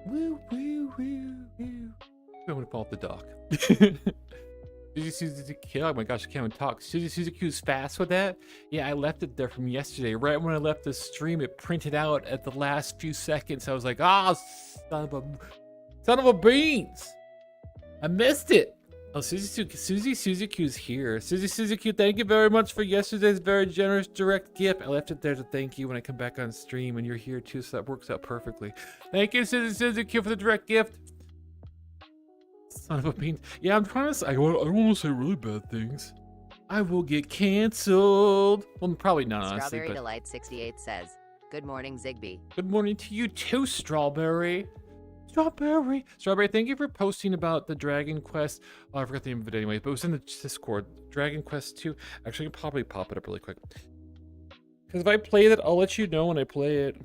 Woo, woo, woo, woo. I'm gonna fall off the dock. Suzy, oh my gosh, I can't even talk. Suzy Q's fast with that? Yeah, I left it there from yesterday. Right when I left the stream, it printed out at the last few seconds. I was like, ah, son of a beans. I missed it. Oh, Suzy Q's here. Suzy Q, thank you very much for yesterday's very generous direct gift. I left it there to thank you when I come back on stream, and you're here too, so that works out perfectly. Thank you, Suzy Q, for the direct gift. Son of a bean. Yeah, I'm trying to say, I don't want to say really bad things. I will get canceled. Well, probably not, honestly. Strawberry Delight 68 says, "Good morning, Ziggbee." Good morning to you too, Strawberry. Strawberry, thank you for posting about the Dragon Quest. Oh, I forgot the name of it anyway, but it was in the Discord. Dragon Quest 2. Actually, I can probably pop it up really quick. Because if I play it, I'll let you know when I play it.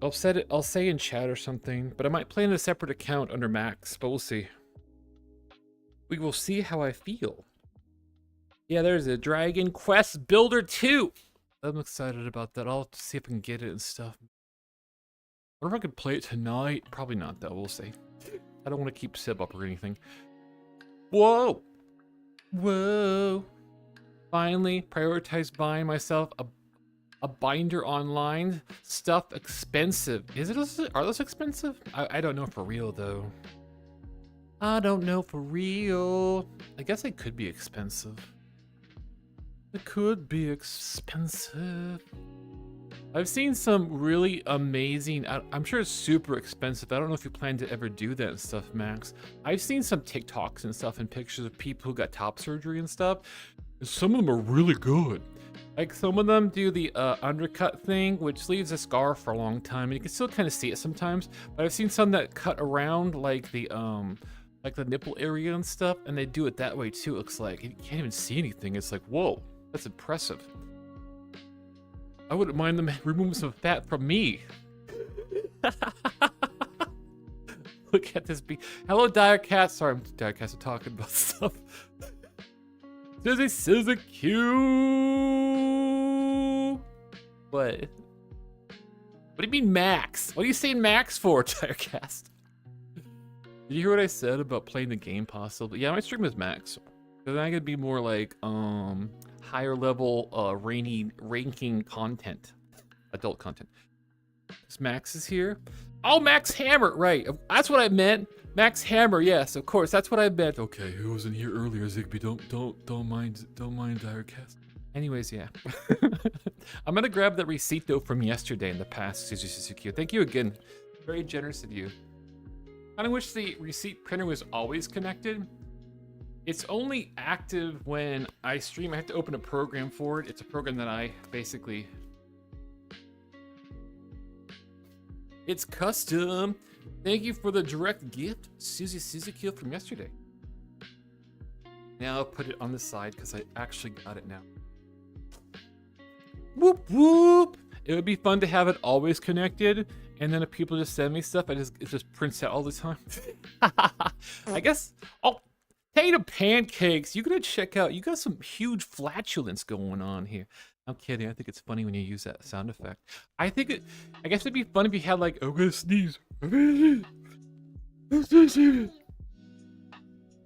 I'll say in chat or something, but I might play in a separate account under Max, but we'll see. We will see how I feel. Yeah, there's a Dragon Quest Builder 2. I'm excited about that. I'll see if I can get it and stuff. I wonder if I could play it tonight. Probably not, though. We'll see. I don't want to keep Sib up or anything. Whoa! Whoa! Finally, prioritize buying myself a binder online. Stuff expensive. Are those expensive? I don't know for real, though. I don't know for real. I guess it could be expensive. It could be expensive. I've seen some really amazing, I'm sure it's super expensive. I don't know if you plan to ever do that and stuff, Max. I've seen some TikToks and stuff and pictures of people who got top surgery and stuff. And some of them are really good. Like some of them do the undercut thing, which leaves a scar for a long time. And you can still kind of see it sometimes. But I've seen some that cut around like the nipple area and stuff. And they do it that way too, it looks like. You can't even see anything. It's like, whoa, that's impressive. I wouldn't mind them removing some fat from me. Look at this hello, Direcast. Sorry, Direcast, I'm talking about stuff. Suzy Q. What? What do you mean Max? What are you saying Max for, Direcast? Did you hear what I said about playing the game possibly? Yeah, my stream is Max. Because I could be more like, higher level ranking content, adult content. This Max is here. Oh, Max Hammer, right? That's what I meant. Max Hammer, yes, of course, that's what I meant. Okay, who was in here earlier, Ziggbee? Don't mind Direcast. Anyways, yeah. I'm gonna grab that receipt though from yesterday in the past. Suzy Q. Thank you again. Very generous of you. I wish the receipt printer was always connected. It's only active when I stream. I have to open a program for it. It's a program that I basically... It's custom. Thank you for the direct gift, Suzy Kill from yesterday. Now I'll put it on the side because I actually got it now. Whoop whoop! It would be fun to have it always connected, and then if people just send me stuff, it just prints out all the time. I guess. Oh, potato pancakes! You gotta check out. You got some huge flatulence going on here. I'm kidding. I think it's funny when you use that sound effect. I guess it'd be fun if you had like, I'm gonna sneeze.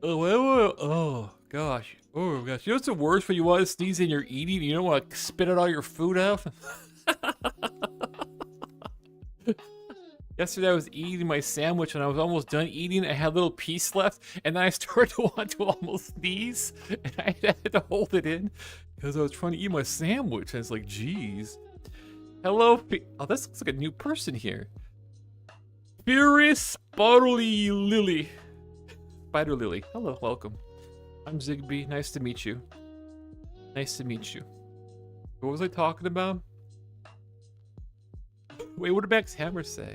Oh gosh. Oh gosh. You know what's the worst when you want to sneeze and you're eating and you don't want to spit out all your food out? Yesterday I was eating my sandwich and I was almost done eating. I had a little piece left and then I started to want to almost sneeze and I had to hold it in because I was trying to eat my sandwich. I was like, geez. Hello. Oh, this looks like a new person here. Furious Spider Lily. Hello, welcome. I'm Ziggbee. Nice to meet you. Nice to meet you. What was I talking about? Wait, what did Max Hammer say?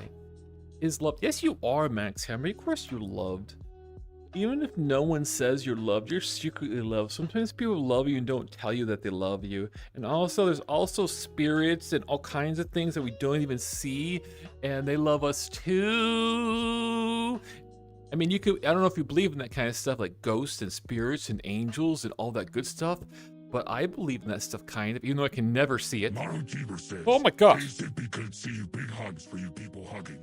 Is loved. Yes, you are, Max Hammer. Of course you're loved. Even if no one says you're loved, you're secretly loved. Sometimes people love you and don't tell you that they love you. And also, there's also spirits and all kinds of things that we don't even see. And they love us too. I mean, I don't know if you believe in that kind of stuff, like ghosts and spirits and angels and all that good stuff. But I believe in that stuff kind of, even though I can never see it. Oh my gosh. See you. Big hugs for you people hugging.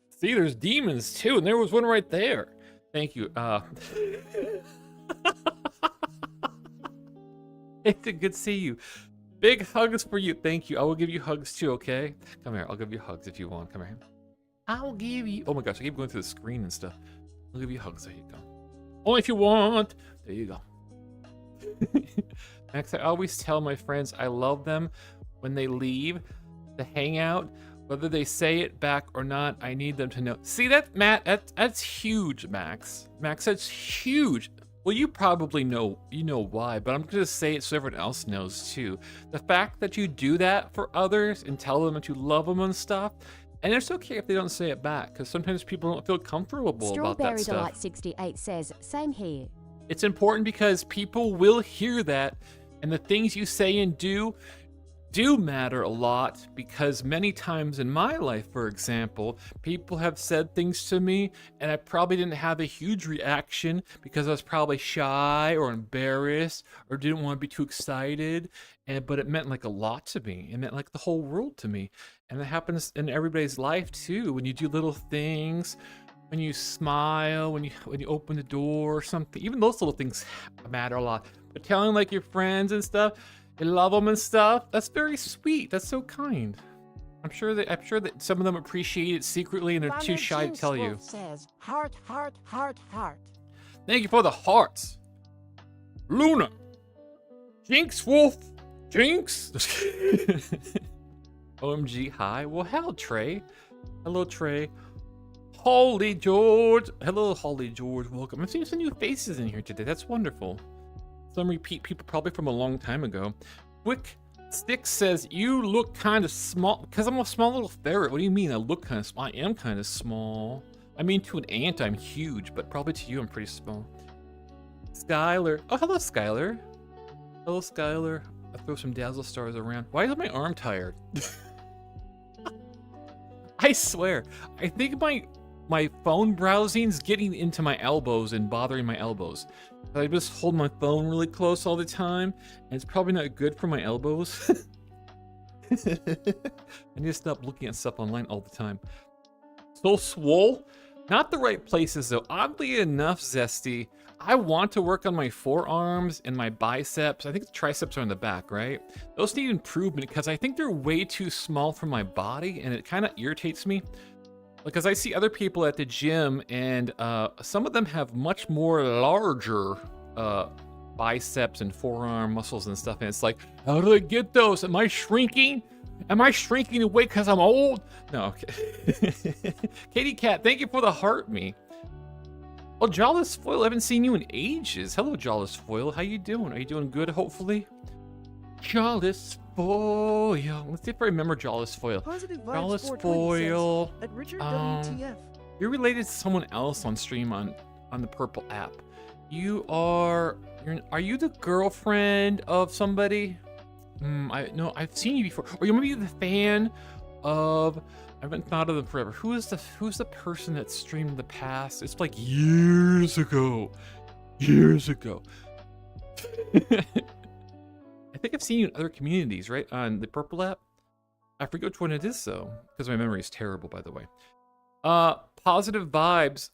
See, there's demons too, and there was one right there. Thank you. It's good to see you. Big hugs for you. Thank you. I will give you hugs too, okay? Come here. I'll give you hugs if you want. Come here. I will give you... Oh my gosh, I keep going through the screen and stuff. I'll give you hugs. There you go. Only if you want. There you go. Max, I always tell my friends I love them when they leave the hangout. Whether they say it back or not, I need them to know. See that, Matt? That's huge, Max. Max, that's huge. Well, you probably know, you know why, but I'm gonna say it so everyone else knows too. The fact that you do that for others and tell them that you love them and stuff, and it's okay if they don't say it back, because sometimes people don't feel comfortable about that stuff. Strawberry Delight 68 says, same here. It's important because people will hear that, and the things you say and do matter a lot, because many times in my life, for example, people have said things to me and I probably didn't have a huge reaction because I was probably shy or embarrassed or didn't want to be too excited, but it meant like a lot to me. It meant like the whole world to me. And it happens in everybody's life too, when you do little things, when you smile, when you open the door or something. Even those little things matter a lot. But telling like your friends and stuff, you love them and stuff, that's very sweet. That's so kind. I'm sure that some of them appreciate it secretly and they're too shy to tell you. Says, heart, heart, heart, heart. Thank you for the hearts. Luna. Jinx Wolf. Jinx. OMG, hi. Well, hello, Trey. Hello, Trey. Holly George. Hello, Holly George. Welcome. I'm seeing some new faces in here today. That's wonderful. Some repeat people probably from a long time ago. Quick Stick says, you look kind of small. Because I'm a small little ferret. What do you mean I look kind of small? I am kind of small. I mean, to an ant, I'm huge. But probably to you, I'm pretty small. Skylar. Oh, hello, Skylar. Hello, Skylar. I throw some Dazzle Stars around. Why is my arm tired? I swear. I think my phone browsing's getting into my elbows and bothering my elbows. I just hold my phone really close all the time, and it's probably not good for my elbows. I need to stop looking at stuff online all the time. So swole? Not the right places though. Oddly enough, Zesty, I want to work on my forearms and my biceps. I think the triceps are in the back, right? Those need improvement because I think they're way too small for my body, and it kind of irritates me. Because I see other people at the gym and some of them have much more larger biceps and forearm muscles and stuff. And it's like, how do I get those? Am I shrinking? Am I shrinking away because I'm old? No, okay. Katie Cat, thank you for the heart me. Oh, Jawless Foil, I haven't seen you in ages. Hello, Jawless Foil. How you doing? Are you doing good, hopefully? Jawless Foil. Let's see if I remember Jawless Foil. Positive vibes Jawless 420 Foil. says, at Richard um, WTF. You're related to someone else on stream on the Purple app. You are you the girlfriend of somebody? No, I've seen you before. Or you might be the fan of, I haven't thought of them forever. Who's the person that streamed in the past? It's like years ago. Years ago. I think I've seen you in other communities, right? On the Purple app. I forget which one it is though, because my memory is terrible, by the way. Positive vibes.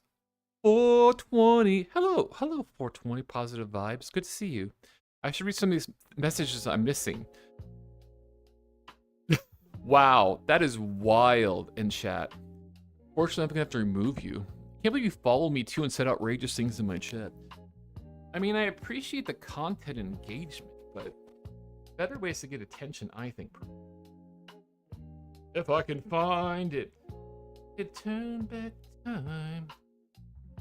420. Hello, 420. Positive vibes. Good to see you. I should read some of these messages I'm missing. Wow, that is wild in chat. Fortunately, I'm gonna have to remove you. Can't believe you follow me too and said outrageous things in my chat. I mean, I appreciate the content and engagement, but better ways to get attention, I think. If I can find it, it turn back time.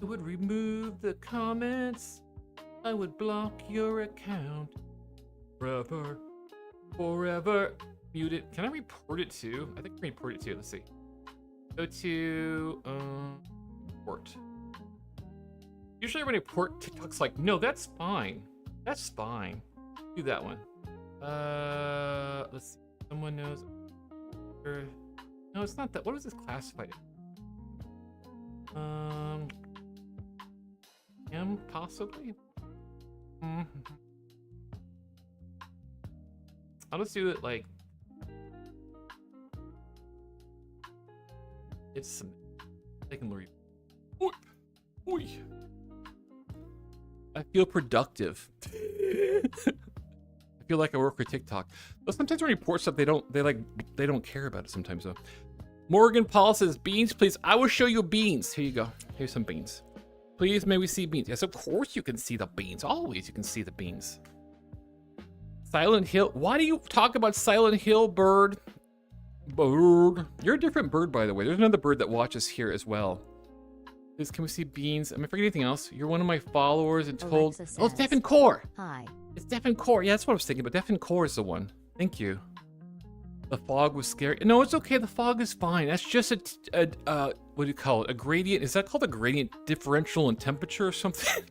I would remove the comments. I would block your account. Forever. Mute it. Can I report it too? I think I can report it too. Let's see. Go to report. Usually when I report, TikTok's like, no, that's fine. That's fine. Do that one. Let's see. Someone knows. No, it's not that. What was this classified? M possibly. I'll just do it like it's some. They can lure you. Oy. I feel productive. I feel like I work for TikTok. But sometimes when I report stuff, they don't care about it sometimes though. Morgan Paul says, beans, please. I will show you beans. Here you go. Here's some beans. Please, may we see beans? Yes, of course you can see the beans. Always you can see the beans. Silent Hill. Why do you talk about Silent Hill, bird? Bird. You're a different bird, by the way. There's another bird that watches here as well. Please, can we see beans? Am I forgetting anything else? You're one of my followers and told... Alexa Oh, it's says, Deaf and Core. Hi. It's Deaf and Core. Yeah, that's what I was thinking, but Deaf and Core is the one. Thank you. The fog was scary. No, it's okay. The fog is fine. That's just a what do you call it? A gradient. Is that called a gradient differential in temperature or something?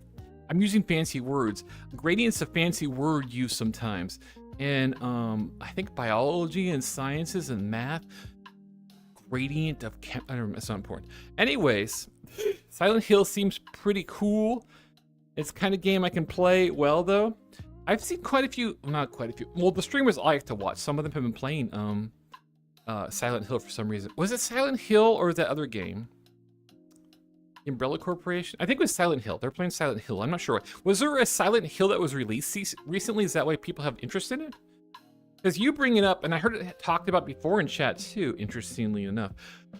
I'm using fancy words. Gradient's a fancy word used sometimes. And I think biology and sciences and math. Gradient of I don't know, it's not important. Anyways, Silent Hill seems pretty cool. It's the kind of game I can play well though. I've seen quite a few, not quite a few. Well, the streamers I like to watch. Some of them have been playing Silent Hill for some reason. Was it Silent Hill or that other game? Umbrella Corporation? I think it was Silent Hill. They're playing Silent Hill. I'm not sure. Was there a Silent Hill that was released recently? Is that why people have interest in it? Because you bring it up, and I heard it talked about before in chat too, interestingly enough.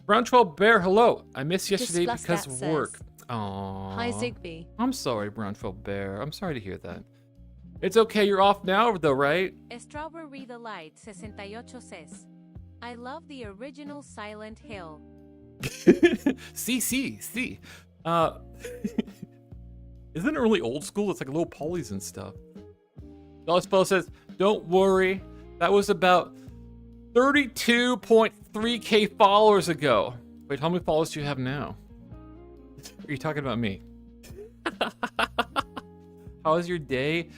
Brown 12 Bear, hello. I missed yesterday because of work. Aww. Hi, Ziggbee. I'm sorry, Brown 12 Bear. I'm sorry to hear that. It's okay, you're off now though, right? Strawberry Delight 68 says, I love the original Silent Hill. See. Isn't it really old school? It's like little polys and stuff. Dollarspell says, don't worry. That was about 32.3k followers ago. Wait, how many followers do you have now? Are you talking about me? How was your day?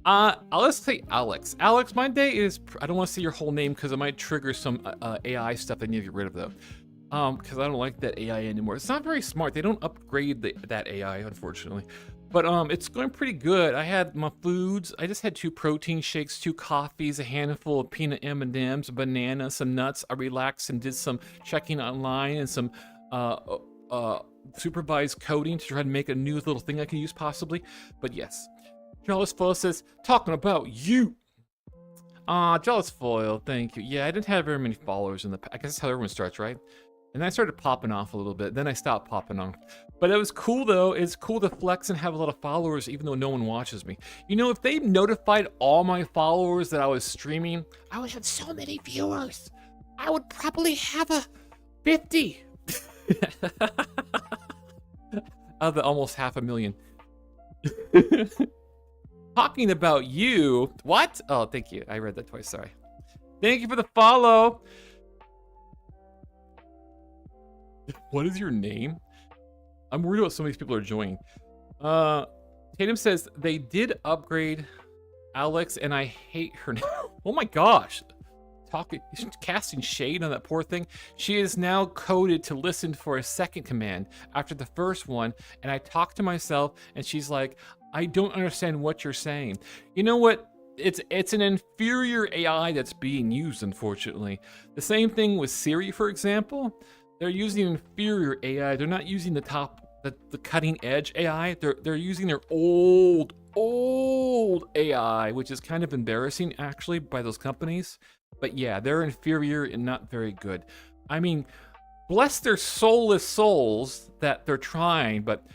Let's say Alex. Alex, my day is... I don't want to say your whole name because it might trigger some AI stuff that I need to get rid of, though. Because I don't like that AI anymore. It's not very smart. They don't upgrade that AI, unfortunately. But it's going pretty good. I had my foods. I just had 2 protein shakes, 2 coffees, a handful of peanut M&Ms, a banana, some nuts. I relaxed and did some checking online and some supervised coding to try to make a new little thing I can use possibly. But yes. Jealous Foil says, talking about you. Jealous Foil, thank you. Yeah, I didn't have very many followers in the I guess that's how everyone starts, right? And I started popping off a little bit. Then I stopped popping on. But it was cool, though. It's cool to flex and have a lot of followers, even though no one watches me. You know, if they notified all my followers that I was streaming, I would have so many viewers. I would probably have a 50. Out of the almost 500,000. Talking about you. What? Oh, thank you. I read that twice. Sorry. Thank you for the follow. What is your name? I'm worried about some of these people are joining. Tatum says they did upgrade Alex and I hate her now. Oh my gosh. Casting shade on that poor thing. She is now coded to listen for a second command after the first one, and I talk to myself and she's like, I don't understand what you're saying. You know what? It's an inferior AI that's being used, unfortunately. The same thing with Siri, for example. They're using inferior AI. They're not using the cutting edge AI. They're using their old AI, which is kind of embarrassing actually by those companies. But yeah, they're inferior and not very good. I mean, bless their soulless souls that they're trying, but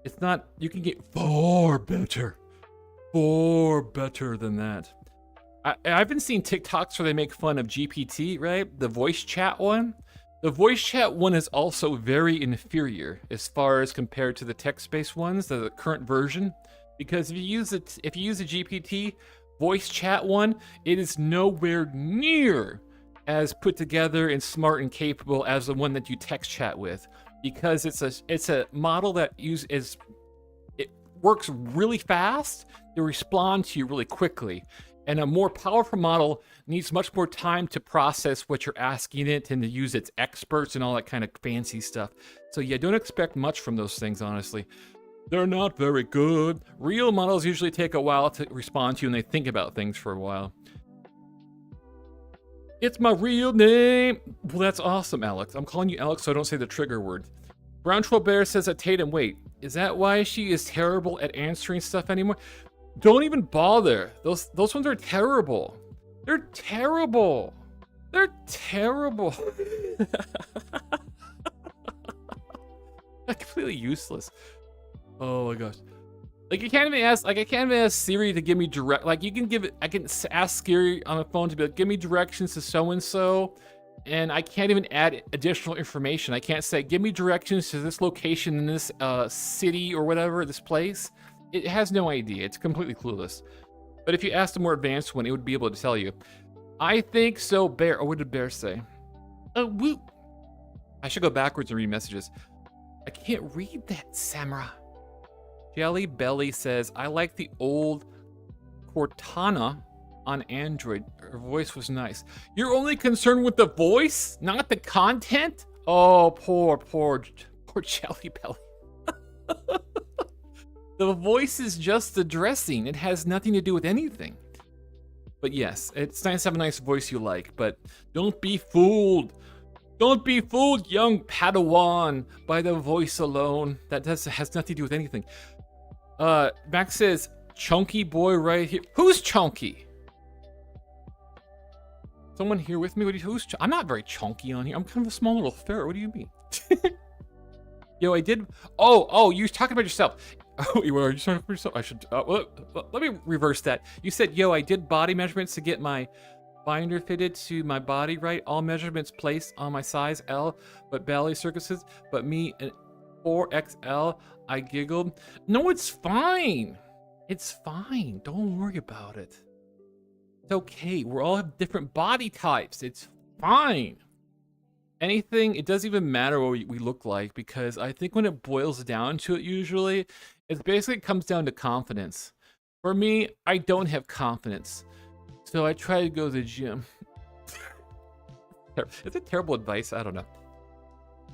it's not, you can get far better than that. I've been seeing TikToks where they make fun of GPT, right? The voice chat one. The voice chat one is also very inferior as far as compared to the text-based ones, the current version. Because if you use a GPT voice chat one, it is nowhere near as put together and smart and capable as the one that you text chat with. Because it's a model that it works really fast to respond to you really quickly. And a more powerful model needs much more time to process what you're asking it and to use its experts and all that kind of fancy stuff. So yeah, don't expect much from those things, honestly. They're not very good. Real models usually take a while to respond to you and they think about things for a while. It's my real name. Well, that's awesome, Alex. I'm calling you Alex so I don't say the trigger word. Brown Troll Bear says that Tatum, wait, is that why she is terrible at answering stuff anymore? Don't even bother. Those ones are terrible. They're terrible. They're terrible. They're completely useless. Oh my gosh. Like I can't even ask Siri to give me direct, like you can give it, I can ask Siri on the phone to be like, give me directions to so-and-so, and I can't even add additional information. I can't say, give me directions to this location in this city or whatever, this place. It has no idea. It's completely clueless. But if you asked a more advanced one, it would be able to tell you. I think so, Bear. Oh, what did Bear say? Oh, woo. I should go backwards and read messages. I can't read that, Samra. Jelly Belly says, I like the old Cortana on Android. Her voice was nice. You're only concerned with the voice, not the content? Oh, poor Jelly Belly. The voice is just the dressing. It has nothing to do with anything. But yes, it's nice to have a nice voice you like, but don't be fooled. Don't be fooled, young Padawan, by the voice alone. That has nothing to do with anything. Max says, chunky boy right here. Who's chunky? Someone here with me? I'm not very chunky on here. I'm kind of a small little ferret. What do you mean? Yo, I did. Oh, you're talking about yourself. Oh, are you talking about yourself? I should. Let me reverse that. You said, yo, I did body measurements to get my binder fitted to my body, right? All measurements placed on my size L, but belly circumference, but me an 4XL. I giggled. No, it's fine. It's fine. Don't worry about it. It's okay. We all have different body types. It's fine. Anything, it doesn't even matter what we look like, because I think when it boils down to it, usually, it basically comes down to confidence. For me, I don't have confidence, so I try to go to the gym. Is it terrible advice? I don't know.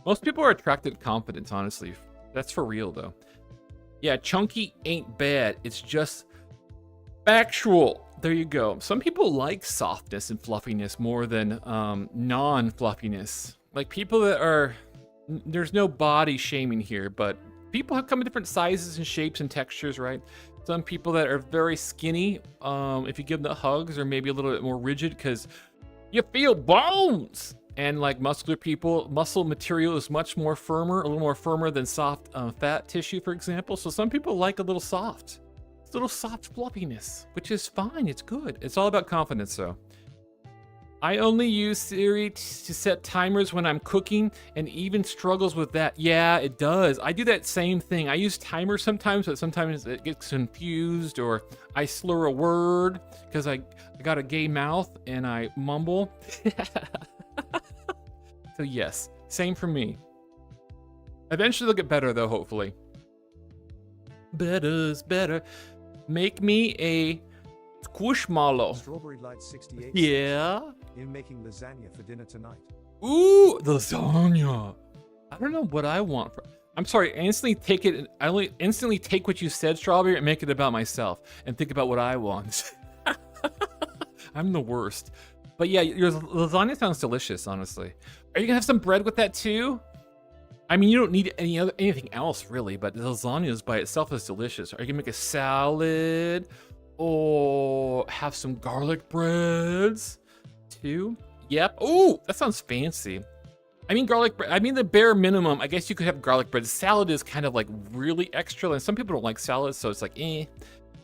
Most people are attracted to confidence, honestly. That's for real, though. Yeah, chunky ain't bad. It's just factual. There you go. Some people like softness and fluffiness more than non-fluffiness. Like people that are, there's no body shaming here, but people come in different sizes and shapes and textures, right? Some people that are very skinny, if you give them the hugs, or maybe a little bit more rigid because you feel bones. And like muscular people, muscle material is much more firmer, a little more firmer than soft fat tissue, for example. So some people like a little soft. Little soft fluffiness, which is fine. It's good. It's all about confidence, though. I only use Siri to set timers when I'm cooking and even struggles with that. Yeah, it does. I do that same thing. I use timers sometimes, but sometimes it gets confused or I slur a word because I got a gay mouth and I mumble. So yes, same for me. Eventually they'll get better though, hopefully. Better's better. Make me a squishmallow. Strawberry Light 68. Yeah. In making lasagna for dinner tonight. Ooh, lasagna. I don't know what I want. I'm sorry. I only instantly take what you said, Strawberry, and make it about myself and think about what I want. I'm the worst. But yeah, your lasagna sounds delicious. Honestly, are you gonna have some bread with that too? I mean, you don't need anything else really, but the lasagna by itself is delicious. Are you gonna make a salad or have some garlic breads too? Yep. Oh, that sounds fancy. I mean, garlic bread. I mean, the bare minimum. I guess you could have garlic bread. Salad is kind of like really extra, and some people don't like salads, so it's like eh.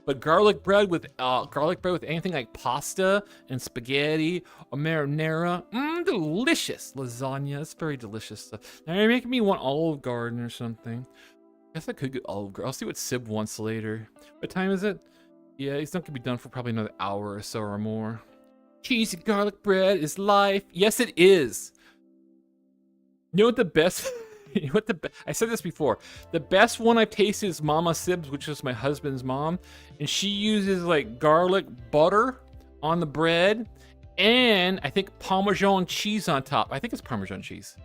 But garlic bread with anything like pasta and spaghetti or marinara, delicious. Lasagna, it's very delicious stuff. Now you're making me want Olive Garden or something. I guess I could get Olive Garden. I'll see what Sib wants later. What time is it? Yeah, it's not gonna be done for probably another hour or so or more. Cheesy garlic bread is life. Yes, it is. You know what the best? You know what I said this before. The best one I've tasted is Mama Sib's, which is my husband's mom, and she uses like garlic butter on the bread, and I think Parmesan cheese on top. I think it's Parmesan cheese.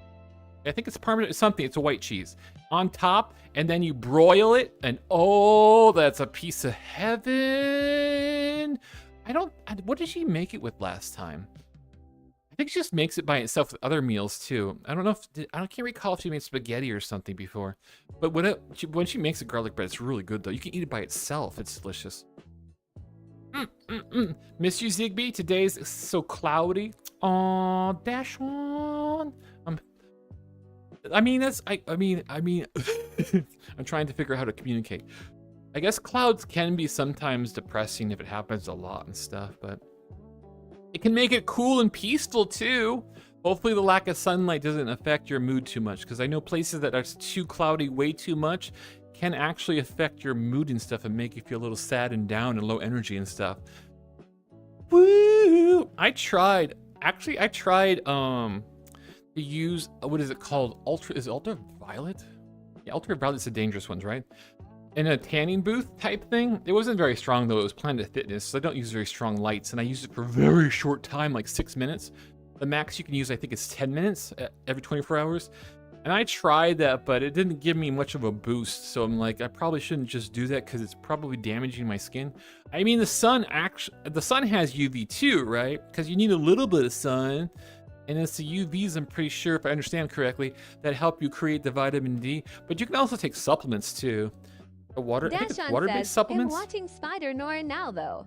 I think it's Parmesan. It's something. It's a white cheese on top, and then you broil it, and oh, that's a piece of heaven. What did she make it with last time? I think she just makes it by itself with other meals too. I don't know I can't recall if she made spaghetti or something before. But when she makes a garlic bread, it's really good though. You can eat it by itself. It's delicious. Miss you, Ziggbee. Today's so cloudy. Aw, dash on. I'm trying to figure out how to communicate. I guess clouds can be sometimes depressing if it happens a lot and stuff, but it can make it cool and peaceful too. Hopefully the lack of sunlight doesn't affect your mood too much, because I know places that are too cloudy way too much can actually affect your mood and stuff and make you feel a little sad and down and low energy and stuff. Woo! I tried to use, what is it called? Is it ultraviolet? Yeah, ultraviolet's the dangerous ones, right? In a tanning booth type thing. It wasn't very strong though. It was Planet Fitness, so I don't use very strong lights, and I used it for a very short time, like 6 minutes. The max you can use, I think, is 10 minutes every 24 hours. And I tried that, but it didn't give me much of a boost. So I'm like, I probably shouldn't just do that because it's probably damaging my skin. I mean, the sun has UV too, right? Because you need a little bit of sun. And it's the UVs, I'm pretty sure, if I understand correctly, that help you create the vitamin D. But you can also take supplements too. Water-based supplements? I'm watching Spider Nora now, though.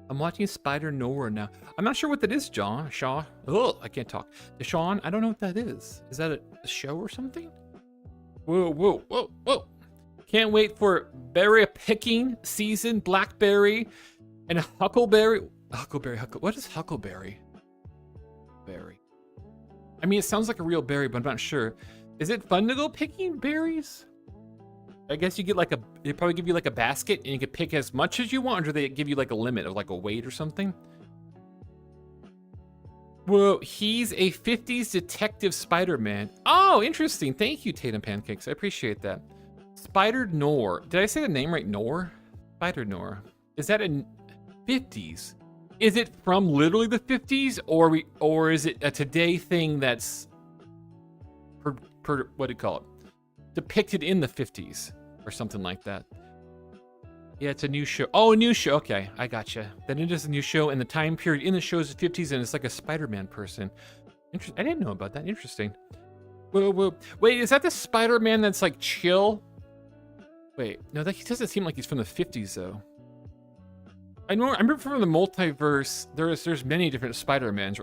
I'm watching Spider Nora now. I'm not sure what that is, Shaw. Oh, I can't talk. Deshaun, I don't know what that is. Is that a show or something? Whoa. Can't wait for berry picking season, blackberry, and huckleberry. What is huckleberry? Berry. I mean, it sounds like a real berry, but I'm not sure. Is it fun to go picking berries? I guess they probably give you like a basket and you can pick as much as you want, or do they give you like a limit of like a weight or something? Whoa, he's a 50s detective Spider-Man. Oh, interesting. Thank you, Tatum Pancakes. I appreciate that. Spider Nor. Did I say the name right? Nor? Spider Nor. Is that in 50s? Is it from literally the 50s, or is it a today thing that's what do you call it? Depicted in the 50s or something like that? Yeah, it's a new show. Oh, a new show. Okay, I gotcha. Then it is a new show, and the time period in the show is the 50s, and it's like a Spider-Man person. I didn't know about that. Interesting. Whoa. Wait, is that the Spider-Man that's like chill? Wait, no, he doesn't seem like he's from the 50s though. I remember from the multiverse, there's many different Spider-Mans.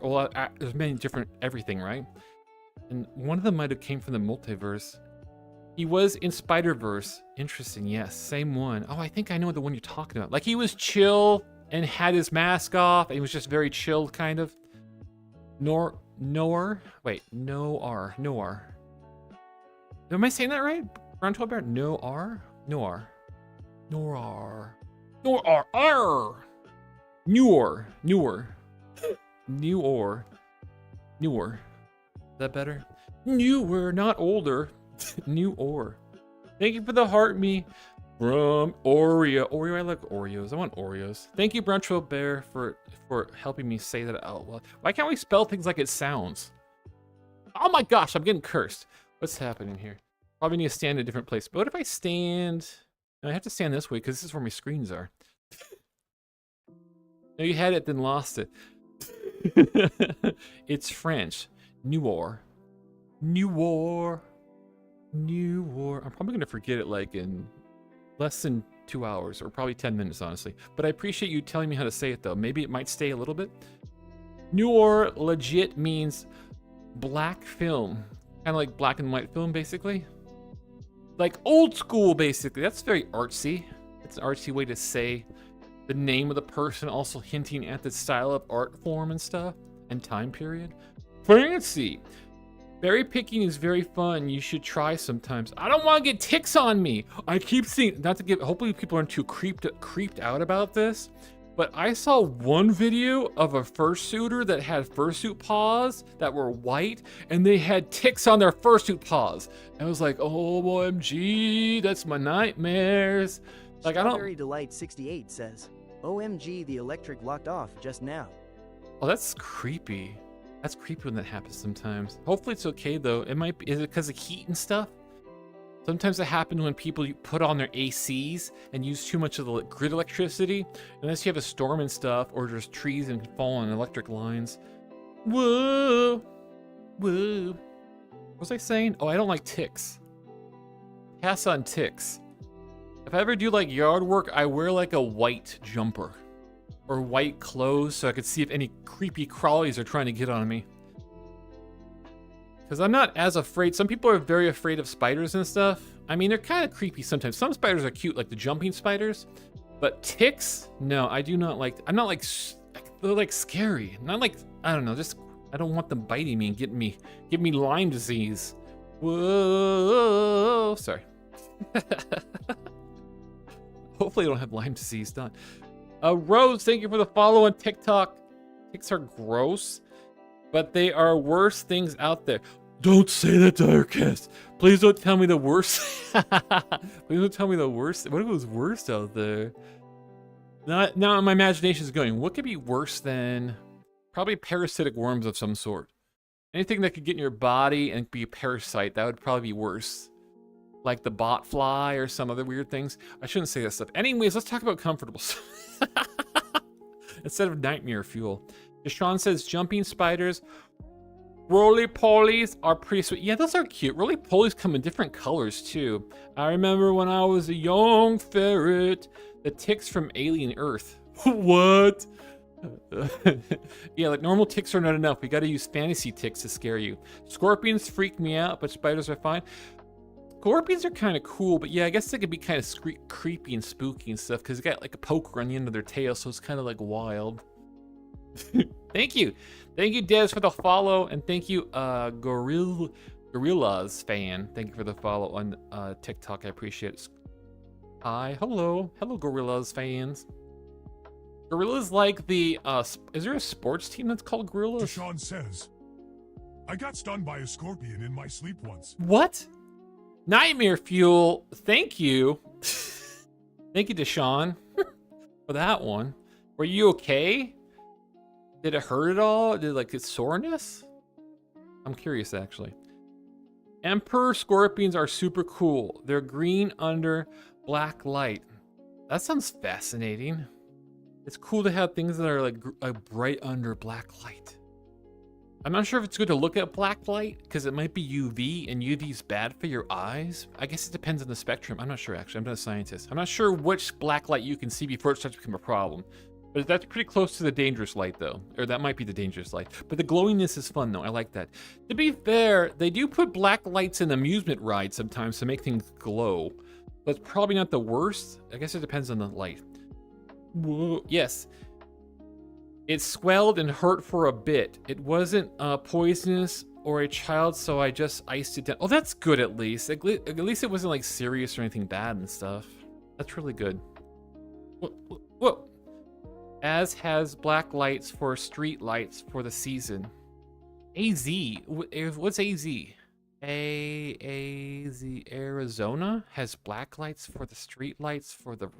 There's many different everything, right? And one of them might have came from the multiverse. He was in Spider-Verse. Interesting, yes, same one. Oh, I think I know the one you're talking about. Like he was chill and had his mask off, and he was just very chill, kind of. Wait, Noir. Am I saying that right? Brown 12 Bear? Noir. Newer. Is that better? Newer, not older. Newer. Thank you for the heart me from Oreo. I like Oreos. I want Oreos. Thank you, Brown 12 Bear, for helping me say that out loud. Why can't we spell things like it sounds? Oh my gosh, I'm getting cursed. What's happening here? Probably need to stand in a different place. But what if I stand... No, I have to stand this way because this is where my screens are. No, you had it, then lost it. It's French. Noir. I'm probably going to forget it like in less than 2 hours, or probably 10 minutes, honestly. But I appreciate you telling me how to say it, though. Maybe it might stay a little bit. Noir legit means black film. Kind of like black and white film, basically. Like old school, basically. That's very artsy. It's an artsy way to say the name of the person, also hinting at the style of art form and stuff, and time period. Fancy. Berry picking is very fun. You should try sometimes. I don't want to get ticks on me. I keep seeing, not to get, hopefully people aren't too creeped out about this, but I saw one video of a fursuiter that had fursuit paws that were white, and they had ticks on their fursuit paws. And I was like, oh, OMG, that's my nightmares. Like, I don't... Strawberry Delight 68 says, OMG, the electric locked off just now. Oh, that's creepy. That's creepy when that happens sometimes. Hopefully it's okay, though. It might be... Is it because of heat and stuff? Sometimes it happens when people put on their ACs and use too much of the grid electricity. Unless you have a storm and stuff, or there's trees and fall on electric lines. Whoa! What was I saying? Oh, I don't like ticks. Pass on ticks. If I ever do like yard work, I wear like a white jumper. Or white clothes so I could see if any creepy crawlies are trying to get on me. Because I'm not as afraid. Some people are very afraid of spiders and stuff. I mean, they're kind of creepy sometimes. Some spiders are cute, like the jumping spiders. But ticks? No, I do not like... I'm not like... They're like scary. Not like... I don't know, just... I don't want them biting me and give me Lyme disease. Whoa. Sorry. Hopefully I don't have Lyme disease done. Rose, thank you for the follow on TikTok. Ticks are gross, but they are worse things out there. Don't say that, Direcast. Please don't tell me the worst. Please don't tell me the worst. What was worst out there? Now my imagination is going, what could be worse than probably parasitic worms of some sort? Anything that could get in your body and be a parasite, that would probably be worse. Like the bot fly or some other weird things. I shouldn't say that stuff. Anyways, let's talk about comfortable stuff. Instead of nightmare fuel. Deshaun says jumping spiders. Roly-polies are pretty sweet. Yeah, those are cute. Roly-polies come in different colors too. I remember when I was a young ferret, the ticks from Alien Earth. What? Yeah, like normal ticks are not enough. We gotta use fantasy ticks to scare you. Scorpions freak me out, but spiders are fine. Scorpions are kind of cool, but yeah, I guess they could be kind of creepy and spooky and stuff because they got like a poker on the end of their tail, so it's kind of like wild. Thank you, Des, for the follow, and thank you, Gorillas fan. Thank you for the follow on TikTok. I appreciate it. Hi, hello, Gorillas fans. Gorillas like the is there a sports team that's called Gorillas? Deshaun says, I got stung by a scorpion in my sleep once. What? Nightmare fuel, thank you. Thank you, Deshaun, for that one. Were you okay? Did it hurt at all? Did it like get soreness? I'm curious, actually. Emperor scorpions are super cool. They're green under black light. That sounds fascinating. It's cool to have things that are like bright under black light. I'm not sure if it's good to look at black light because it might be UV and UV is bad for your eyes. I guess it depends on the spectrum. I'm not sure, actually. I'm not a scientist. I'm not sure which black light you can see before it starts to become a problem. But that's pretty close to the dangerous light, though. Or that might be the dangerous light. But the glowiness is fun, though. I like that. To be fair, they do put black lights in amusement rides sometimes to make things glow. But it's probably not the worst. I guess it depends on the light. Whoa. Yes. It swelled and hurt for a bit. It wasn't poisonous or a child, so I just iced it down. Oh, that's good at least. At least it wasn't like serious or anything bad and stuff. That's really good. Whoa. As has black lights for street lights for the season. AZ. What's AZ? AZ Arizona has black lights for the street lights for that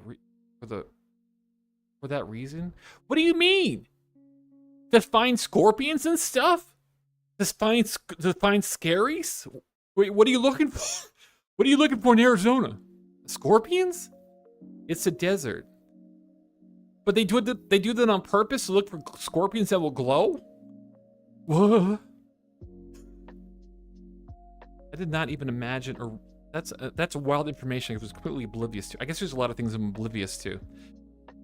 reason. What do you mean? To find scorpions and stuff? To find scaries? Wait, what are you looking for? What are you looking for in Arizona? Scorpions? It's a desert. But they do that on purpose to look for scorpions that will glow? What? I did not even imagine, or that's wild information I was completely oblivious to. I guess there's a lot of things I'm oblivious to.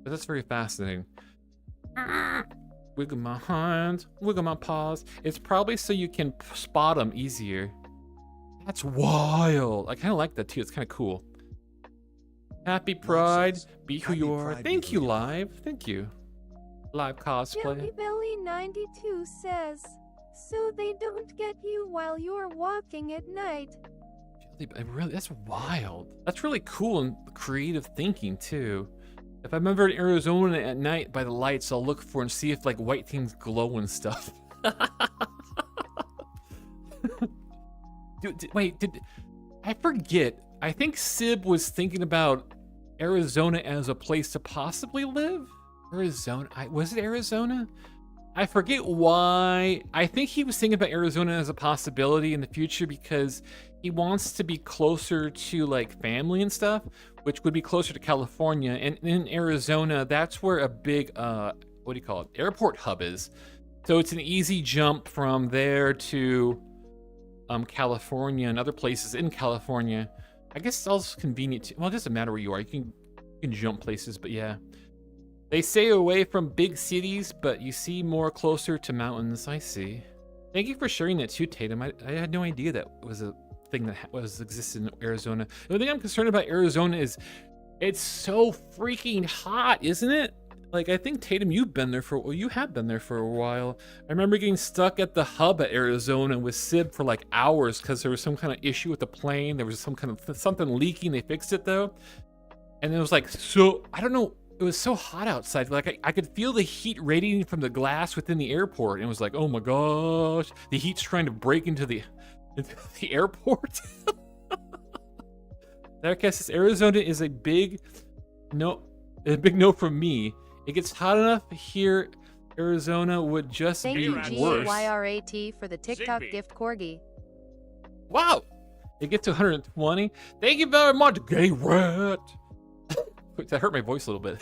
But that's very fascinating. Wiggle my hands, wiggle my paws. It's probably so you can spot them easier. That's wild. I kind of like that too. It's kind of cool. Happy Pride. Be who you are. Thank you, Live. Thank you. Live cosplay. Jelly Belly 92 says, so they don't get you while you're walking at night. Really, that's wild. That's really cool and creative thinking too. If I'm ever in Arizona at night by the lights, I'll look for and see if like white things glow and stuff. Wait, I forget. I think Sib was thinking about Arizona as a place to possibly live. Arizona, was it Arizona? I forget why. I think he was thinking about Arizona as a possibility in the future because he wants to be closer to like family and stuff, which would be closer to California. And in Arizona, that's where a big, what do you call it? Airport hub is. So it's an easy jump from there to California and other places in California. I guess it's also convenient too. Well, it doesn't matter where you are. You can jump places, but yeah. They stay away from big cities, but you see more closer to mountains. I see. Thank you for sharing that too, Tatum. I had no idea that was a thing that existed in Arizona. The only thing I'm concerned about Arizona is it's so freaking hot, isn't it? Like, I think Tatum, you have been there for a while. I remember getting stuck at the hub at Arizona with Sib for like hours because there was some kind of issue with the plane. There was some kind of something leaking. They fixed it though. And it was like, so, I don't know. It was so hot outside. Like I could feel the heat radiating from the glass within the airport. And it was like, oh my gosh, the heat's trying to break into the airport. Darkcast says Arizona is a big no from me. It gets hot enough here. Arizona would just be worse. Thank you, GYRAT, for the TikTok Ziggbee. gift corgi. Wow. It gets to 120. Thank you very much, Gay Rat. That hurt my voice a little bit.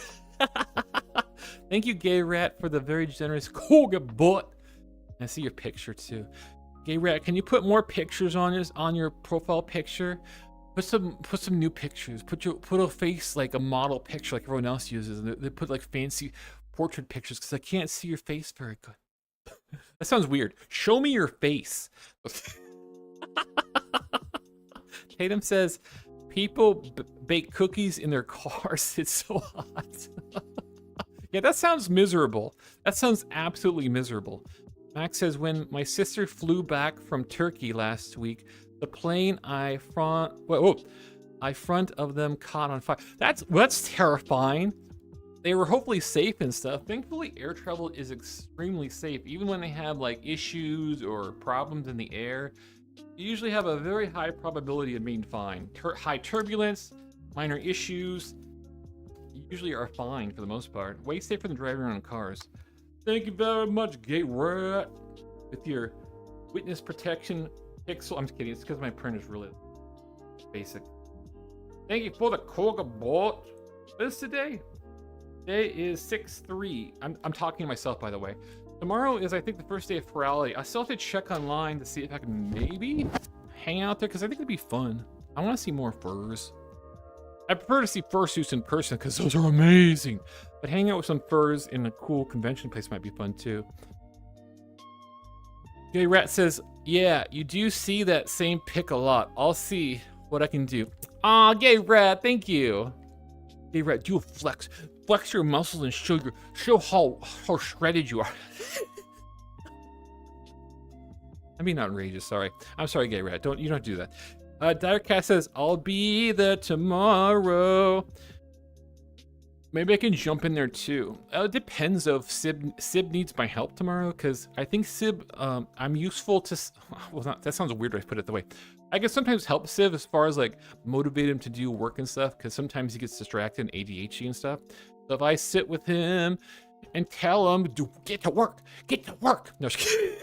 Thank you, Gay Rat, for the very generous Koga butt. I see your picture too. Gay Rat, can you put more pictures on your profile picture? Put some new pictures. Put a face like a model picture like everyone else uses. And they put like fancy portrait pictures because I can't see your face very good. That sounds weird. Show me your face. Tatum says, people bake cookies in their cars. It's so hot. Yeah, that sounds miserable. That sounds absolutely miserable. Max says, when my sister flew back from Turkey last week, the plane I front of them caught on fire. That's terrifying. They were hopefully safe and stuff. Thankfully, air travel is extremely safe. Even when they have like issues or problems in the air, you usually have a very high probability of being fine. High turbulence, minor issues, you usually are fine for the most part. Way safer than driving around in cars. Thank you very much, Gay Rat, with your witness protection pixel. I'm just kidding. It's because my print is really basic. Thank you for the Koga bot. What is today? Today is 6/3. I'm talking to myself, by the way. Tomorrow is, I think, the first day of Ferality. I still have to check online to see if I can maybe hang out there, because I think it'd be fun. I want to see more furs. I prefer to see fursuits in person, because those are amazing. But hanging out with some furs in a cool convention place might be fun, too. Gay Rat says, yeah, you do see that same pic a lot. I'll see what I can do. Aw, Gay Rat, thank you. Gay Rat, do a flex. flex your muscles and show how shredded you are. I'm being outrageous. Sorry. I'm sorry, Gay Rat. You don't do that. Direcat says, I'll be there tomorrow. Maybe I can jump in there too. It depends if Sib needs my help tomorrow, because I think Sib, I'm useful to, well, that sounds weird when I put it the way. I can sometimes help Sib as far as like motivate him to do work and stuff, because sometimes he gets distracted and ADHD and stuff. So if I sit with him and tell him, get to work. No, just kidding.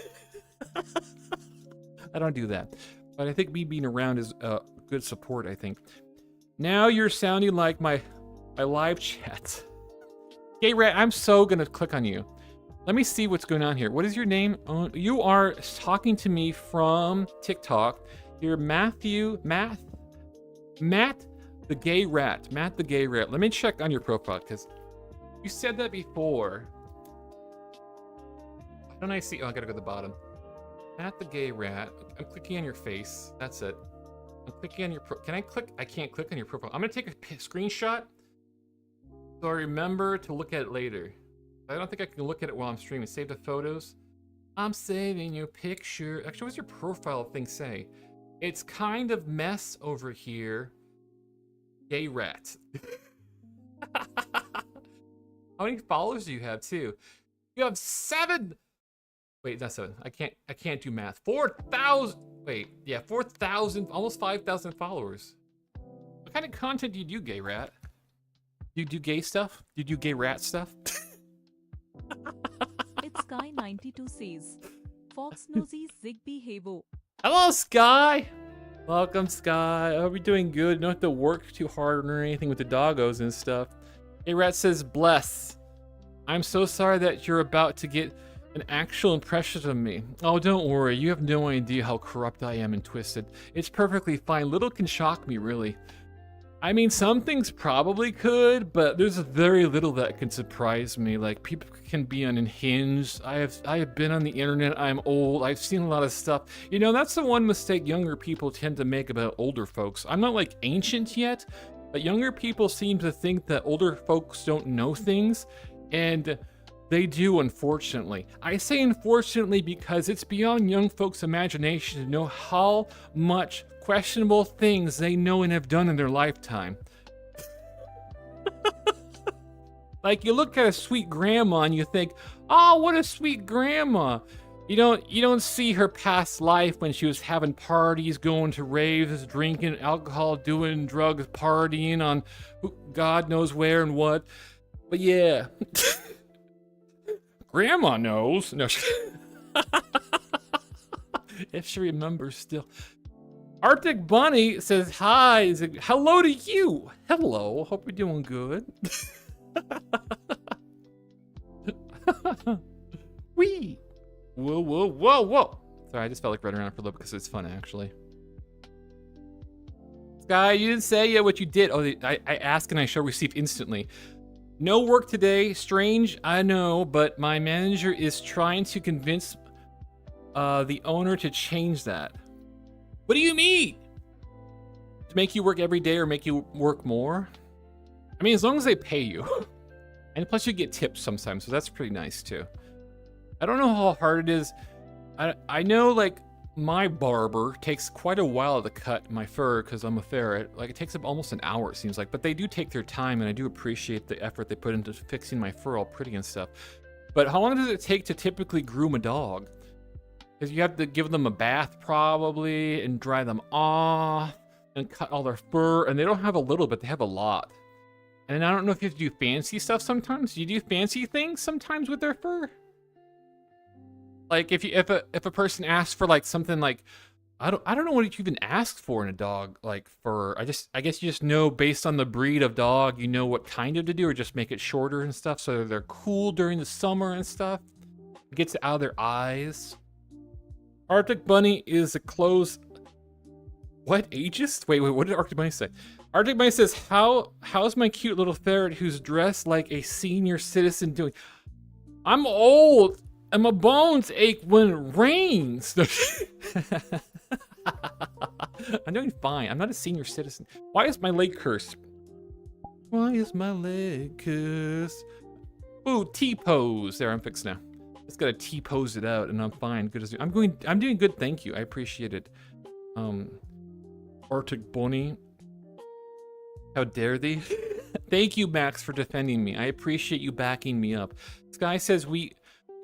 I don't do that. But I think me being around is good support, I think. Now you're sounding like my live chat. Gay Rat, I'm so gonna click on you. Let me see what's going on here. What is your name? Oh, you are talking to me from TikTok. You're Matt the Gay Rat. Matt the Gay Rat. Let me check on your profile, because you said that before. Why don't I see? Oh, I gotta go to the bottom. Matt the Gay Rat. I'm clicking on your face. That's it. I'm clicking on your Can I click? I can't click on your profile. I'm gonna take a screenshot so I remember to look at it later. I don't think I can look at it while I'm streaming. Save the photos. I'm saving your picture. Actually, what's your profile thing say? It's kind of mess over here. Gay Rat. How many followers do you have too? You have 7. Wait, that's 7. I can't do math. 4,000. Wait, yeah, 4,000, almost 5,000 followers. What kind of content do you do, Gay Rat? Do you do gay stuff? Do you do gay rat stuff? It's Sky92 says. Fox Nosy Ziggbee Havo. Hello, Sky! Welcome, Sky. I hope you're doing good. You don't have to work too hard or anything with the doggos and stuff. Gay Rat says, bless. I'm so sorry that you're about to get an actual impression of me. Oh, don't worry. You have no idea how corrupt I am and twisted. It's perfectly fine. Little can shock me, really. I mean, some things probably could, but there's very little that can surprise me. Like, people can be unhinged. I have been on the internet. I'm old. I've seen a lot of stuff. You know, that's the one mistake younger people tend to make about older folks. I'm not like ancient yet, but younger people seem to think that older folks don't know things, and they do, unfortunately. I say unfortunately because it's beyond young folks' imagination to know how much questionable things they know and have done in their lifetime. Like, you look at a sweet grandma and you think, oh, what a sweet grandma. You don't see her past life when she was having parties, going to raves, drinking alcohol, doing drugs, partying on God knows where and what. But yeah. Grandma knows. No. If she remembers still. Arctic Bunny says hi. Hello to you. Hello. Hope you're doing good. Wee. Whoa. Sorry, I just felt like running around for a little bit because it's fun, actually. Sky, you didn't say yet what you did. Oh, I ask and I shall receive instantly. No work today. Strange, I know, but my manager is trying to convince the owner to change that. What do you mean? To make you work every day or make you work more? I mean, as long as they pay you. And plus you get tips sometimes, so that's pretty nice too. I don't know how hard it is. I know, like, my barber takes quite a while to cut my fur because I'm a ferret. Like, it takes up almost an hour, it seems like. But they do take their time, and I do appreciate the effort they put into fixing my fur all pretty and stuff. But how long does it take to typically groom a dog? Because you have to give them a bath probably and dry them off and cut all their fur. And they don't have a little bit, they have a lot. And I don't know if you have to do fancy stuff sometimes. Do you do fancy things sometimes with their fur? Like, if a person asks for like something like, I don't know what you even ask for in a dog, like fur. I guess you just know based on the breed of dog, you know what kind of to do, or just make it shorter and stuff so they're cool during the summer and stuff. It gets it out of their eyes. Arctic Bunny is a close. What, ageist? Wait, what did Arctic Bunny say? Arctic Bunny says, how's my cute little ferret who's dressed like a senior citizen doing? I'm old and my bones ache when it rains. I'm doing fine. I'm not a senior citizen. Why is my leg cursed? Why is my leg cursed? Ooh, T-pose. There, I'm fixed now. Just gotta T-pose it out, and I'm fine. Good as I'm doing good. Thank you. I appreciate it. Arctic Bunny. How dare thee? Thank you, Max, for defending me. I appreciate you backing me up. Sky says we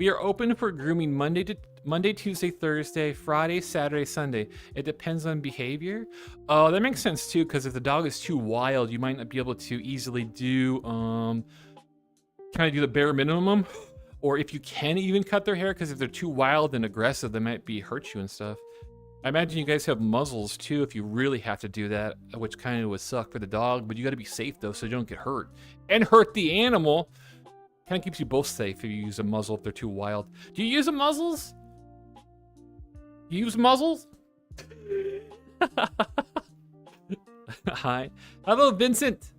are open for grooming Monday, Tuesday, Thursday, Friday, Saturday, Sunday. It depends on behavior. Oh, that makes sense too, because if the dog is too wild, you might not be able to easily do kind of do the bare minimum, or if you can even cut their hair, because if they're too wild and aggressive, they might hurt you and stuff. I imagine you guys have muzzles too if you really have to do that, which kind of would suck for the dog, but you got to be safe though so you don't get hurt and hurt the animal. Kind of keeps you both safe if you use a muzzle if they're too wild. Do you use a muzzles? You use muzzles? Hi. Hello, Vincent.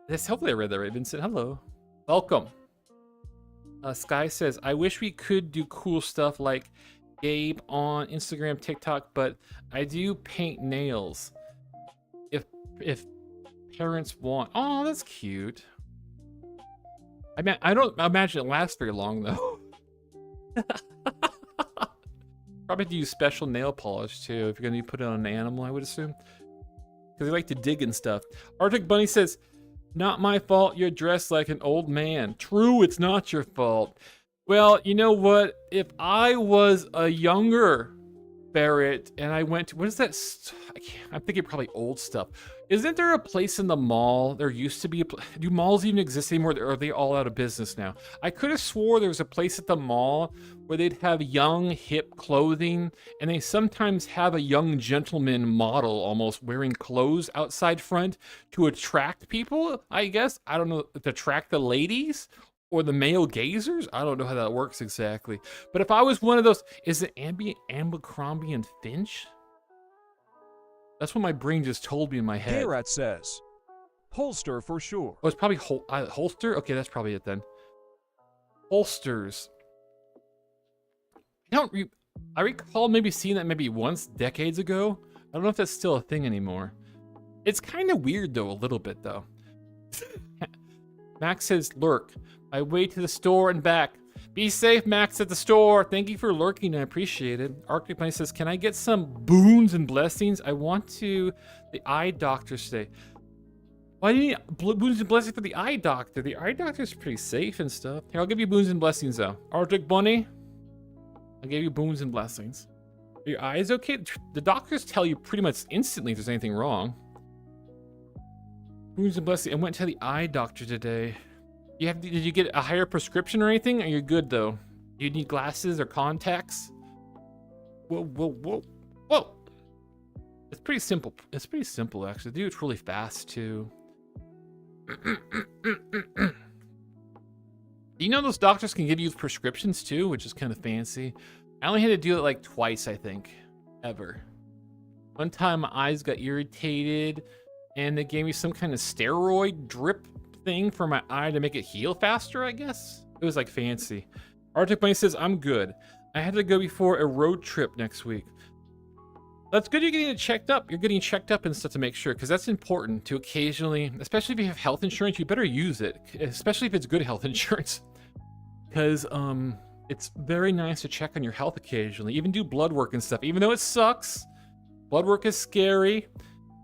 Hopefully I read that right, Vincent. Hello. Welcome. Sky says, I wish we could do cool stuff like Gabe on Instagram, TikTok, but I do paint nails. If parents want. Oh, that's cute. I mean, I don't imagine it lasts very long though. Probably have to use special nail polish too if you're gonna put it on an animal, I would assume, because they like to dig and stuff. Arctic Bunny says, not my fault you're dressed like an old man. True, it's not your fault. Well, you know what? If I was a younger ferret and I went to, what is that? I'm thinking probably old stuff. Isn't there a place in the mall? There used to be do malls even exist anymore? Or are they all out of business now? I could have swore there was a place at the mall where they'd have young, hip clothing, and they sometimes have a young gentleman model almost wearing clothes outside front to attract people, I guess. I don't know, to attract the ladies or the male gazers. I don't know how that works exactly. But if I was one of those, is it Abercrombie and Finch? That's what my brain just told me in my head. Rat says, holster for sure. Oh, it's probably holster? Okay, that's probably it then. Holsters. I recall maybe seeing that maybe once decades ago. I don't know if that's still a thing anymore. It's kind of weird though, a little bit though. Max says, lurk. My way to the store and back. Be safe, Max, at the store. Thank you for lurking. I appreciate it. Arctic Bunny says, can I get some boons and blessings? I want to the eye doctor today. Why do you need boons and blessings for the eye doctor? The eye doctor's pretty safe and stuff. Here, I'll give you boons and blessings, though. Arctic Bunny, I gave you boons and blessings. Are your eyes okay? The doctors tell you pretty much instantly if there's anything wrong. Boons and blessings. I went to the eye doctor today. Did you get a higher prescription or anything? Are you good though? Do you need glasses or contacts? Whoa. It's pretty simple. It's pretty simple actually. They do it really fast too. You know those doctors can give you prescriptions too, which is kind of fancy. I only had to do it like twice, I think, ever. One time my eyes got irritated and they gave me some kind of steroid drip thing for my eye to make it heal faster, I guess. It was like fancy. Arctic Bunny says, I'm good. I had to go before a road trip next week. That's good you're getting it checked up. You're getting checked up and stuff to make sure, because that's important to occasionally, especially if you have health insurance, you better use it, especially if it's good health insurance. Because it's very nice to check on your health occasionally. Even do blood work and stuff. Even though it sucks, blood work is scary,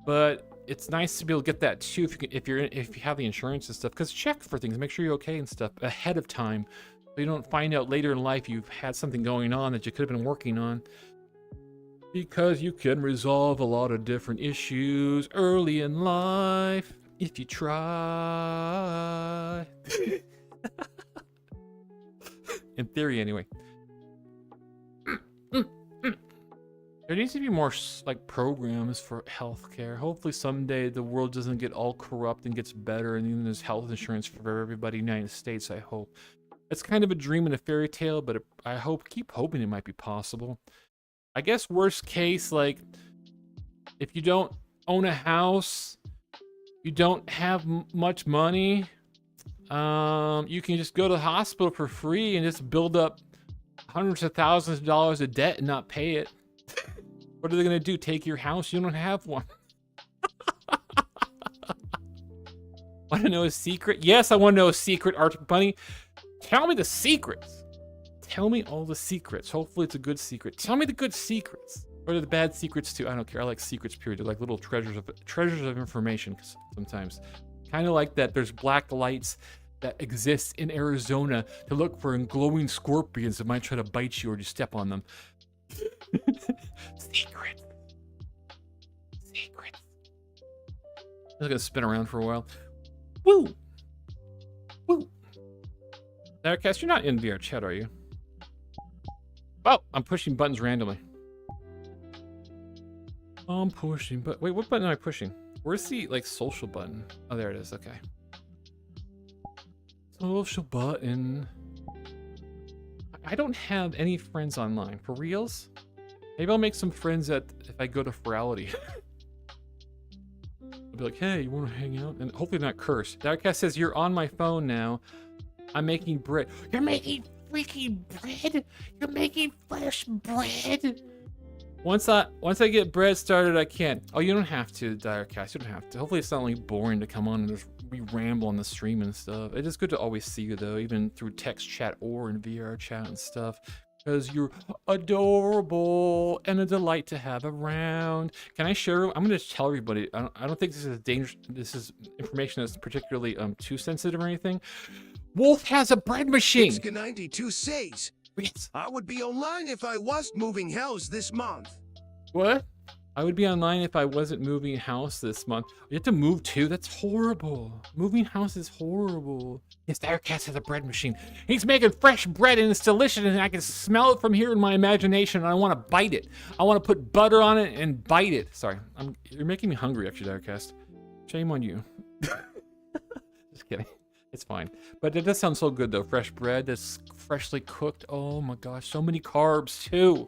but it's nice to be able to get that too if you have the insurance and stuff, because check for things, make sure you're okay and stuff ahead of time, so you don't find out later in life you've had something going on that you could have been working on, because you can resolve a lot of different issues early in life if you try. In theory anyway. There needs to be more like programs for healthcare. Hopefully someday the world doesn't get all corrupt and gets better, and then there's health insurance for everybody in the United States, I hope. It's kind of a dream and a fairy tale, but I keep hoping it might be possible. I guess worst case, like if you don't own a house, you don't have much money, you can just go to the hospital for free and just build up hundreds of thousands of dollars of debt and not pay it. What are they gonna do? Take your house? You don't have one. Want to know a secret? Yes, I want to know a secret, Arctic Bunny. Tell me the secrets. Tell me all the secrets. Hopefully it's a good secret. Tell me the good secrets. Or the bad secrets too. I don't care. I like secrets, period. They're like little treasures of information sometimes. Kind of like that there's black lights that exist in Arizona to look for glowing scorpions that might try to bite you or just step on them. Secrets. Secrets. I'm just gonna spin around for a while. Woo! Woo! Narcast, you're not in VR chat, are you? Oh, I'm pushing buttons randomly. I'm pushing, but wait, what button am I pushing? Where's the like social button? Oh, there it is. Okay. Social button. I don't have any friends online. For reals? Maybe I'll make some friends if I go to Ferality. I'll be like, hey, you want to hang out? And hopefully not curse. Darkcast says, you're on my phone now. I'm making bread. You're making freaking bread? You're making fresh bread? Once I get bread started, I can. Oh, you don't have to, Direcast. You don't have to. Hopefully it's not like boring to come on and just ramble on the stream and stuff. It is good to always see you though, even through text chat or in VR chat and stuff. Because you're adorable and a delight to have around. Can I share? I'm gonna tell everybody. I don't think this is dangerous. This is information that's particularly too sensitive or anything. Wolf has a bread machine. 92 says, Yes. I would be online if I was moving house this month. What? I would be online if I wasn't moving house this month. You have to move too? That's horrible. Moving house is horrible. Yes, Direcast has a bread machine. He's making fresh bread and it's delicious and I can smell it from here in my imagination and I want to bite it. I want to put butter on it and bite it. Sorry, you're making me hungry actually, Direcast. Shame on you. Just kidding. It's fine. But it does sound so good though. Fresh bread that's freshly cooked. Oh my gosh, so many carbs too.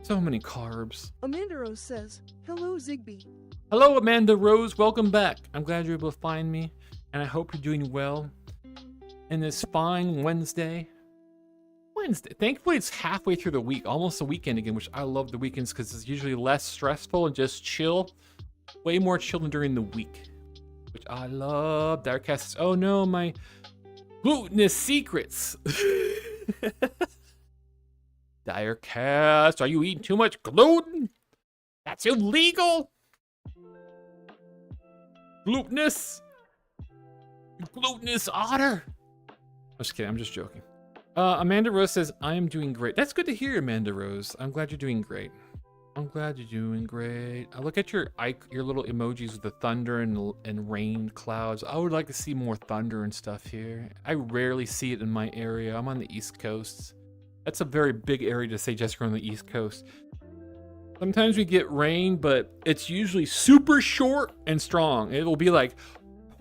So many carbs. Amanda Rose says, hello, Ziggbee. Hello, Amanda Rose. Welcome back. I'm glad you're able to find me, and I hope you're doing well in this fine Wednesday. Thankfully, it's halfway through the week, almost the weekend again, which I love the weekends because it's usually less stressful and just chill. Way more chill than during the week, which I love. Darkcast says, oh no, my glutinous secrets. Direcast, are you eating too much gluten? That's illegal. Glutinous otter. I'm just kidding. I'm just joking. Amanda Rose says, I am doing great. That's good to hear, Amanda Rose. I'm glad you're doing great. I'm glad you're doing great. I look at your little emojis with the thunder and rain clouds. I would like to see more thunder and stuff here. I rarely see it in my area. I'm on the East Coast. That's a very big area to say, Jessica, on the East Coast. Sometimes we get rain, but it's usually super short and strong. It will be like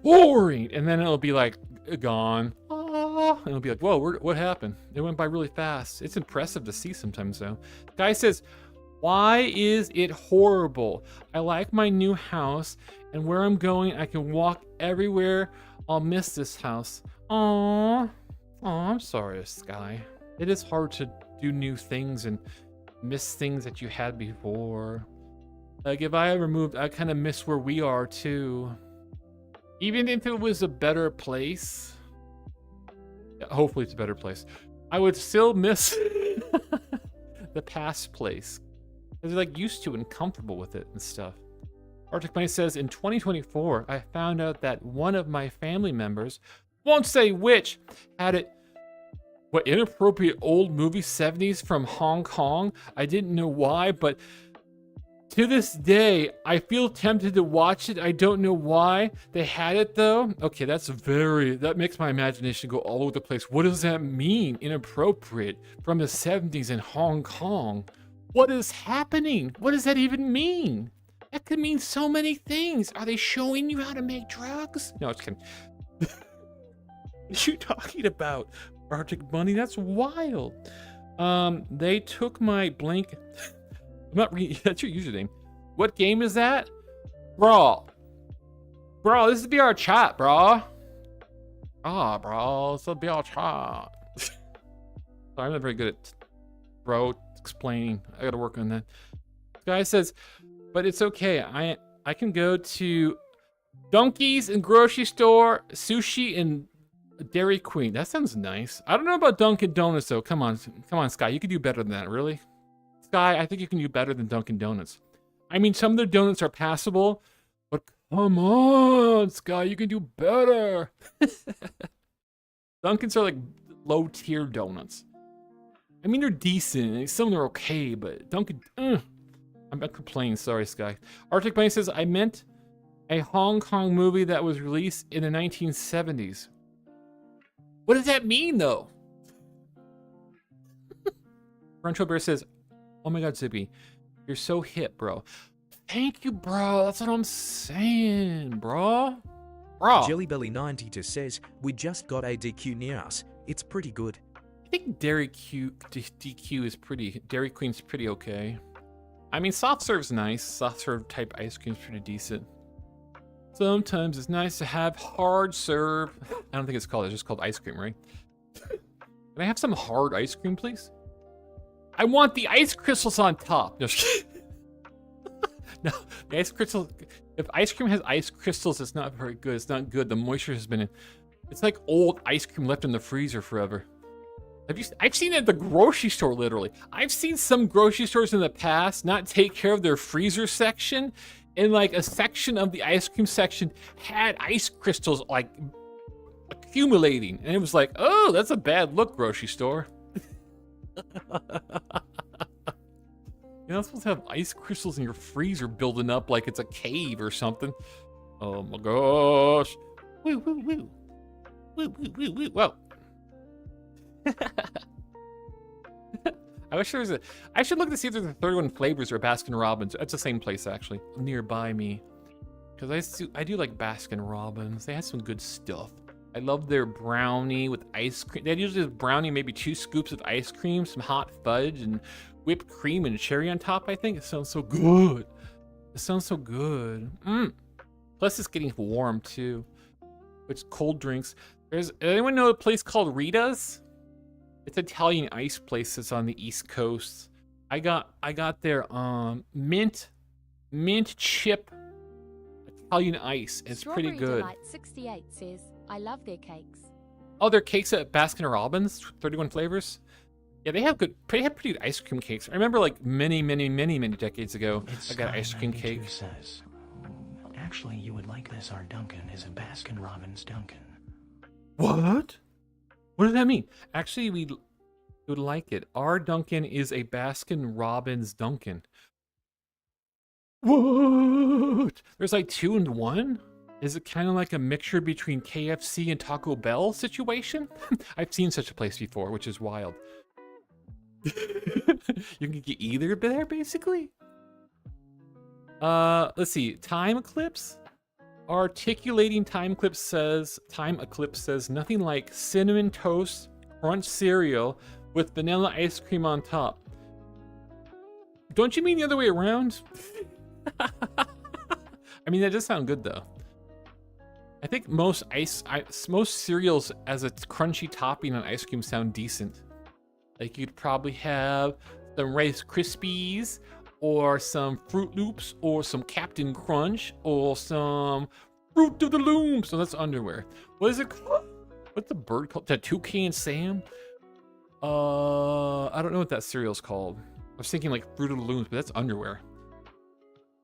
pouring, and then it'll be like gone. And it'll be like, whoa, what happened? It went by really fast. It's impressive to see sometimes, though. Guy says, why is it horrible? I like my new house, and where I'm going, I can walk everywhere. I'll miss this house. Aww. Aw, I'm sorry, Sky. It is hard to do new things and miss things that you had before. Like if I ever moved, I kind of miss where we are too. Even if it was a better place, hopefully it's a better place, I would still miss the past place. Because they're like used to and comfortable with it and stuff. Arctic Bunny says, in 2024, I found out that one of my family members, won't say which, had it. What inappropriate old movie 70s from Hong Kong? I didn't know why, but to this day, I feel tempted to watch it. I don't know why they had it though. Okay, that makes my imagination go all over the place. What does that mean? Inappropriate from the 70s in Hong Kong. What is happening? What does that even mean? That could mean so many things. Are they showing you how to make drugs? No, it's kidding. What are you talking about? Arctic Bunny, that's wild. They took my blank. I'm not reading. That's your username. What game is that? Bro, this is VR chat, bro. Bro, this is VR chat. Sorry, I'm not very good at explaining. I gotta work on that. Guy says, but it's okay. I can go to Donkeys and grocery store, sushi and Dairy Queen. That sounds nice. I don't know about Dunkin' Donuts though. Come on, Sky. You can do better than that, really. Sky, I think you can do better than Dunkin' Donuts. I mean, some of their donuts are passable, but come on, Sky, you can do better. Dunkin's are like low-tier donuts. I mean, they're decent. Some of them are okay, but Dunkin', I'm not complaining. Sorry, Sky. Arctic Bunny says, I meant a Hong Kong movie that was released in the 1970s. What does that mean, though? Rancho Bear says, oh my god, Ziggbee, you're so hip, bro. Thank you, bro. That's what I'm saying, bro. Jellybelly92 says, we just got a DQ near us. It's pretty good. I think DQ is pretty, Dairy Queen's pretty okay. I mean, soft serve's nice. Soft serve type ice cream's pretty decent. Sometimes it's nice to have hard serve. I don't think it's just called ice cream, right? Can I have some hard ice cream, please? I want the ice crystals on top. No, no, the ice crystals. If ice cream has ice crystals, it's not very good. It's not good. The moisture has been in. It's like old ice cream left in the freezer forever. I've seen it at the grocery store, literally. I've seen some grocery stores in the past not take care of their freezer section, and like a section of the ice cream section had ice crystals like accumulating, and it was like, oh, that's a bad look, grocery store. You're not supposed to have ice crystals in your freezer building up like it's a cave or something. Oh my gosh. Woo, woo, woo. Woo, woo, woo, woo. Whoa. I wish there was I should look to see if there's a 31 Flavors or Baskin Robbins. It's the same place, actually, nearby me. Because I do like Baskin Robbins. They have some good stuff. I love their brownie with ice cream. They usually have brownie, maybe 2 scoops of ice cream, some hot fudge, and whipped cream and cherry on top, I think. It sounds so good. It sounds so good. Plus, it's getting warm, too. Which cold drinks. Anyone know a place called Rita's? It's an Italian ice place that's on the East Coast. I got their mint chip Italian ice. It's pretty good. Delight 68 says, I love their cakes. Oh, their cakes at Baskin Robbins, 31 Flavors. Yeah, they have pretty good ice cream cakes. I remember like many decades ago, I got ice cream cake. Says, actually, you would like this. Our Dunkin' is a Baskin Robbins Dunkin'. What? What does that mean? Actually, we would like it. Our Dunkin' is a Baskin Robbins Dunkin'. What? There's like 2 in 1? Is it kind of like a mixture between KFC and Taco Bell situation? I've seen such a place before, which is wild. You can get either there, basically. Let's see. Time Eclipse? Articulating Time Eclipse says nothing like cinnamon toast crunch cereal with vanilla ice cream on top. Don't you mean the other way around? I mean, that does sound good though. I think most cereals as a crunchy topping on ice cream sound decent. Like you'd probably have some Rice Krispies, or some Fruit Loops, or some Captain Crunch, or some Fruit of the Loom. So that's underwear. What is it called? What's the bird called? The Toucan Sam? I don't know what that cereal's called. I was thinking like Fruit of the Looms, but that's underwear.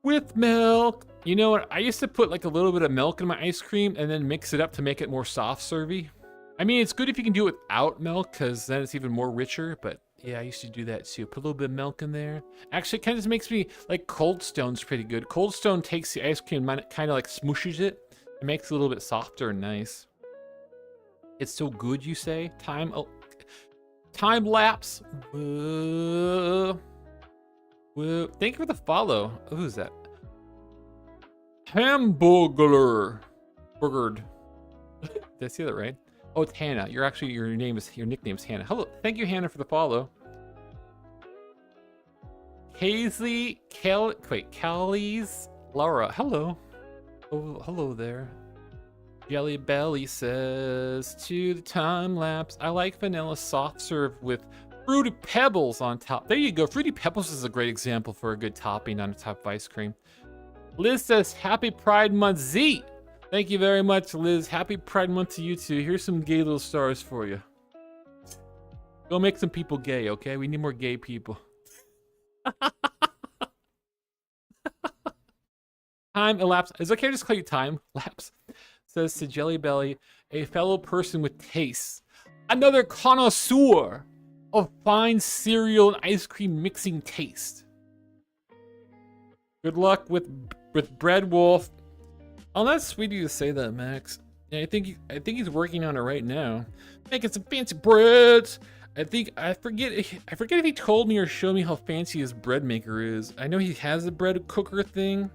With milk. You know what? I used to put like a little bit of milk in my ice cream and then mix it up to make it more soft servy. I mean, it's good if you can do it without milk, because then it's even more richer, but yeah, I used to do that too. Put a little bit of milk in there. Actually, it kind of just makes me like Cold Stone's pretty good. Cold Stone takes the ice cream and kind of like smooshes it. It makes it a little bit softer and nice. It's so good, you say? Time lapse. Thank you for the follow. Who's that? Hamburger. Burgered. Did I say that right? Oh, it's Hannah. Your nickname's Hannah. Hello, thank you, Hannah, for the follow. Callie's Laura. Hello. Oh, hello there. Jelly Belly says to the time lapse. I like vanilla soft serve with Fruity Pebbles on top. There you go. Fruity Pebbles is a great example for a good topping on top of ice cream. Liz says, Happy Pride Month, Z. Thank you very much, Liz. Happy Pride Month to you too. Here's some gay little stars for you. Go make some people gay, okay? We need more gay people. Time elapsed. Is it okay to just call you time lapse? Says to Jelly Belly, a fellow person with tastes. Another connoisseur of fine cereal and ice cream mixing taste. Good luck with Bread Wolf. Oh, that's sweet of you to say that, Max. Yeah, I think he's working on it right now, making some fancy breads. I forget if he told me or showed me how fancy his bread maker is. I know he has a bread cooker thing.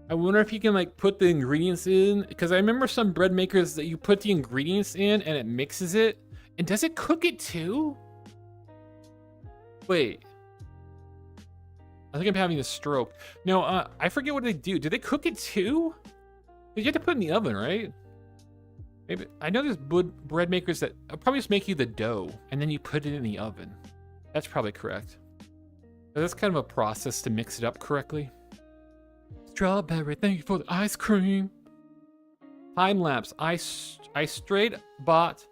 I wonder if he can like put the ingredients in, because I remember some bread makers that you put the ingredients in and it mixes it. And does it cook it too? Wait. I think I'm having a stroke. No, I forget what they do. Do they cook it too? You have to put it in the oven, right? Maybe I know there's bread makers that probably just make you the dough and then you put it in the oven. That's probably correct. So that's kind of a process to mix it up correctly. Strawberry, thank you for the ice cream. Time lapse. I straight bought.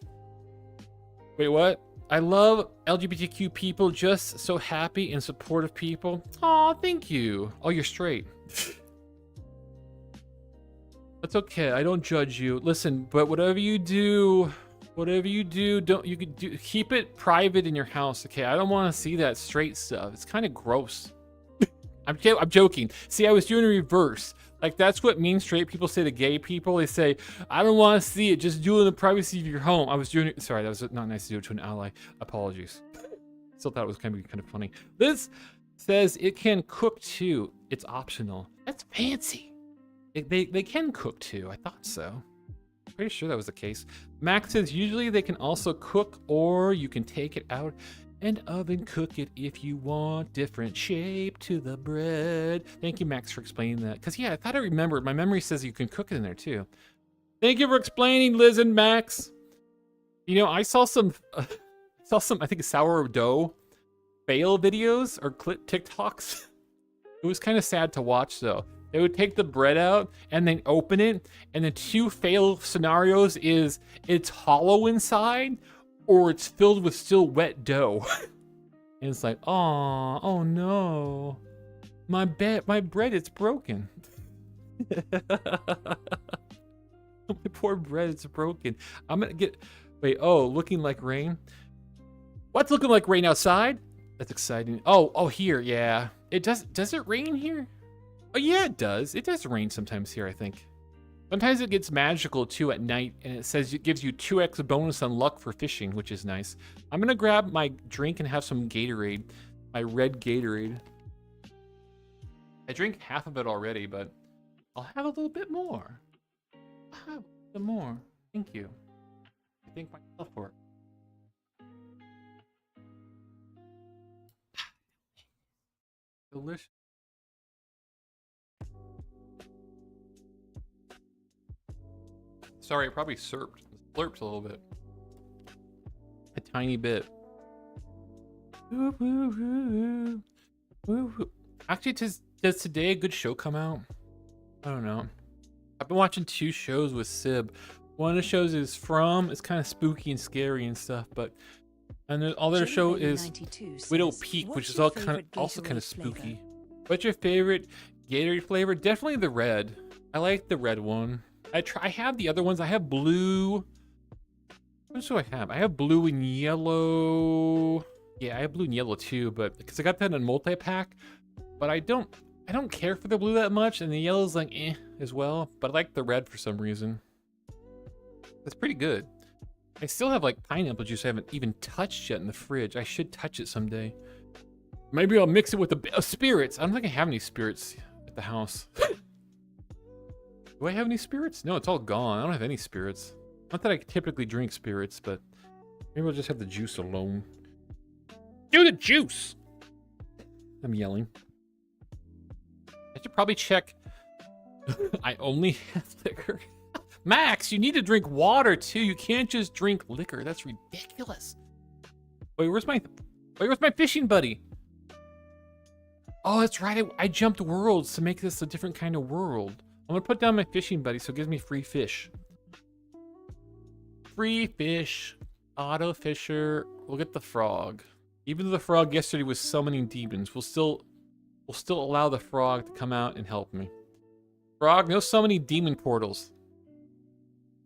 Wait, what? I love LGBTQ people, just so happy and supportive people. Aw, thank you. Oh, you're straight. That's okay. I don't judge you. Listen, but whatever you do, keep it private in your house, okay? I don't want to see that straight stuff. It's kind of gross. I'm joking. See, I was doing a reverse. Like, that's what mean straight people say to gay people. They say, I don't want to see it. Just do it in the privacy of your home. I was doing it. Sorry, that was not nice to do it to an ally. Apologies. Still thought it was kind of funny. This says it can cook too. It's optional. That's fancy. They can cook too. I thought so. Pretty sure that was the case. Max says usually they can also cook, or you can take it out and oven cook it if you want. Different shape to the bread. Thank you, Max, for explaining that. Because yeah, I thought I remembered. My memory says you can cook it in there too. Thank you for explaining, Liz and Max. You know, I saw some I think sourdough fail videos or clip TikToks. It was kind of sad to watch though. They would take the bread out and then open it, and the two fail scenarios is it's hollow inside or it's filled with still wet dough. And it's like, oh no, my bread is broken. My poor bread is broken. I'm gonna get, wait, oh, looking like rain. What's looking like rain outside? That's exciting. Oh, here, yeah. It does it rain here? Oh yeah, it does. It does rain sometimes here, I think. Sometimes it gets magical too at night, and it says it gives you 2x bonus on luck for fishing, which is nice. I'm gonna grab my drink and have some Gatorade, my red Gatorade. I drink half of it already, but I'll have a little bit more. I'll have some more. Thank you. I thank myself for it. Delicious. Sorry, I probably slurped a little bit. A tiny bit. Woo, woo, woo, woo. Actually, does today a good show come out? I don't know. I've been watching 2 shows with Sib. One of the shows is From. It's kind of spooky and scary and stuff, but and the other show is Widow Peak, which is also kind of spooky. What's your favorite Gatorade flavor? Definitely the red. I like the red one. I have the other ones. I have blue. What do I have? I have blue and yellow. Yeah, I have blue and yellow too, but because I got that in multi-pack. But I don't care for the blue that much, and the yellow's like as well. But I like the red for some reason. That's pretty good. I still have like pineapple juice I haven't even touched yet in the fridge. I should touch it someday. Maybe I'll mix it with the spirits. I don't think I have any spirits at the house. Do I have any spirits? No, it's all gone. I don't have any spirits. Not that I typically drink spirits, but maybe I'll just have the juice alone. Do the juice! I'm yelling. I should probably check. I only have liquor. Max, you need to drink water too. You can't just drink liquor. That's ridiculous. Wait, where's my fishing buddy? Oh, that's right. I jumped worlds to make this a different kind of world. I'm gonna put down my fishing buddy so it gives me free fish. Free fish. Auto fisher. We'll get the frog. Even though the frog yesterday was summoning demons, we'll still allow the frog to come out and help me. Frog, no summoning demon portals.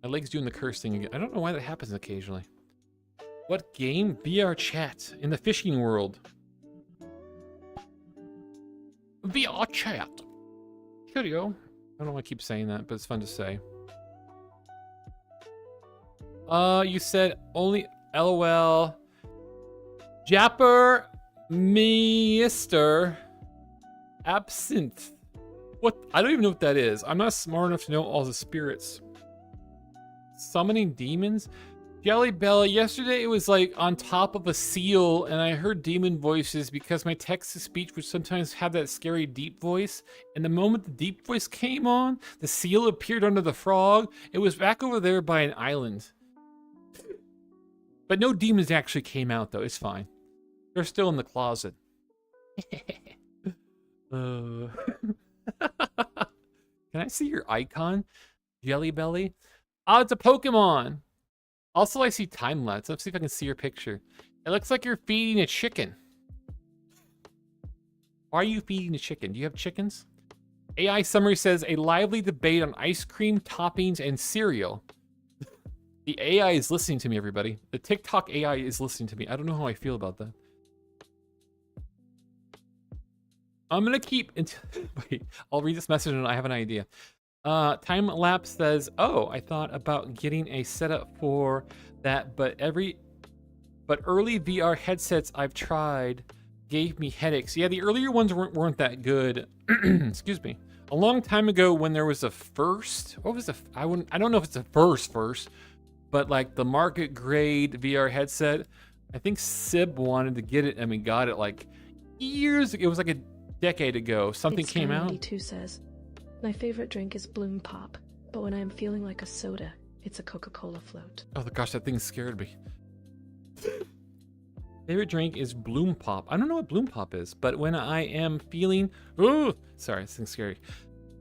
My leg's doing the curse thing again. I don't know why that happens occasionally. What game? VR chat in the fishing world. VR chat. Cheerio. I don't know why I keep saying that, but it's fun to say. You said only LOL. Japper Meister Absinthe. What? I don't even know what that is. I'm not smart enough to know all the spirits. Summoning demons? Jelly Belly, yesterday it was like on top of a seal and I heard demon voices because my text-to-speech would sometimes have that scary deep voice. And the moment the deep voice came on, the seal appeared under the frog. It was back over there by an island. But no demons actually came out though, it's fine. They're still in the closet. Can I see your icon? Jelly Belly? Oh, it's a Pokemon! Also, I see time-lapse. Let's see if I can see your picture. It looks like you're feeding a chicken. Why are you feeding a chicken? Do you have chickens? AI summary says, a lively debate on ice cream, toppings, and cereal. The AI is listening to me, everybody. The TikTok AI is listening to me. I don't know how I feel about that. I'm gonna keep until wait, I'll read this message and I have an idea. Time lapse says, oh, I thought about getting a setup for that, but early VR headsets I've tried gave me headaches. Yeah, the earlier ones weren't that good. Excuse me. A long time ago when there was a first, what was the, I don't know if it's a first, but like the market grade VR headset, I think Sib wanted to get it and we got it like years ago. It was like a decade ago. Something came out. He says, my favorite drink is Bloom Pop, but when I am feeling like a soda, it's a Coca-Cola float. Oh gosh, that thing scared me. Favorite drink is Bloom Pop. I don't know what Bloom Pop is, but when I am feeling, oh, sorry, this thing's scary.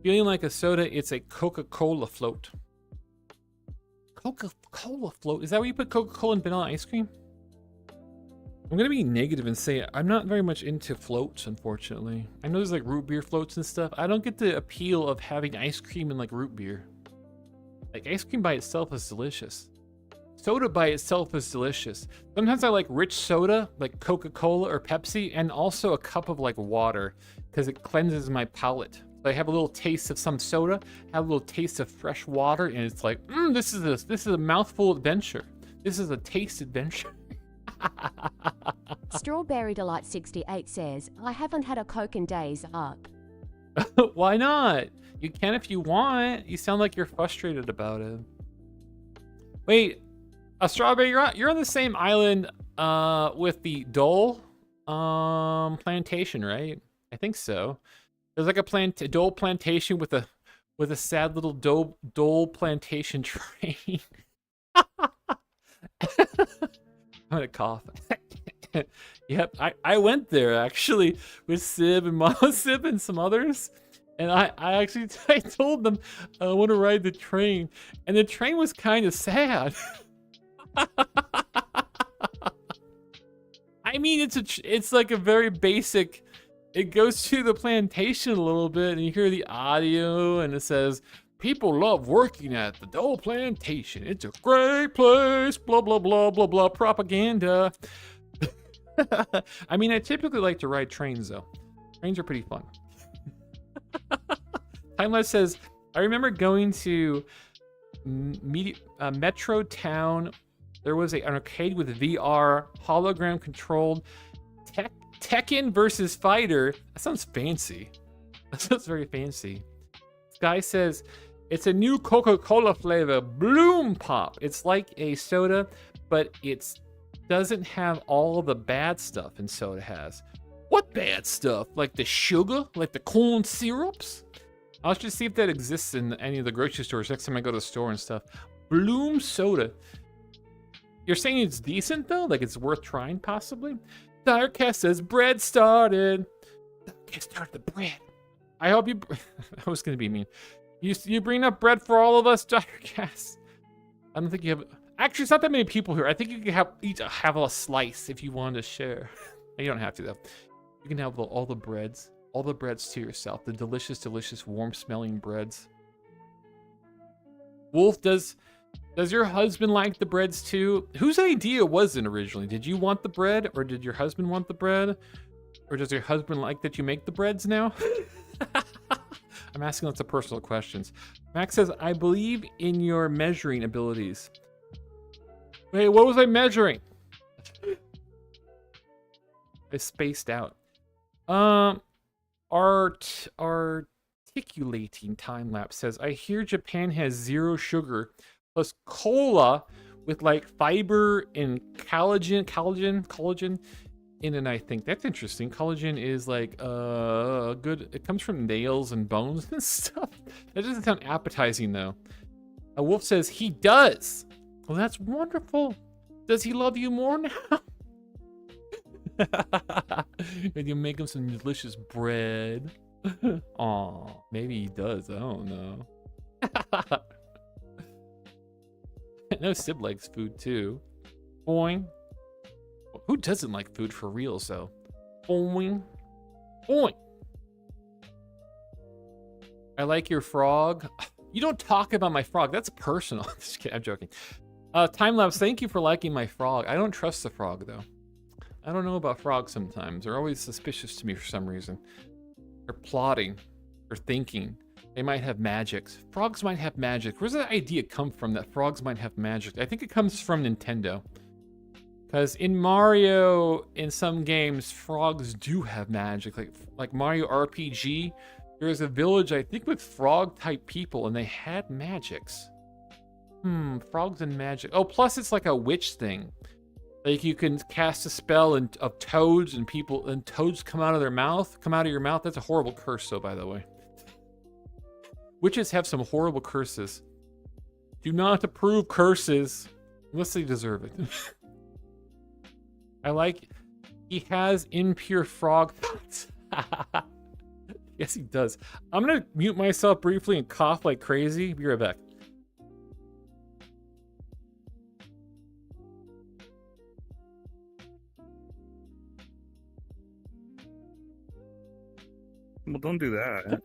Feeling like a soda, it's a Coca-Cola float. Coca-Cola float? Is that where you put Coca-Cola in vanilla ice cream? I'm gonna be negative and say I'm not very much into floats, unfortunately. I know there's like root beer floats and stuff. I don't get the appeal of having ice cream and like root beer. Like ice cream by itself is delicious. Soda by itself is delicious. Sometimes I like rich soda, like Coca-Cola or Pepsi, and also a cup of like water because it cleanses my palate. So I have a little taste of some soda, have a little taste of fresh water, and it's like, this is a mouthful adventure. This is a taste adventure. Strawberry Delight 68 says, I haven't had a Coke in days. Why not? You can if you want. You sound like you're frustrated about it. Wait, Strawberry, you're on the same island with the Dole plantation, right? I think so. There's like a Dole plantation with a sad little Dole plantation train. I'm gonna cough. Yep, I went there actually with Sib and Mama Sib and some others, and I told them I want to ride the train, and the train was kind of sad. I mean, it's like a very basic. It goes to the plantation a little bit, and you hear the audio, and it says, people love working at the Dole Plantation. It's a great place, blah, blah, blah, blah, blah, propaganda. I mean, I typically like to ride trains, though. Trains are pretty fun. Timeless says, I remember going to Metro Town. There was an arcade with VR, hologram controlled, Tekken versus Fighter. That sounds fancy. That sounds very fancy. Guy says, it's a new Coca-Cola flavor, Bloom Pop. It's like a soda, but it doesn't have all the bad stuff in soda has. What bad stuff? Like the sugar? Like the corn syrups? I'll just see if that exists in any of the grocery stores next time I go to the store and stuff. Bloom soda. You're saying it's decent though? Like it's worth trying possibly? Direcast says bread started. Direcast started the bread. I hope you. I was gonna be mean. You bring up bread for all of us, Dr. Cass. I don't think you have. Actually, it's not that many people here. I think you can have a slice if you want to share. You don't have to though. You can have all the breads to yourself. The delicious, delicious, warm-smelling breads. Wolf, does your husband like the breads too? Whose idea was it originally? Did you want the bread, or did your husband want the bread, or does your husband like that you make the breads now? I'm asking lots of personal questions. Max says, I believe in your measuring abilities. Wait, what was I measuring? I spaced out. Articulating time lapse says, I hear Japan has 0 sugar plus cola with like fiber and collagen in it. I think that's interesting. Collagen is like good. It comes from nails and bones and stuff. That doesn't sound appetizing though. A wolf says he does. Well, that's wonderful. Does he love you more now? And you make him some delicious bread. Aw, maybe he does. I don't know. No, Sib likes food too. Boing. Who doesn't like food for real, so? Boing. Boing. I like your frog. You don't talk about my frog. That's personal. Just kidding. I'm joking. Timelapse, thank you for liking my frog. I don't trust the frog, though. I don't know about frogs sometimes. They're always suspicious to me for some reason. They're plotting. They're thinking. They might have magics. Frogs might have magic. Where's that idea come from that frogs might have magic? I think it comes from Nintendo. Because in Mario, in some games, frogs do have magic. Like Mario RPG, there's a village, I think, with frog-type people, and they had magics. Frogs and magic. Oh, plus it's like a witch thing. Like you can cast a spell of toads, and toads come out of your mouth. That's a horrible curse, though, by the way. Witches have some horrible curses. Do not approve curses unless they deserve it. I like, he has impure frog thoughts. Yes, he does. I'm gonna mute myself briefly and cough like crazy. Be right back. Well, don't do that.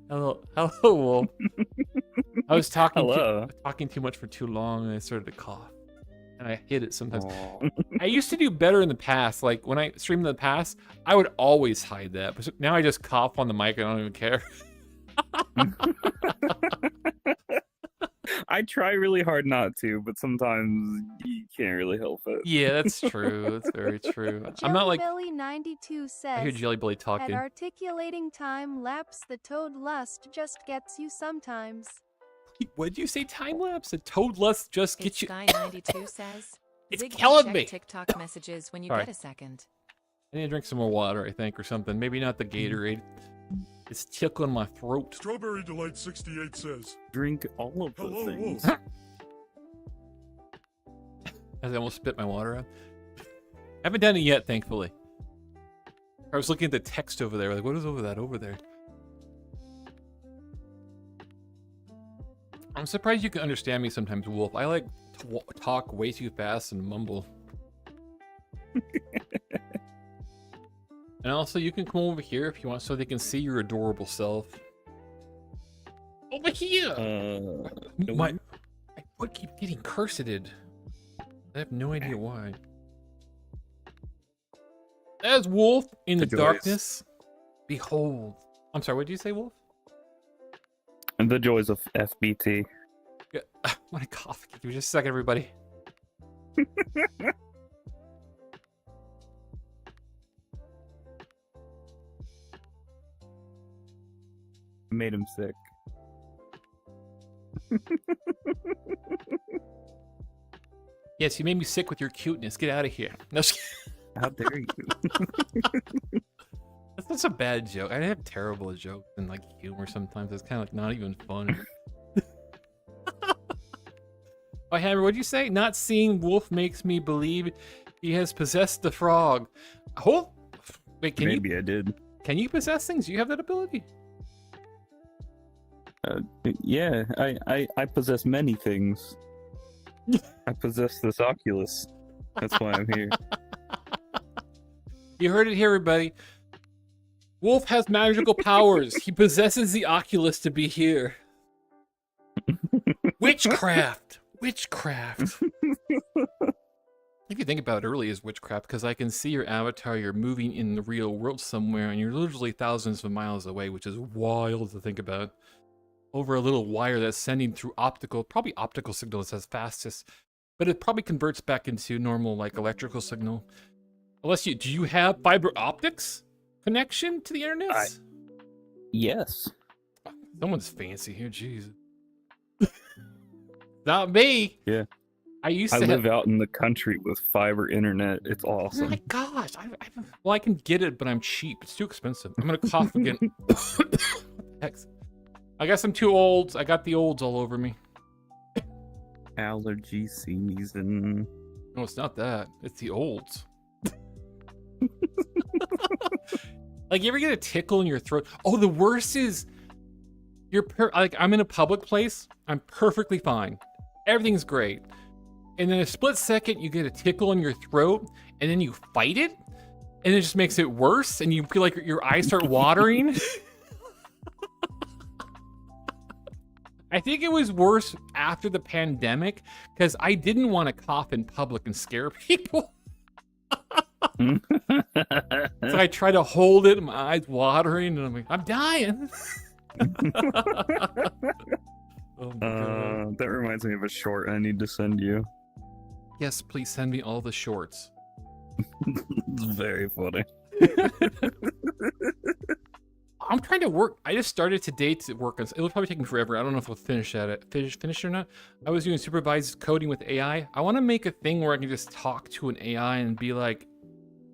Hello, Wolf. I was talking too much for too long, and I started to cough. And I hit it sometimes. I used to do better in the past. Like when I streamed in the past, I would always hide that. But now I just cough on the mic. I don't even care. I try really hard not to, but sometimes you can't really help it. Yeah, that's true. That's very true. I'm not like. Jelly92 says, I hear Jelly Belly talking. At articulating time lapse, the toad lust just gets you sometimes. What'd you say, time lapse? The toad lust just gets you. Sky92 says, it's Ziggbee, killing check me. TikTok messages when you get a second. I need to drink some more water, I think, or something. Maybe not the Gatorade. It's tickling my throat. Strawberry Delight 68 says, drink all of the things. As I almost spit my water out. Haven't done it yet, thankfully. I was looking at the text over there, like, what is over there? I'm surprised you can understand me sometimes, Wolf. I like to talk way too fast and mumble. And also, you can come over here if you want so they can see your adorable self. Over here! My foot keeps getting curseted. I have no idea why. As Wolf in the darkness, behold. I'm sorry, what did you say, Wolf? And the joys of FBT. Yeah, I want to cough. Give me just a second, everybody. Made him sick. Yes, you made me sick with your cuteness. Get out of here. No, how dare you? That's not a bad joke. I have terrible jokes and like humor sometimes. It's kind of like not even fun. Oh, Hammer, what'd you say? Not seeing Wolf makes me believe he has possessed the frog. Oh, wait, Maybe I did. Can you possess things? Do you have that ability? Yeah, I possess many things. I possess this Oculus. That's why I'm here. You heard it here, everybody. Wolf has magical powers. He possesses the Oculus to be here. Witchcraft! Witchcraft! If you think about it, really is witchcraft, because I can see your avatar, you're moving in the real world somewhere, and you're literally thousands of miles away, which is wild to think about. Over a little wire that's sending through probably optical signals as fastest, but it probably converts back into normal, like, electrical signal. Unless do you have fiber optics connection to the internet? Yes. Someone's fancy here, jeez. Not me. Yeah. I live out in the country with fiber internet. It's awesome. Oh my gosh. Well, I can get it, but I'm cheap. It's too expensive. I'm going to cough again. Heck. I guess I'm too old. I got the olds all over me. Allergy season. No, it's not that. It's the olds. Like, you ever get a tickle in your throat? Oh, the worst is like, I'm in a public place. I'm perfectly fine. Everything's great. And then a split second, you get a tickle in your throat, and then you fight it, and it just makes it worse, and you feel like your eyes start watering. I think it was worse after the pandemic, because I didn't want to cough in public and scare people. So I try to hold it, and my eyes watering, and I'm like, I'm dying. Oh my God. That reminds me of a short I need to send you. Yes, please send me all the shorts. It's very funny. I'm trying to work. I just started today to work on. It'll probably take me forever. I don't know if we'll finish at it. Finish or not. I was doing supervised coding with AI. I want to make a thing where I can just talk to an AI and be like,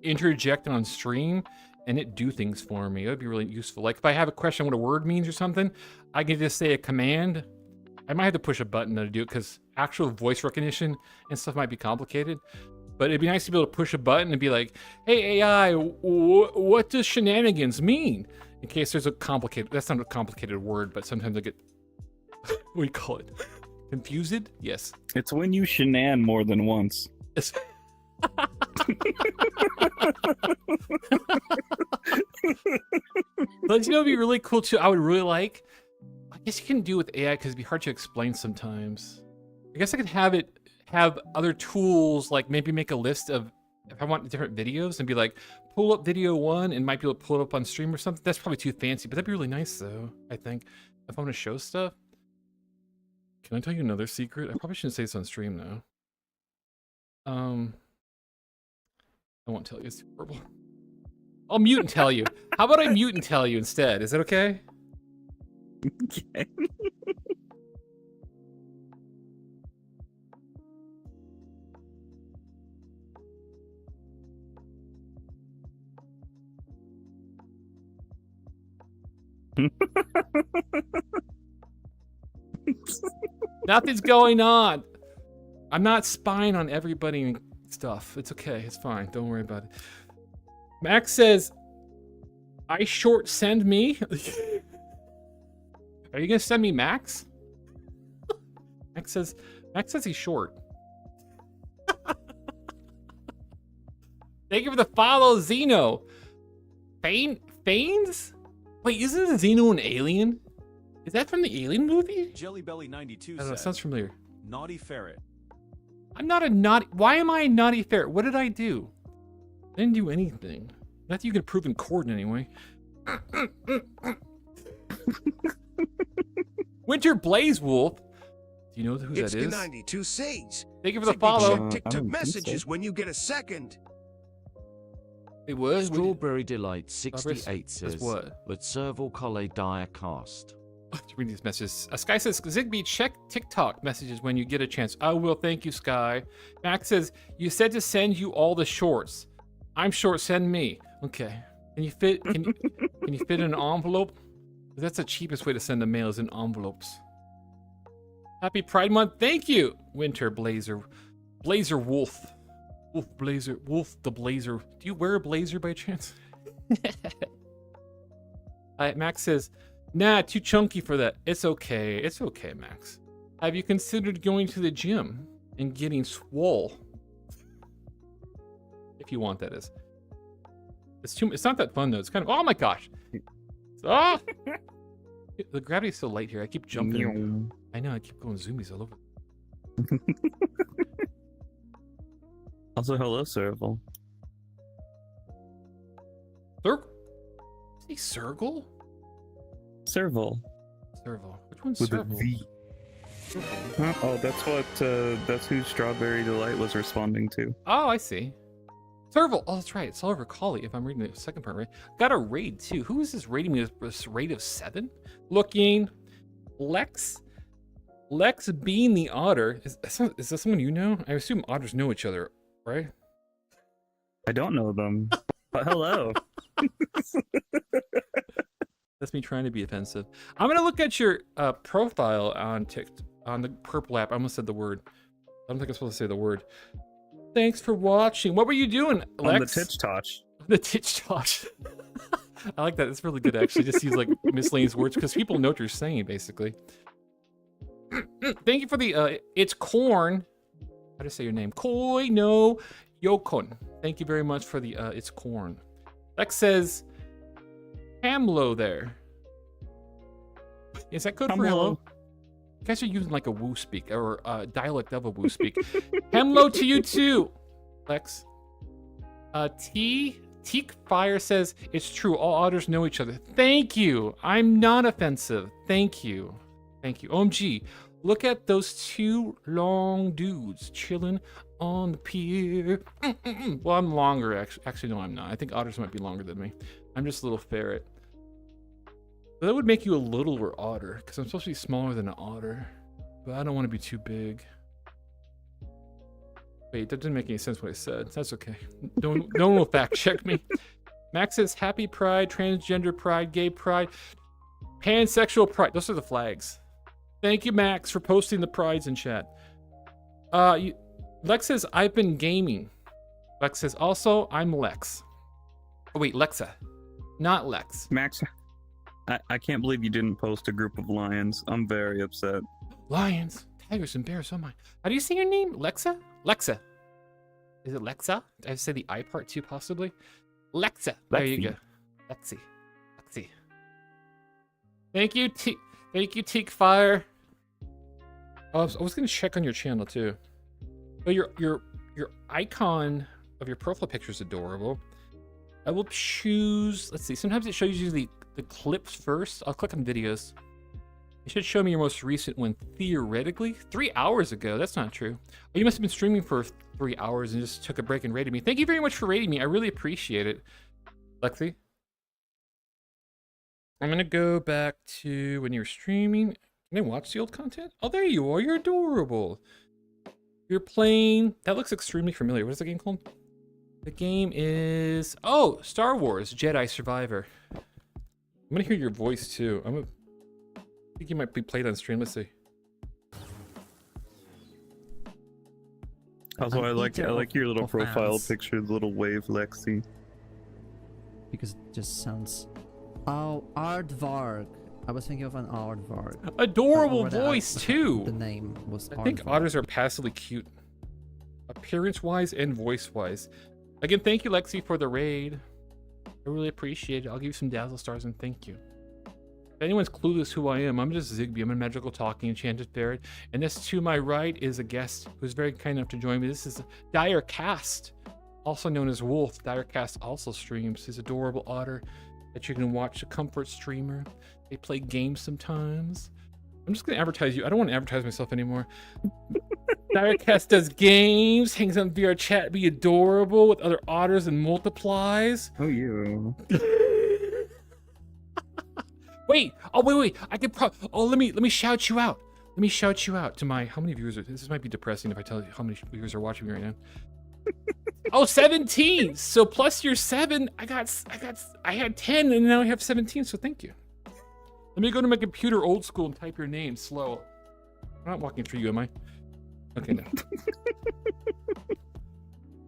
interject on stream, and it do things for me. It would be really useful. Like if I have a question what a word means or something, I can just say a command. I might have to push a button to do it because actual voice recognition and stuff might be complicated. But it'd be nice to be able to push a button and be like, hey, AI, what does shenanigans mean? In case there's a complicated, that's not a complicated word, but sometimes I get, what do you call it? Confused? Yes. It's when you shenan more than once. But you know, it'd be really cool too. I would really like, I guess you can do with AI because it'd be hard to explain sometimes. I guess I could have other tools, like maybe make a list of, if I want different videos and be like, pull up video 1 and might be able to pull it up on stream or something. That's probably too fancy, but that'd be really nice though, I think. If I want to show stuff. Can I tell you another secret? I probably shouldn't say this on stream though. I won't tell you, it's horrible. I'll mute and tell you. How about I mute and tell you instead? Is that okay? Okay. Nothing's going on. I'm not spying on everybody and stuff. It's okay. It's fine. Don't worry about it. Max says, I short send me. Are you gonna send me Max? Max says he's short. Thank you for the follow, Xeno. Fanes? Wait, isn't Xeno an alien? Is that from the Alien movie? Jellybelly92 I don't know, sounds familiar. Naughty ferret. I'm not a naughty... Why am I a naughty ferret? What did I do? I didn't do anything. Not that you can prove in court anyway. Winter Blaze Wolf. Do you know who It's that is? 92 says. Thank you for the Ziggbee, follow. check TikTok messages when you get a second. It was? Strawberry Delight 68 Strawberries? says, what? But serval colle diacast. To read these messages. Sky says, Ziggbee, check TikTok messages when you get a chance. I will, thank you, Sky. Max says, you said to send you all the shorts. I'm short, send me. Okay. Can you fit can you fit in an envelope? That's the cheapest way to send the mail is in envelopes. Happy Pride Month, thank you, Winter Blazer. Blazer Wolf. Wolf Blazer. Wolf the Blazer. Do you wear a blazer by chance? Max says, Nah, too chunky for that. It's okay. It's okay, Max. Have you considered going to the gym and getting swole? If you want, that is. It's not that fun though. It's kind of, oh my gosh. Ah! The gravity's so light here. I keep jumping. I know. I keep going zoomies all over. Also, hello, Serval. Say Sergal? Serval. Serval. Which one's With Serval? a V. Oh, that's who Strawberry Delight was responding to. Oh, I see. Serval. Oh, that's right. It's Oliver Colley, if I'm reading the second part right. Got a raid, too. Who is this rating me with this rate of 7? Looking. Lex being the otter. Is that someone you know? I assume otters know each other, right? I don't know them. But hello. That's me trying to be offensive. I'm going to look at your profile on the purple app. I almost said the word. I don't think I'm supposed to say the word. Thanks for watching. What were you doing, Lex? On the Titch Touch. The Titch Touch. I like that. It's really good, actually. Just use like miscellaneous words because people know what you're saying, basically. Thank you for the, it's corn. How to say your name? Koi no Yokon. Thank you very much for the, it's corn. Lex says, Hamlo there. Is that code for hello? You guys are using like a woo speak or a dialect of a woo speak. Hemlo to you too, Lex. Teak Fire says it's true. All otters know each other. Thank you. I'm not offensive. Thank you. Thank you. OMG, look at those two long dudes chilling on the pier. Well, I'm longer. Actually, no, I'm not. I think otters might be longer than me. I'm just a little ferret. That would make you a littler otter, because I'm supposed to be smaller than an otter, but I don't want to be too big. Wait, that didn't make any sense what I said. That's okay. No one will fact check me. Max says happy pride, transgender pride, gay pride, pansexual pride. Those are the flags. Thank you, Max, for posting the prides in chat. Lex says I've been gaming. Lex says also I'm Lex. Oh wait, Lexa, not Lex. Max. I can't believe you didn't post a group of lions. I'm very upset. Lions, tigers, and bears. Oh my. How do you say your name? Lexa? Lexa. Is it Lexa? Did I say the I part too, possibly? Lexa. There you go. Lexi. Thank you, Teak Fire. I was going to check on your channel, too. But your icon of your profile picture is adorable. I will choose... Let's see. Sometimes it shows you the clips first. I'll click on videos. It should show me your most recent one, theoretically. 3 hours ago. That's not true. Oh, you must have been streaming for 3 hours and just took a break and rated me. Thank you very much for rating me. I really appreciate it. Lexi? I'm going to go back to when you were streaming. Can I watch the old content? Oh, there you are. You're adorable. You're playing... That looks extremely familiar. What is the game called? The game is... Oh, Star Wars Jedi Survivor. I'm gonna hear your voice too. I think you might be played on stream. Let's see. Also, I like your little profile picture, the little wave, Lexi. Because it just sounds... Oh, Aardvark. I was thinking of an Aardvark. Adorable voice too. The name was I think otters are passively cute, appearance-wise and voice-wise. Again, thank you, Lexi, for the raid. I really appreciate it. I'll give you some dazzle stars and thank you. If anyone's clueless who I am, I'm just Ziggbee. I'm a magical talking enchanted ferret. And this to my right is a guest who's very kind enough to join me. This is Direcast, also known as Wolf. Direcast also streams his adorable otter that you can watch, a comfort streamer. They play games sometimes. I'm just going to advertise you. I don't want to advertise myself anymore. Direcast does games, hangs on VR chat, be adorable with other otters and multiplies. Oh, you. Wait. Oh, wait. I could let me shout you out. Let me shout you out to my... How many viewers are... This might be depressing if I tell you how many viewers are watching me right now. Oh, 17. So plus your 7, I had 10 and now I have 17. So thank you. Let me go to my computer old school and type your name slow. I'm not walking through you, am I? Okay, no.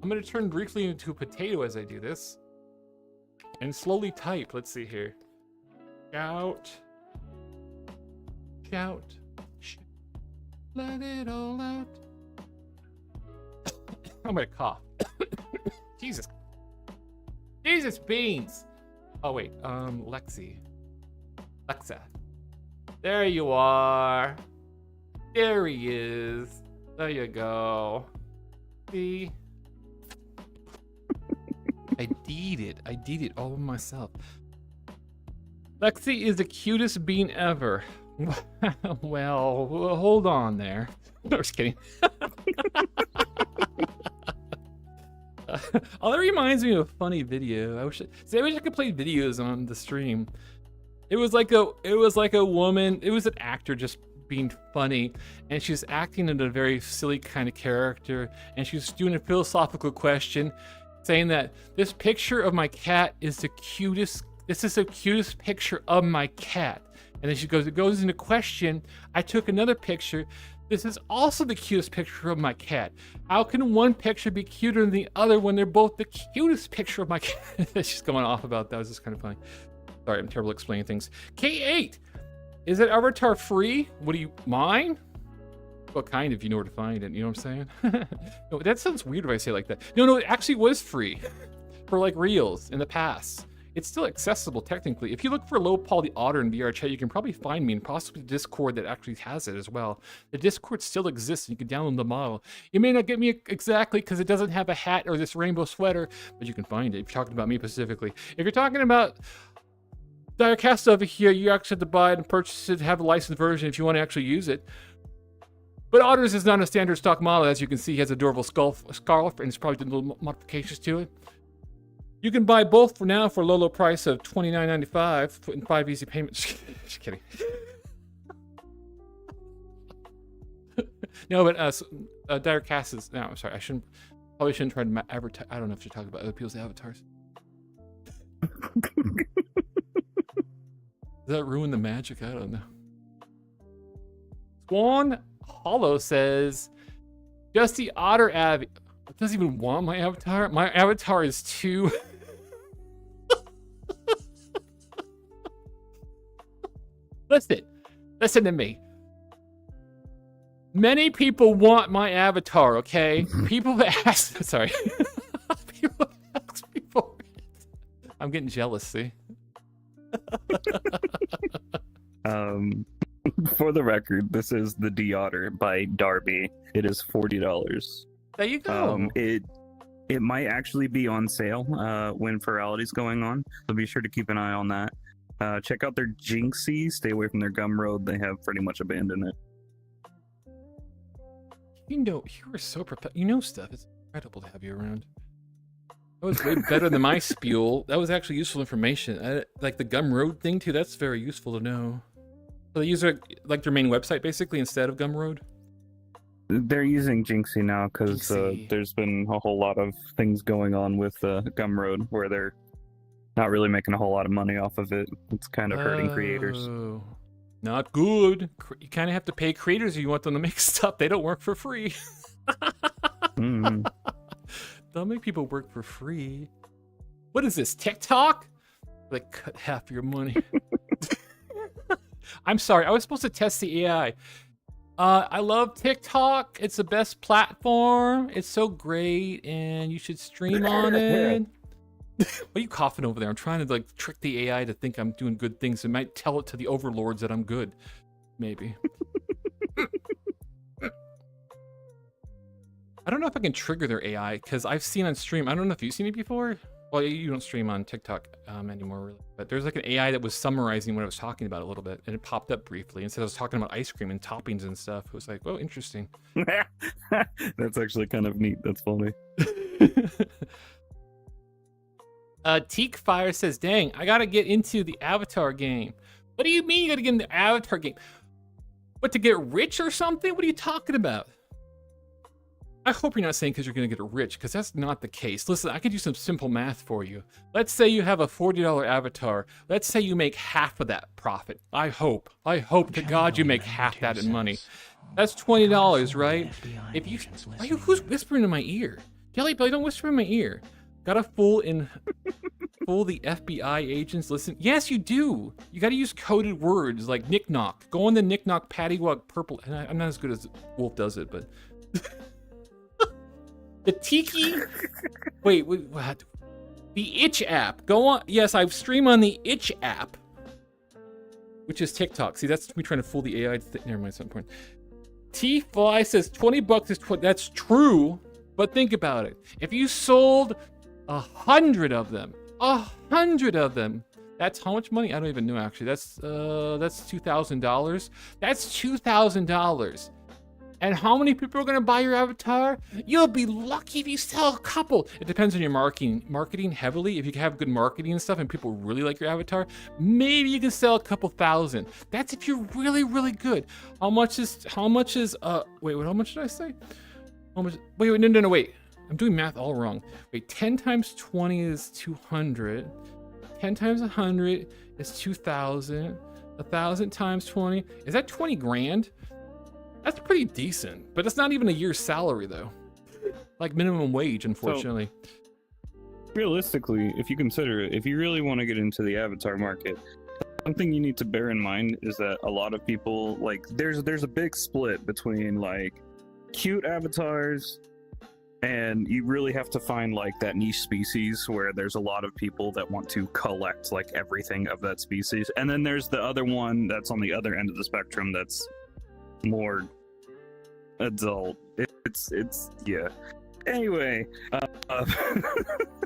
I'm going to turn briefly into a potato as I do this. And slowly type. Let's see here. Shout shout. Let it all out. I'm gonna cough. Jesus. Jesus beans. Oh wait, Alexa. There you are. There he is. There you go. See? I did it all myself. Lexi is the cutest bean ever. Well, hold on there. No, just kidding. Oh, that reminds me of a funny video. I wish I could play videos on the stream. It was like a woman. It was an actor just being funny, and she was acting in a very silly kind of character, and she was doing a philosophical question, saying that this picture of my cat is the cutest. This is the cutest picture of my cat. And then she goes, it goes into question. I took another picture. This is also the cutest picture of my cat. How can one picture be cuter than the other when they're both the cutest picture of my cat? She's going off about that. It was just kind of funny. Sorry, I'm terrible at explaining things. K8, is it avatar free? What do you, mine? Well, kind of, you know where to find it. You know what I'm saying? No, that sounds weird if I say it like that. No, it actually was free for like reels in the past. It's still accessible technically. If you look for Low Poly Otter in VR chat, you can probably find me, and possibly Discord that actually has it as well. The Discord still exists, and you can download the model. You may not get me exactly because it doesn't have a hat or this rainbow sweater, but you can find it if you're talking about me specifically. If you're talking about Diacast over here, you actually have to buy it and purchase it, have a licensed version if you want to actually use it. But Otters is not a standard stock model. As you can see, he has adorable scarf, and it's probably done little modifications to it. You can buy both for now for a low price of $29.95 in 5 easy payments. Just kidding. No, but Diacast is. No, I'm sorry. Probably shouldn't try to advertise. I don't know if you're talking about other people's avatars. Does that ruin the magic? I don't know. Swan Hollow says, just the Otter Avi. It doesn't even want my avatar. My avatar is too. Listen to me. Many people want my avatar, okay? People ask. Sorry. People ask me for it. I'm getting jealous, see? For the record, this is the D Otter by Darby. It is $40. There you go. It might actually be on sale when Ferality's going on, so be sure to keep an eye on that. Check out their Jinxie. Stay away from their Gumroad. They have pretty much abandoned it. You know, you are so you know stuff. It's incredible to have you around. That was way better than my spiel. That was actually useful information. Like the Gumroad thing too. That's very useful to know. So they use like their main website basically instead of Gumroad. They're using Jinxie now because there's been a whole lot of things going on with Gumroad where they're not really making a whole lot of money off of it. It's kind of hurting creators. Not good. You kind of have to pay creators if you want them to make stuff. They don't work for free. Don't make people work for free. What is this, TikTok? Like, cut half your money. I'm sorry, I was supposed to test the AI. I love TikTok. It's the best platform. It's so great, and you should stream on it. What are you coughing over there? I'm trying to like trick the AI to think I'm doing good things. It might tell it to the overlords that I'm good. Maybe. I don't know if I can trigger their AI because I've seen on stream. I don't know if you've seen it before. Well, you don't stream on TikTok anymore, really. But there's like an AI that was summarizing what I was talking about a little bit, and it popped up briefly. Instead, I was talking about ice cream and toppings and stuff. It was like, oh, interesting. That's actually kind of neat. That's funny. Teak Fire says, dang, I gotta get into the Avatar game. What do you mean you gotta get in the Avatar game? What, to get rich or something? What are you talking about? I hope you're not saying because you're gonna get rich, because that's not the case. Listen, I could do some simple math for you. Let's say you have a $40 avatar. Let's say you make half of that profit. I hope to God you make half that in money. That's $20, right? If you, who's whispering in my ear? Jelly Belly, don't whisper in my ear. Got a fool in fool the FBI agents? Listen, yes, you do. You got to use coded words like Nick Knock. Go on the Nick Knock Paddywog Purple. And I'm not as good as Wolf does it, but the Tiki. Wait, what? The Itch app. Go on. Yes, I stream on the Itch app, which is TikTok. See, that's me trying to fool the AI. Never mind, some point. T-Fly says $20 is 20. That's true, but think about it. If you sold 100 of them, 100 of them, that's how much money? I don't even know actually. That's $2,000. That's $2,000. And how many people are gonna buy your avatar? You'll be lucky if you sell a couple. It depends on your marketing heavily. If you have good marketing and stuff and people really like your avatar, maybe you can sell a couple thousand. That's if you're really, really good. How much is, wait, how much did I say? How much, wait, no, wait. I'm doing math all wrong. Wait, 10 times 20 is 200. 10 times 100 is 2,000. 1,000 times 20, is that 20 grand? That's pretty decent, but it's not even a year's salary though. Like minimum wage, unfortunately. So, realistically, if you consider it, if you really want to get into the avatar market, something you need to bear in mind is that a lot of people, like, there's a big split between like cute avatars, and you really have to find like that niche species where there's a lot of people that want to collect like everything of that species, and then there's the other one that's on the other end of the spectrum that's more adult. It's yeah. Anyway,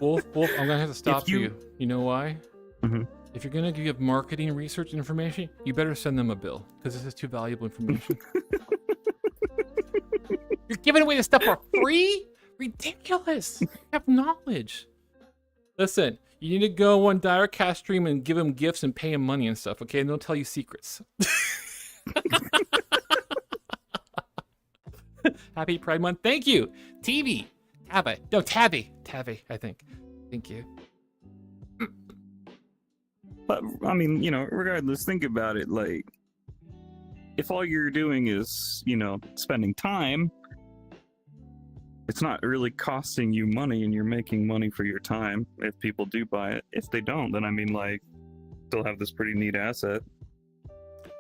Wolf, I'm gonna have to stop you- you. You know why? Mm-hmm. If you're gonna give marketing research information, you better send them a bill because this is too valuable information. You're giving away this stuff for free? Ridiculous! You have knowledge. Listen, you need to go on Direcast stream and give them gifts and pay them money and stuff, okay? And they'll tell you secrets. Happy Pride Month. Thank you. TV. Tabby, I think. Thank you. But I mean, you know, regardless, think about it. Like, if all you're doing is, you know, spending time, it's not really costing you money, and you're making money for your time if people do buy it. If they don't, then I mean, like, still have this pretty neat asset.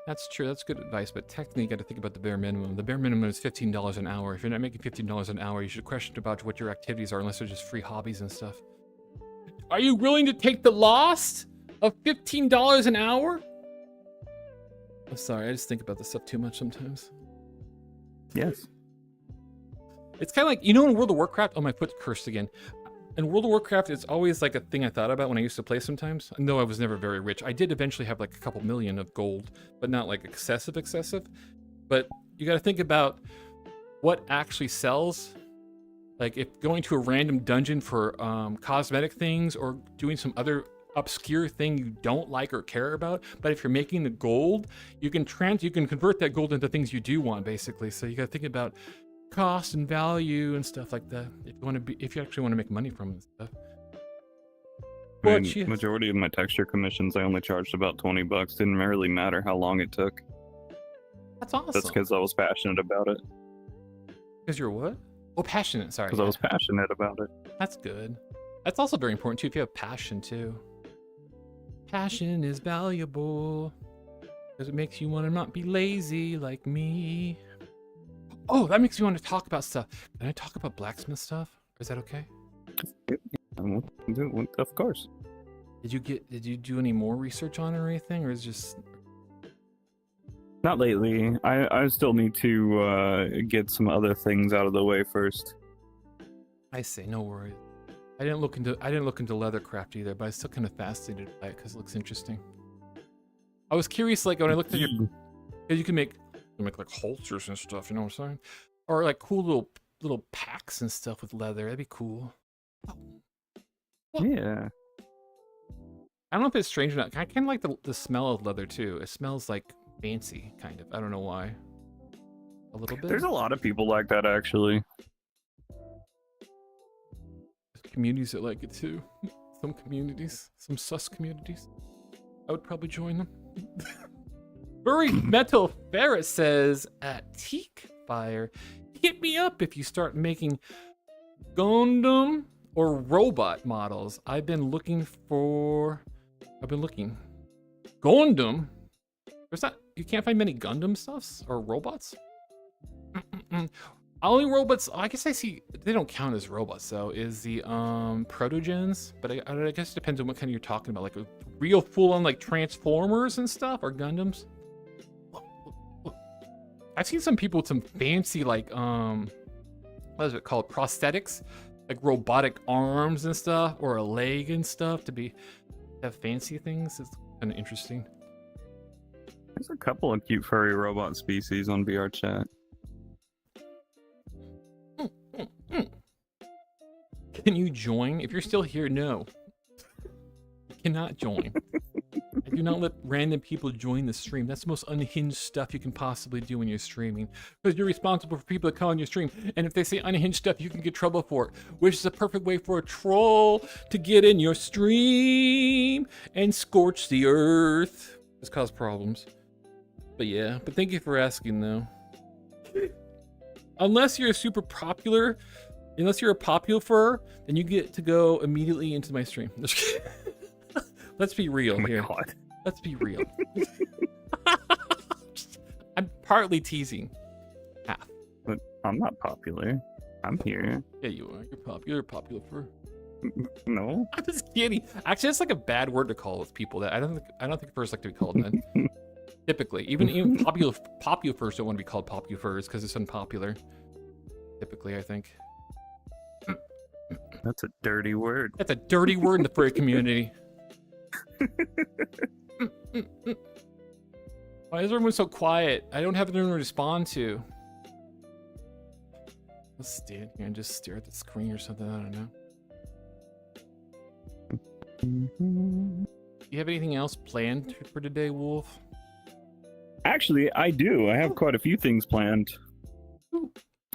That's true. That's good advice, but technically you got to think about the bare minimum. The bare minimum is $15 an hour. If you're not making $15 an hour, you should question about what your activities are, unless they're just free hobbies and stuff. Are you willing to take the loss of $15 an hour? I'm sorry, I just think about this stuff too much sometimes. Yes. It's kind of like, you know, in World of Warcraft, oh, my foot's cursed again. In World of Warcraft, it's always like a thing I thought about when I used to play sometimes. Though I was never very rich. I did eventually have like a couple million of gold, but not like excessive. But you got to think about what actually sells. Like if going to a random dungeon for cosmetic things or doing some other obscure thing you don't like or care about. But if you're making the gold, you can convert that gold into things you do want, basically. So you got to think about cost and value and stuff like that if you actually want to make money from it and stuff. I mean, majority of my texture commissions I only charged about $20. Didn't really matter how long it took. That's awesome. That's because I was passionate about it. Because you're what? Oh, passionate, sorry. Because I was passionate about it. That's good. That's also very important too if you have passion too. Passion is valuable because it makes you want to not be lazy like me. Oh, that makes me want to talk about stuff. Can I talk about blacksmith stuff? Is that okay? Of course. Did you do any more research on it or anything, or is it just? Not lately. I still need to get some other things out of the way first. I see. No worries. I didn't look into leathercraft either, but I'm still kind of fascinated by it because it looks interesting. I was curious, like when I looked at your, because you can make like holsters and stuff, you know what I'm saying? Or like cool little packs and stuff with leather. That'd be cool. Yeah. I don't know if it's strange or not. I kind of like the smell of leather too. It smells like fancy, kind of. I don't know why. A little bit. There's a lot of people like that, actually. There's communities that like it too. Some communities, some sus communities. I would probably join them. Buried Metal Ferret says, Teak Fire, hit me up if you start making Gundam or robot models. I've been looking. Gundam. There's not. You can't find many Gundam stuffs or robots. Only robots. I guess I see. They don't count as robots though. Is the protogens? But I guess it depends on what kind you're talking about. Like a real full-on like Transformers and stuff or Gundams. I've seen some people with some fancy like what is it called, prosthetics, like robotic arms and stuff, or a leg and stuff to have fancy things. It's kind of interesting. There's a couple of cute furry robot species on VR chat. Can you join? If you're still here, no. You cannot join. I do not let random people join the stream. That's the most unhinged stuff you can possibly do when you're streaming. Because you're responsible for people that come on your stream. And if they say unhinged stuff, you can get trouble for it. Which is a perfect way for a troll to get in your stream and scorch the earth. Just cause problems. But yeah, but thank you for asking though. Unless you're super popular, unless you're a popular fur, then you get to go immediately into my stream. Let's be real here. God. Let's be real. I'm partly teasing. Half. But I'm not popular. I'm here. Yeah, you are. You're popular. Popular fur. No. I'm just kidding. Actually, that's like a bad word to call with people. That I don't think furs like to be called that. Typically, even popular furs don't want to be called popular furs because it's unpopular. Typically, I think. That's a dirty word. That's a dirty word in the furry community. Why is everyone so quiet? I don't have anyone to respond to. Let's stand here and just stare at the screen or something. I don't know. Do you have anything else planned for today, Wolf? Actually, I do. I have quite a few things planned.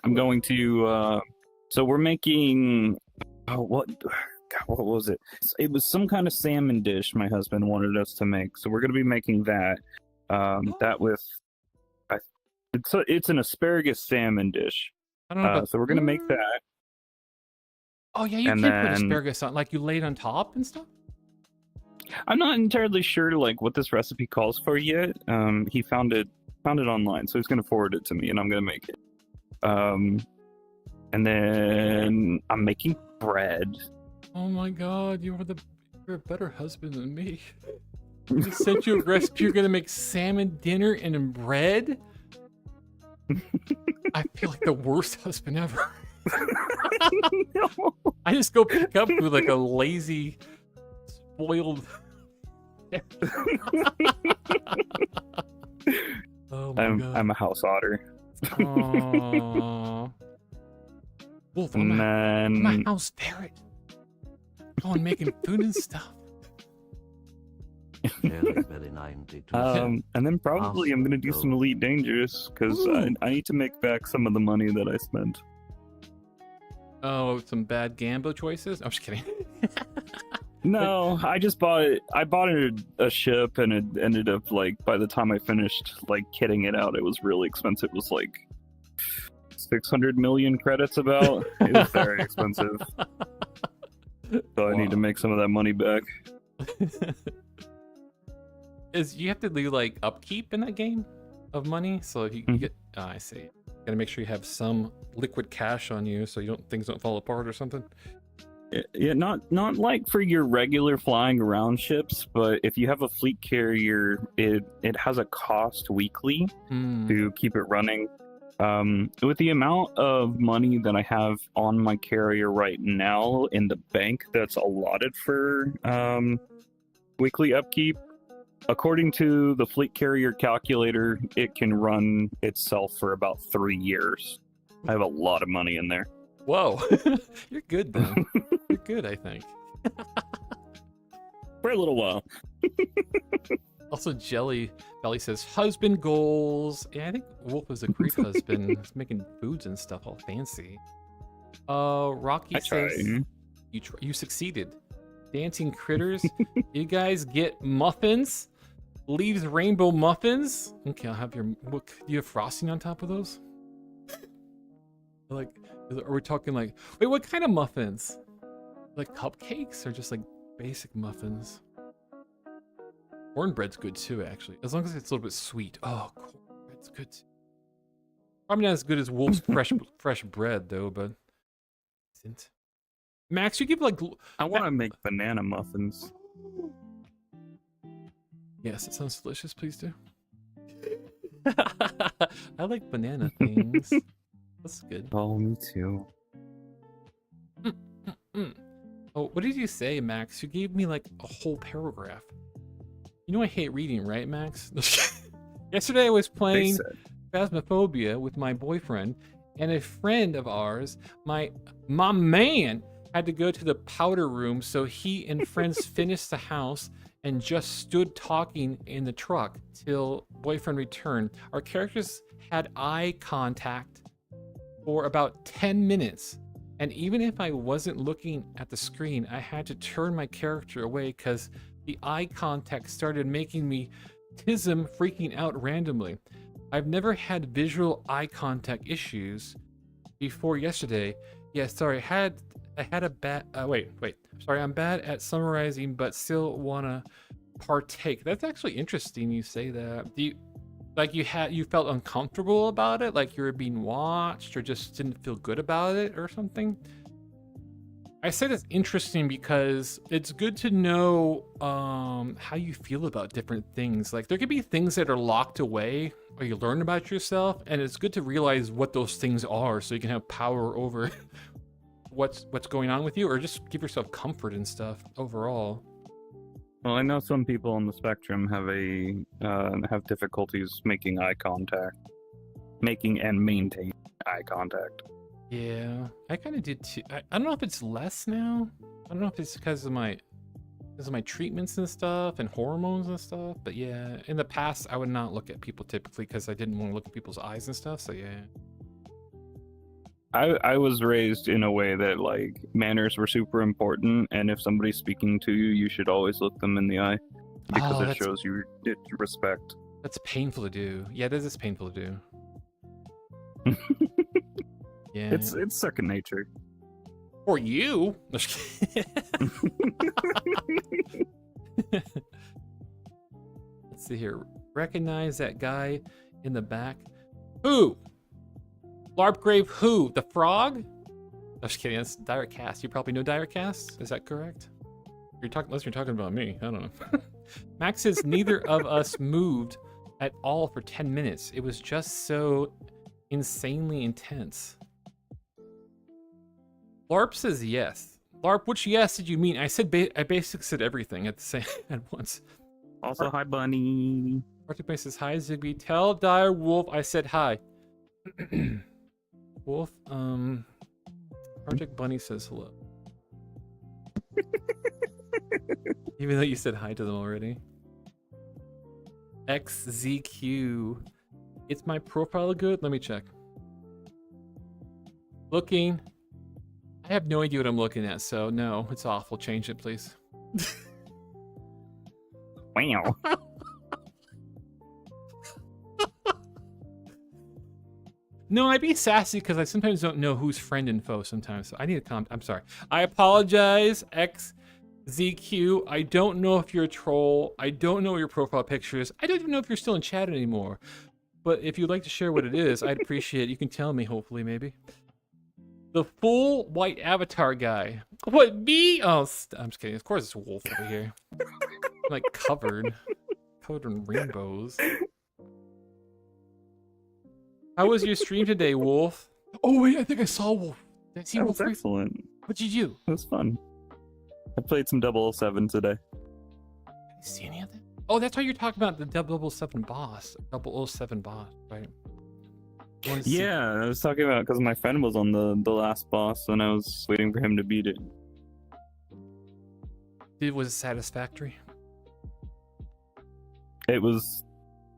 I'm going to. So we're making. Oh, what was it? It was some kind of salmon dish my husband wanted us to make. So we're going to be making that. That with. It's an asparagus salmon dish. I don't know. So we're going to make that. Oh yeah, you can put asparagus on, like you lay it on top and stuff. I'm not entirely sure like what this recipe calls for yet. He found it online, so he's going to forward it to me, and I'm going to make it. And then I'm making bread. Oh my God, you're a better husband than me. I sent you a recipe. You're gonna make salmon dinner and bread. I feel like the worst husband ever. No. I just go pick up with like a lazy, spoiled. Oh my God. I'm a house otter. Aww. Wolf, I'm a house ferret. Going making food and stuff. And then probably I'm gonna do some Elite Dangerous because I need to make back some of the money that I spent. Oh, some bad Gambo choices? I'm just kidding. No, I just bought it. I bought a ship, and it ended up like by the time I finished like kitting it out, it was really expensive. It was like 600 million credits about. It was very expensive. So I need to make some of that money back. You have to do like upkeep in that game of money, so you get. Oh, I see. Gotta make sure you have some liquid cash on you, so things don't fall apart or something. Yeah, not like for your regular flying around ships, but if you have a fleet carrier, it has a cost weekly to keep it running. With the amount of money that I have on my carrier right now in the bank that's allotted for weekly upkeep, according to the fleet carrier calculator, it can run itself for about 3 years. I have a lot of money in there. Whoa, you're good then. You're good, I think. For a little while. Also, Jelly Belly says husband goals. Yeah, I think Wolf is a great husband. He's making foods and stuff all fancy. Rocky says you succeeded. Dancing critters. You guys get muffins. Leaves rainbow muffins. Okay, I'll have do you have frosting on top of those? Like, are we talking like, wait, what kind of muffins? Like cupcakes or just like basic muffins? Cornbread's good too, actually. As long as it's a little bit sweet. Oh, cornbread's good too. Probably not as good as Wolf's fresh bread though, but isn't. Max, you give like I want to make banana muffins. Yes, it sounds delicious. Please do. I like banana things. That's good. Oh, me too. Oh, what did you say, Max? You gave me like a whole paragraph. You know I hate reading, right, Max? Yesterday I was playing Phasmophobia with my boyfriend, and a friend of ours, my man, had to go to the powder room, so he and friends finished the house and just stood talking in the truck till boyfriend returned. Our characters had eye contact for about 10 minutes. And even if I wasn't looking at the screen, I had to turn my character away because the eye contact started making me tism freaking out randomly. I've never had visual eye contact issues before yesterday. Yeah, sorry, I had a bad, wait. Sorry, I'm bad at summarizing, but still wanna partake. That's actually interesting you say that. Do you, like you felt uncomfortable about it? Like you were being watched or just didn't feel good about it or something? I say that's interesting because it's good to know how you feel about different things. Like there could be things that are locked away or you learn about yourself, and it's good to realize what those things are so you can have power over what's going on with you, or just give yourself comfort and stuff overall. Well, I know some people on the spectrum have difficulties making eye contact, making and maintaining eye contact. Yeah, I kind of did too. I don't know if it's less now. I don't know if it's because of my treatments and stuff and hormones and stuff. But yeah, in the past I would not look at people typically because I didn't want to look at people's eyes and stuff. So yeah. I was raised in a way that like manners were super important, and if somebody's speaking to you, you should always look them in the eye because it shows you respect. That's painful to do. Yeah, that is painful to do. Yeah, it's second nature. For you. Let's see here. Recognize that guy in the back. Who? Larpgrave who? The frog? I'm just kidding. That's Direct Cast. You probably know Direct Cast. Is that correct? Unless you're talking about me. I don't know. Max says neither of us moved at all for 10 minutes. It was just so insanely intense. Larp says yes. Larp, which yes did you mean? I said I basically said everything at the same at once. Also, hi, Bunny. Arctic Bunny says hi, Ziggbee. Tell Dire Wolf I said hi. Wolf, Arctic Bunny says hello. Even though you said hi to them already. XZQ. It's my profile good? Let me check. Looking. I have no idea what I'm looking at, so no, it's awful. Change it, please. Wow. No, I'd be sassy because I sometimes don't know who's friend and foe sometimes. So I need to comment. I'm sorry. I apologize, XZQ. I don't know if you're a troll. I don't know what your profile picture is. I don't even know if you're still in chat anymore. But if you'd like to share what it is, I'd appreciate it. You can tell me, hopefully, maybe. The full white avatar guy. What, me? Oh, I'm just kidding. Of course it's Wolf over here. I'm like covered in rainbows. How was your stream today, Wolf? Oh wait, I think I saw Wolf. Did I see Wolf? That was excellent. What'd you do? It was fun. I played some 007 today. Did you see any of that? Oh, that's why you're talking about the 007 boss. 007 boss, right? Yeah, I was talking about because my friend was on the last boss and I was waiting for him to beat it. Was it satisfactory? It was,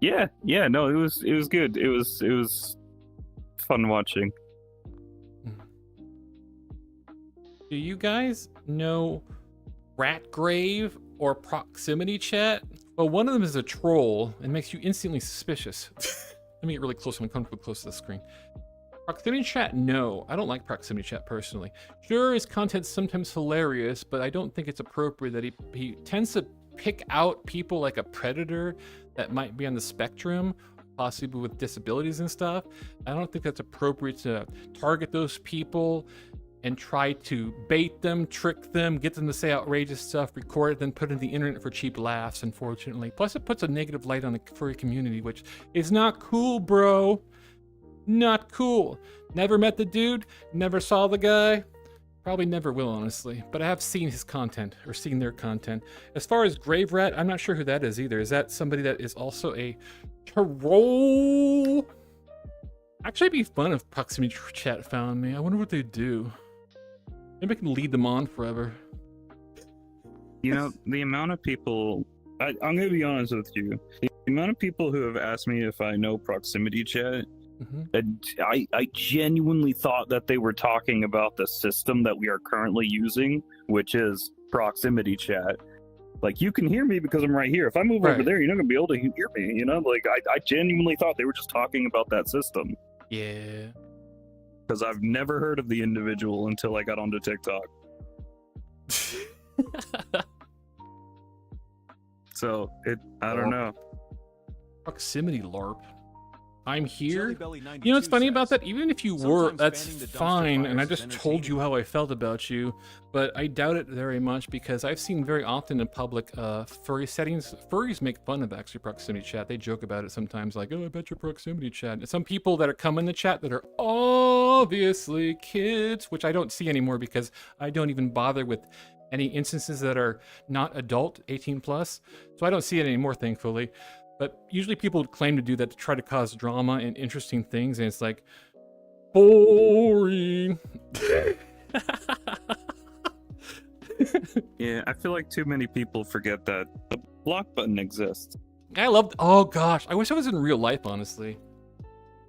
yeah, no, it was good. It was fun watching. Do you guys know Ratgrave or Proximity Chat? Well, one of them is a troll and makes you instantly suspicious. Let me get really close. I'm comfortable close to the screen. Proximity chat, no. I don't like proximity chat personally. Sure, his content's sometimes hilarious, but I don't think it's appropriate that he tends to pick out people like a predator that might be on the spectrum, possibly with disabilities and stuff. I don't think that's appropriate to target those people and try to bait them, trick them, get them to say outrageous stuff, record it, then put it on the internet for cheap laughs, unfortunately. Plus, it puts a negative light on the furry community, which is not cool, bro. Not cool. Never met the dude, never saw the guy. Probably never will, honestly. But I have seen his content, or seen their content. As far as Grave Rat, I'm not sure who that is either. Is that somebody that is also a troll? Actually, it'd be fun if proximity chat found me. I wonder what they'd do. Maybe I can lead them on forever. You know, the amount of people... I'm going to be honest with you. The amount of people who have asked me if I know proximity chat, and I genuinely thought that they were talking about the system that we are currently using, which is proximity chat. Like, you can hear me because I'm right here. If I move over there, you're not going to be able to hear me, you know? Like, I genuinely thought they were just talking about that system. Yeah. Because I've never heard of the individual until I got onto TikTok. So, I don't know. Proximity LARP. I'm here. You know what's funny about that? Even if you were, that's fine, and I just told you how I felt about you, but I doubt it very much because I've seen very often in public furry settings, furries make fun of actually proximity chat. They joke about it sometimes, like, oh, I bet your proximity chat. And some people that come in the chat that are obviously kids, which I don't see anymore because I don't even bother with any instances that are not adult, 18 plus. So I don't see it anymore, thankfully. But usually people claim to do that to try to cause drama and interesting things, and it's like, boring. Yeah, I feel like too many people forget that the block button exists. I loved, oh gosh, I wish I was in real life, honestly.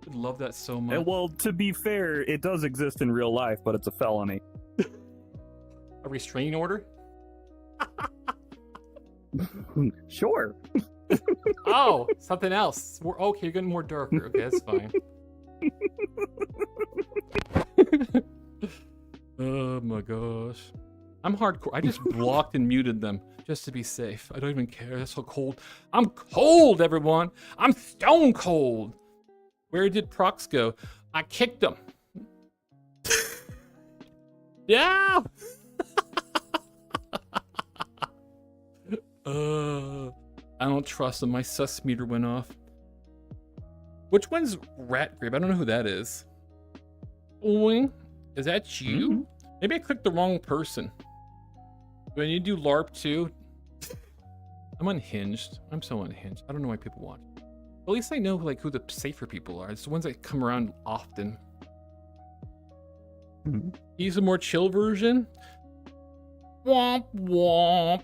I'd love that so much. And, well, to be fair, it does exist in real life, but it's a felony. A restraining order? Sure. Oh, something else. Okay, you're getting more darker. Okay, that's fine. Oh my gosh. I'm hardcore. I just blocked and muted them just to be safe. I don't even care. That's so cold. I'm cold, everyone. I'm stone cold. Where did Prox go? I kicked him. Yeah. I don't trust him. My sus meter went off. Which one's Rat Grave? I don't know who that is. Oing, is that you? Maybe I clicked the wrong person. When you do LARP too, I'm unhinged. I'm so unhinged. I don't know why people watch. At least I know like who the safer people are. It's the ones that come around often. He's a more chill version. Womp womp.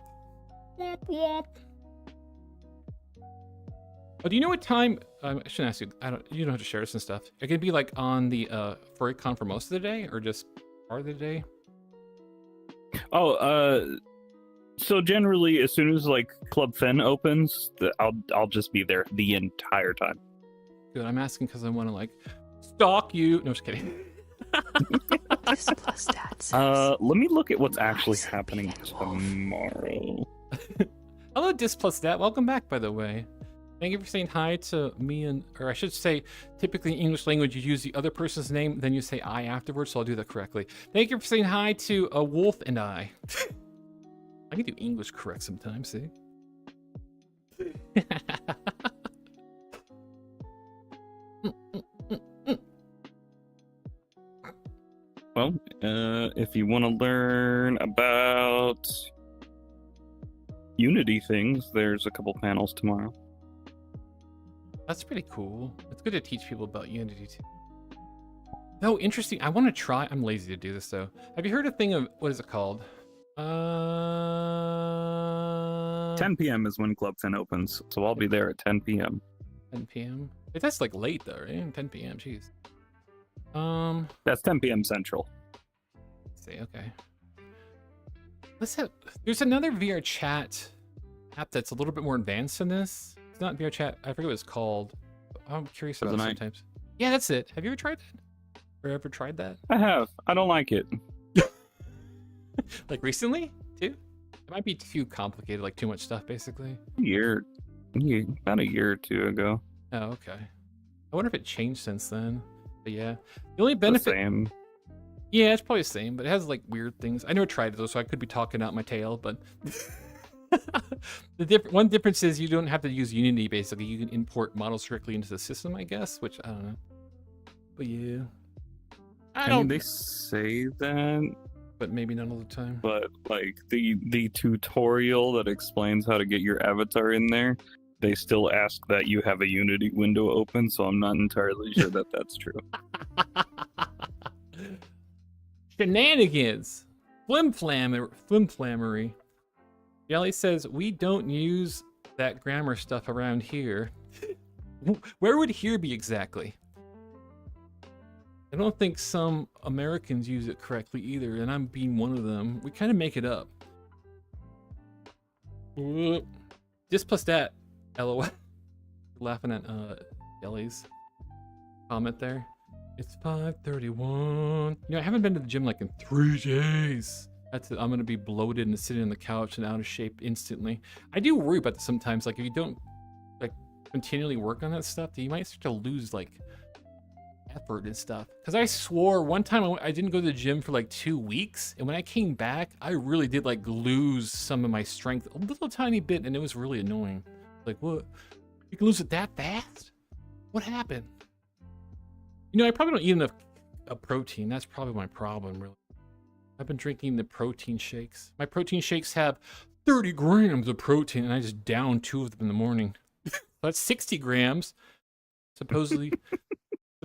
Womp womp. Oh, do you know what time? I shouldn't ask you. You don't have to share this and stuff. It could be like on the FurryCon for most of the day, or just part of the day. Oh, so generally, as soon as like Club Fen opens, I'll just be there the entire time. Good. I'm asking because I want to like stalk you. No, just kidding. Let me look at what's actually happening tomorrow. Hello, Dis Plus Dat. Welcome back, by the way. Thank you for saying hi to me, or I should say, typically in English language, you use the other person's name, then you say I afterwards, so I'll do that correctly. Thank you for saying hi to a Wolf and I. I can do English correct sometimes, see? Well, if you want to learn about Unity things, there's a couple panels tomorrow. That's pretty cool. It's good to teach people about Unity too. Oh, interesting. I want to try. I'm lazy to do this though. Have you heard a thing of, what is it called? 10 p.m. is when Club Fen opens, so I'll be there at 10 p.m. 10 p.m. That's like late though, right? 10 p.m. Jeez. That's 10 p.m. Central. Let's see, okay. There's another VR chat app that's a little bit more advanced than this. It's not VR chat. I forget what it's called. I'm curious about it sometimes. Yeah, that's it. Have you ever tried that? Ever tried that? I have. I don't like it. Like recently, too? It might be too complicated, like too much stuff, basically. About a year or two ago. Oh, okay. I wonder if it changed since then. But yeah, the only benefit. The same. Yeah, it's probably the same, but it has like weird things. I never tried it though, so I could be talking out my tail. But one difference is you don't have to use Unity. Basically, you can import models directly into the system, I guess. Which I don't know. But yeah, I mean, they say that, but maybe not all the time. But like the tutorial that explains how to get your avatar in there, they still ask that you have a Unity window open, so I'm not entirely sure that that's true. Shenanigans! Flimflammery. Jelly says, we don't use that grammar stuff around here. Where would here be exactly? I don't think some Americans use it correctly either, and I'm being one of them. We kind of make it up. This plus that. LOL. Laughing at Jelly's comment there. It's 5:31. You know, I haven't been to the gym like in 3 days. That's it. I'm gonna be bloated and sitting on the couch and out of shape instantly. I do worry about this sometimes. Like if you don't like continually work on that stuff, you might start to lose like effort and stuff. Because I swore one time I didn't go to the gym for like 2 weeks, and when I came back, I really did like lose some of my strength a little tiny bit, and it was really annoying. Like, what? You can lose it that fast? What happened? You know, I probably don't eat enough protein. That's probably my problem, really. I've been drinking the protein shakes. My protein shakes have 30 grams of protein, and I just down 2 of them in the morning. That's 60 grams. Supposedly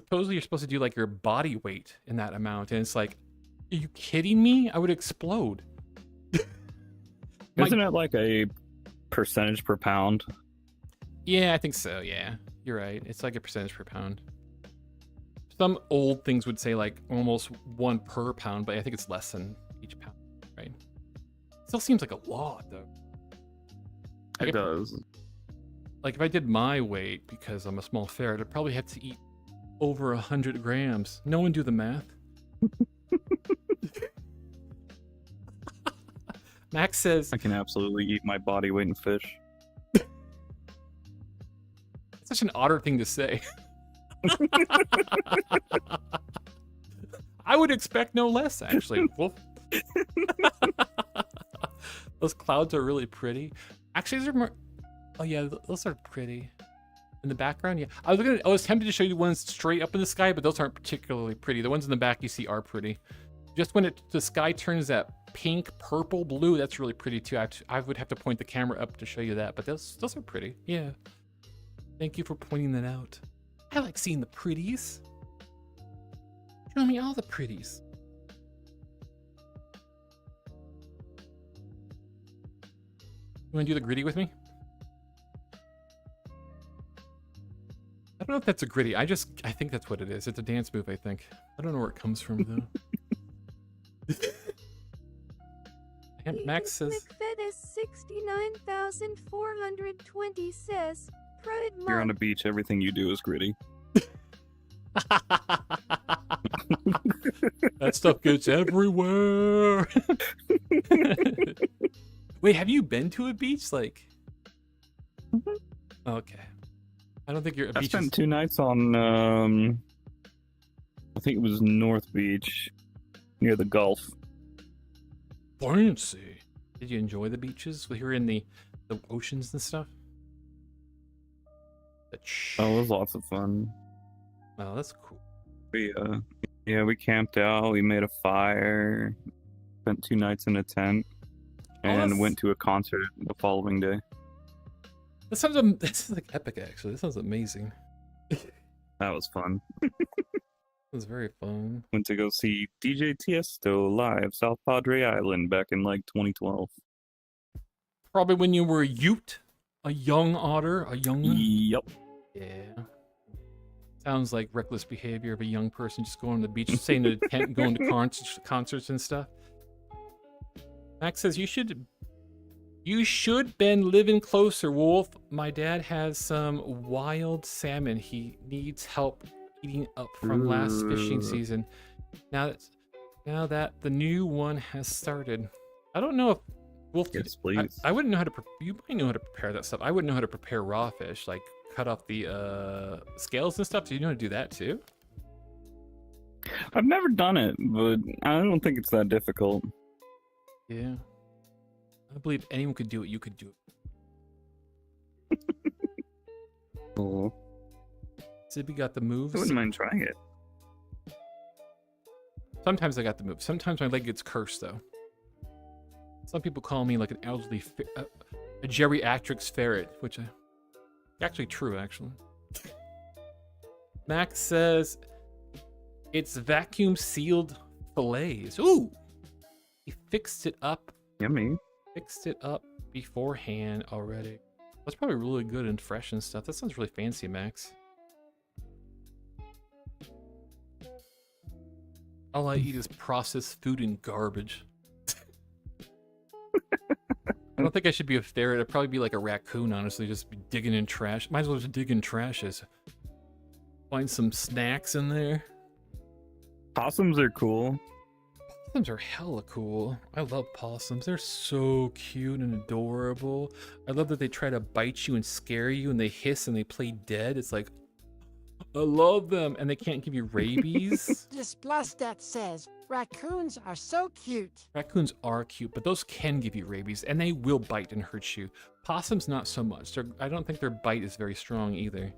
you're supposed to do like your body weight in that amount, and it's like, are you kidding me? I would explode. Isn't it like a percentage per pound? Yeah, I think so. Yeah, you're right. It's like a percentage per pound. Some old things would say like almost 1 per pound, but I think it's less than each pound, right? Still seems like a lot, though. It does. Like if I did my weight, because I'm a small ferret, I'd probably have to eat over 100 grams. No one do the math. Max says, I can absolutely eat my body weight in fish. Such an otter thing to say. I would expect no less, actually. Wolf. Those clouds are really pretty. Actually, those are more. Oh yeah, those are pretty. In the background, yeah. I was tempted to show you the ones straight up in the sky, but those aren't particularly pretty. The ones in the back you see are pretty. Just when the sky turns that pink, purple, blue, that's really pretty too. I would have to point the camera up to show you that, but those are pretty. Yeah. Thank you for pointing that out. I like seeing the pretties. Show me all the pretties. You want to do the gritty with me? I don't know if that's a gritty. I think that's what it is. It's a dance move, I think. I don't know where it comes from, though. And Max says... McFed is 69,420 says... Pride You're on a beach, everything you do is gritty. That stuff gets everywhere. Wait, have you been to a beach? Like, okay. I don't think you're. I spent 2 nights on. I think it was North Beach, near the Gulf. Fancy. Did you enjoy the beaches? We were in the oceans and stuff. Oh, it was lots of fun. Oh, that's cool. We camped out. We made a fire. Spent 2 nights in a tent, and went to a concert the following day. This sounds like epic. Actually, this sounds amazing. That was fun. It was very fun. Went to go see DJ Tiesto live, South Padre Island, back in like 2012. Probably when you were a Ute, a young otter, a young one. Yep. Yeah. Sounds like reckless behavior of a young person just going to the beach, staying in a tent, and going to concerts and stuff. Max says you should been living closer, Wolf. My dad has some wild salmon he needs help heating up from last fishing season. Now that the new one has started. I don't know if Wolf. Yes, please. I wouldn't know how to. You might know how to prepare that stuff. I wouldn't know how to prepare raw fish, like cut off the scales and stuff. Do you know how to do that too? I've never done it, but I don't think it's that difficult. Yeah. I believe if anyone could do it, you could do it. Oh. Zibby got the moves. I wouldn't mind trying it. Sometimes I got the moves. Sometimes my leg gets cursed, though. Some people call me like an elderly, a geriatrics ferret, which is actually true, actually. Max says it's vacuum sealed fillets. Ooh! He fixed it up. Yummy. Fixed it up beforehand already. That's probably really good and fresh and stuff. That sounds really fancy, Max. All I eat is processed food and garbage. I don't think I should be a ferret. I'd probably be like a raccoon, honestly. Just be digging in trash. Might as well just dig in trashes. Find some snacks in there. Possums are cool. Possums are hella cool. I love possums. They're so cute and adorable. I love that they try to bite you and scare you and they hiss and they play dead. It's like, I love them. And they can't give you rabies. This Plustat says, raccoons are so cute. Raccoons are cute, but those can give you rabies and they will bite and hurt you. Possums, not so much. I don't think their bite is very strong either.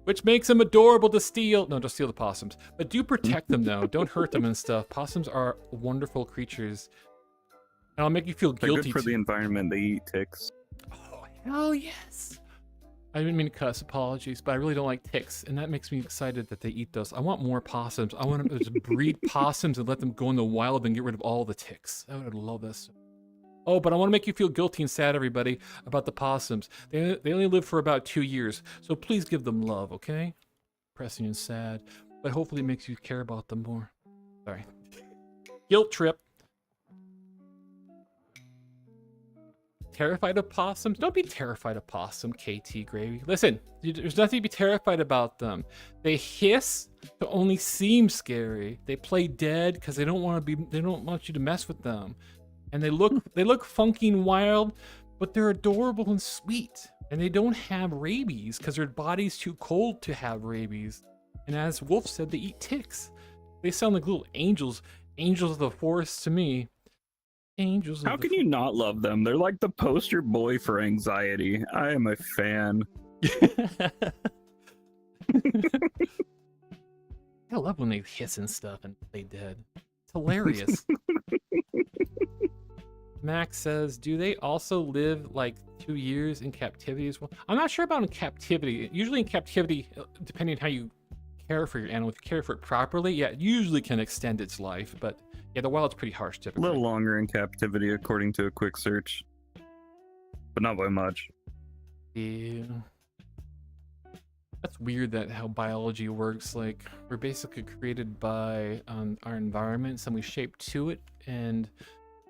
Which makes them adorable to steal. No, don't steal the possums. But do protect them, though. Don't hurt them and stuff. Possums are wonderful creatures. And I'll make you feel guilty. They're good for the environment. They eat ticks. Oh, hell yes. I didn't mean to cuss. Apologies. But I really don't like ticks. And that makes me excited that they eat those. I want more possums. I want them to breed possums and let them go in the wild and get rid of all the ticks. I would love this. Oh, but I want to make you feel guilty and sad, everybody, about the possums. They only live for about 2 years, so please give them love, okay? Depressing and sad, but hopefully it makes you care about them more. Sorry. Guilt trip. Terrified of possums? Don't be terrified of possum, KT Gravy. Listen, there's nothing to be terrified about them. They hiss to only seem scary. They play dead because they don't want you to mess with them. And they look funky and wild, but they're adorable and sweet. And they don't have rabies because their body's too cold to have rabies. And as Wolf said, they eat ticks. They sound like little angels of the forest to me. Angels. How can you not love them? They're like the poster boy for anxiety. I am a fan. I love when they hiss and stuff and play dead. It's hilarious. Max says, do they also live like 2 years in captivity as well? I'm not sure about in captivity. Usually in captivity, depending on how you care for your animal, if you care for it properly, yeah, it usually can extend its life. But yeah, the wild's pretty harsh typically. A little longer in captivity according to a quick search. But not by much. Yeah. That's weird that how biology works. Like, we're basically created by our environments and we shape to it, and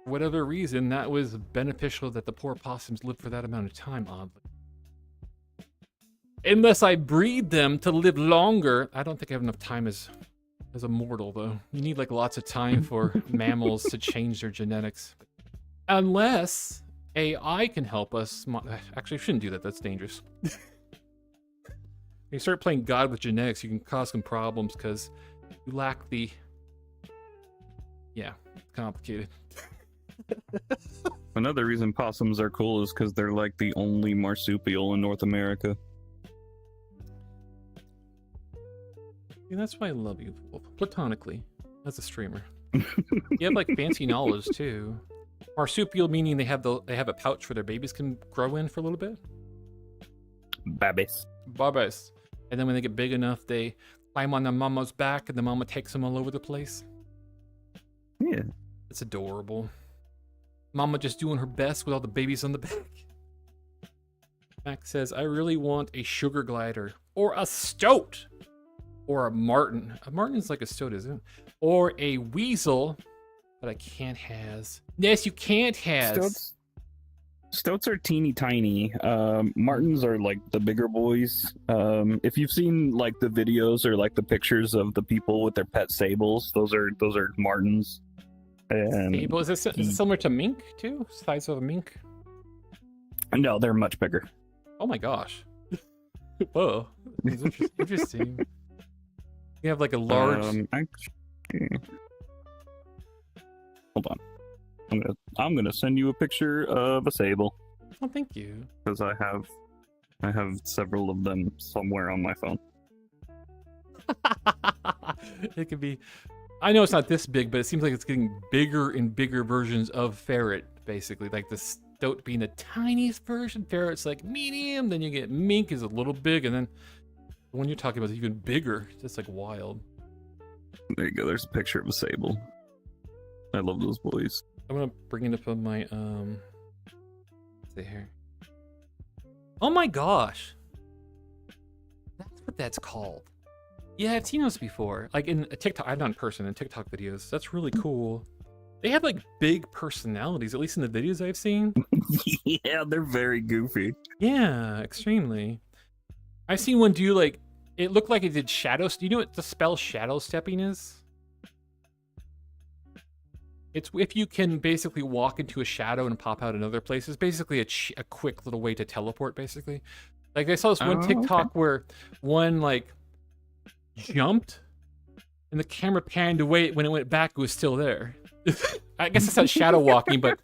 for whatever reason, that was beneficial that the poor possums lived for that amount of time, oddly. Unless I breed them to live longer. I don't think I have enough time as a mortal, though. You need like lots of time for mammals to change their genetics. Unless AI can help us. Actually, I shouldn't do that. That's dangerous. When you start playing God with genetics, you can cause some problems because you lack the... Yeah, it's complicated. Another reason possums are cool is because they're like the only marsupial in North America. Yeah, that's why I love you, platonically, as a streamer. You have like fancy knowledge too. Marsupial meaning they have a pouch where their babies can grow in for a little bit. Babies. Babies. And then when they get big enough, they climb on the mama's back and the mama takes them all over the place. Yeah. It's adorable. Mama just doing her best with all the babies on the back. Max says, I really want a sugar glider or a stoat or a martin. A martin's like a stoat, isn't it? Or a weasel, but I can't has. Yes, you can't has. Stoats Stoats are teeny tiny. Martins are like the bigger boys. If you've seen like the videos or like the pictures of the people with their pet sables, those are Martins. And Sable, is it similar to mink too? Size of a mink? No, they're much bigger. Oh my gosh. Whoa. That's interesting. You have like a large... Actually, hold on. I'm gonna send you a picture of a sable. Oh, thank you. Because I have several of them somewhere on my phone. It could be... I know it's not this big, but it seems like it's getting bigger and bigger versions of ferret, basically. Like the stoat being the tiniest version, ferret's like medium, then you get mink is a little big, and then the one you're talking about is even bigger. It's just like wild. There you go, there's a picture of a sable. I love those boys. I'm gonna bring it up on my let's see here. Oh my gosh. That's what that's called. Yeah, I've seen those before. Like in a TikTok, I've done in person in TikTok videos. That's really cool. They have like big personalities, at least in the videos I've seen. Yeah, they're very goofy. Yeah, extremely. I've seen one do like, it looked like it did shadow. Do you know what the spell shadow stepping is? It's if you can basically walk into a shadow and pop out in other places. Basically a quick little way to teleport, basically. Like I saw this one TikTok where one like jumped and the camera panned away. When it went back, it was still there. I guess it's not shadow walking, but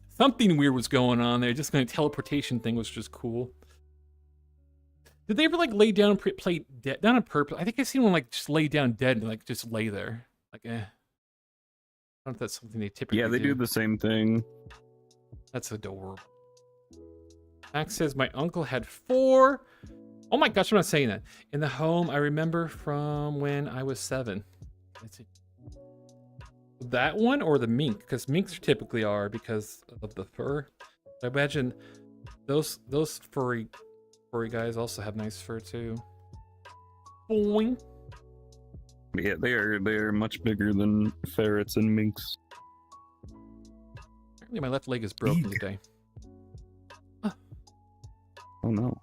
something weird was going on there. Just kind of teleportation thing was just cool. Did they ever like lay down and play dead? Not on purpose. I think I've seen one like just lay down dead and like just lay there. Like I don't know if that's something they typically do. Yeah, they do the same thing. That's adorable. Max says, my uncle had 4. Oh my gosh, I'm not saying that. In the home, I remember from when I was 7. That's it. That one or the mink? Because minks typically are because of the fur. I imagine those furry guys also have nice fur too. Boing. Yeah, they are much bigger than ferrets and minks. Apparently my left leg is broken today. Oh no.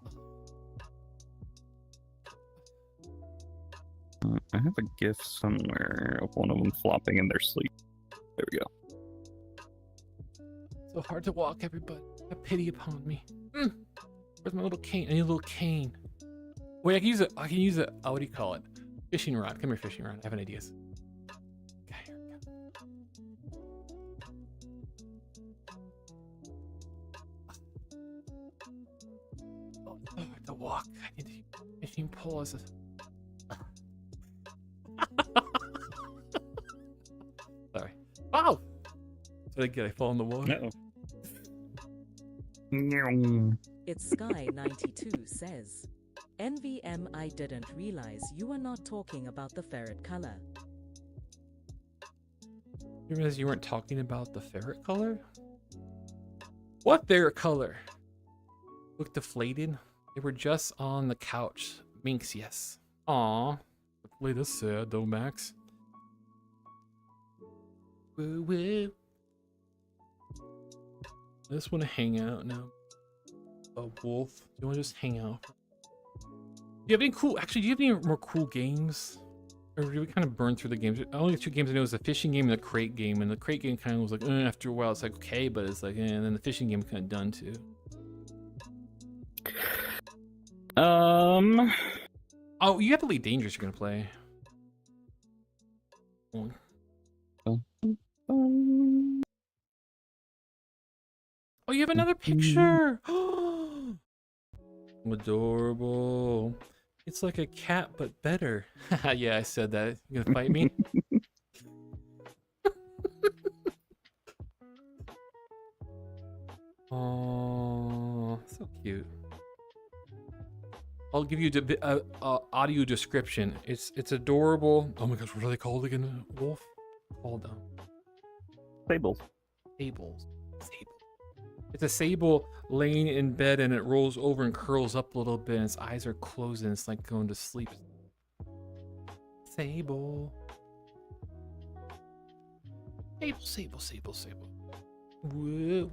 I have a gif somewhere of one of them flopping in their sleep. There we go. So hard to walk, everybody. Have pity upon me. Where's my little cane? I need a little cane. Wait, I can use a what do you call it? Fishing rod. Come here, fishing rod. I have an idea. Okay, here we go. Oh, to walk. I need to fishing pole as a... Sorry. Oh! That's what I get. I fall in the water. It's Sky92 says, NVM, I didn't realize you were not talking about the ferret color. You realize you weren't talking about the ferret color? What ferret color? Look deflated. They were just on the couch. Minks, yes. Aw. Wait, that's sad though, Max. Woo woo. I just want to hang out now. A wolf. Do you want to just hang out? Do you have any cool... Actually, do you have any more cool games? Or do we kind of burn through the games? The only 2 games I know is the fishing game and the crate game. And the crate game kind of was like, after a while, it's like, okay, but it's like, and then the fishing game kind of done too. Oh, you have Elite Dangerous you're going to play. Oh, you have another picture! Adorable. It's like a cat, but better. Yeah, I said that. You gonna fight me? Oh, so cute. I'll give you the audio description. It's adorable. Oh my gosh, what are they called again? Wolf? Hold on. Sables. Sables. It's a sable laying in bed and it rolls over and curls up a little bit and its eyes are closed and it's like going to sleep. Sable. Sable. Whoa.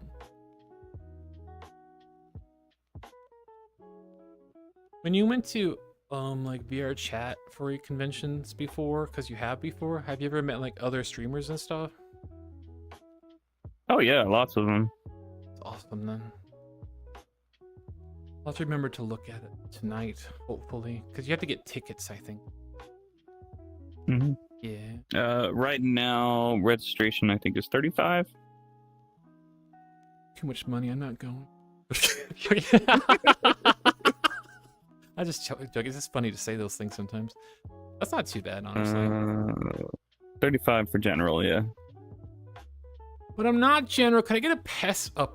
When you went to like VR chat for conventions before, because you have before, have you ever met like other streamers and stuff? Oh yeah, lots of them. It's awesome then. I'll have to remember to look at it tonight, hopefully, because you have to get tickets, I think. Mm-hmm. Yeah. Right now, registration I think is 35. Too much money. I'm not going. I just joke. It's just funny to say those things sometimes. That's not too bad, honestly. 35 for general, yeah. But I'm not general. Can I get a pass? I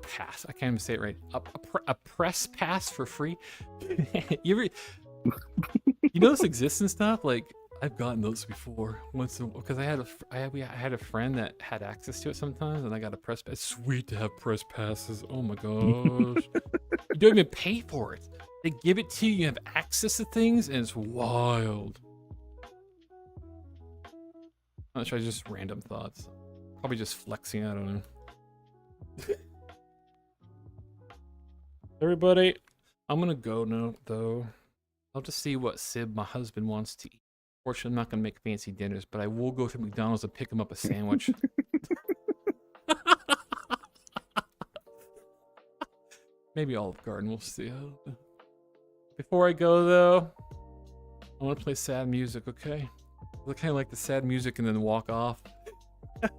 can't even say it right. A press pass for free? You know this exists and stuff? Like, I've gotten those before once because I had a friend that had access to it sometimes, and I got a press pass. It's sweet to have press passes. Oh my gosh. You don't even pay for it. They give it to you. You have access to things, and it's wild. I'm not sure. Just random thoughts. Probably just flexing. I don't know. Everybody, I'm gonna go now, though. I'll just see what Sib, my husband, wants to eat. Fortunately, I'm not gonna make fancy dinners, but I will go to McDonald's and pick him up a sandwich. Maybe Olive Garden. We'll see. Before I go, though, I want to play sad music. Okay, I kind of like the sad music and then walk off. Oh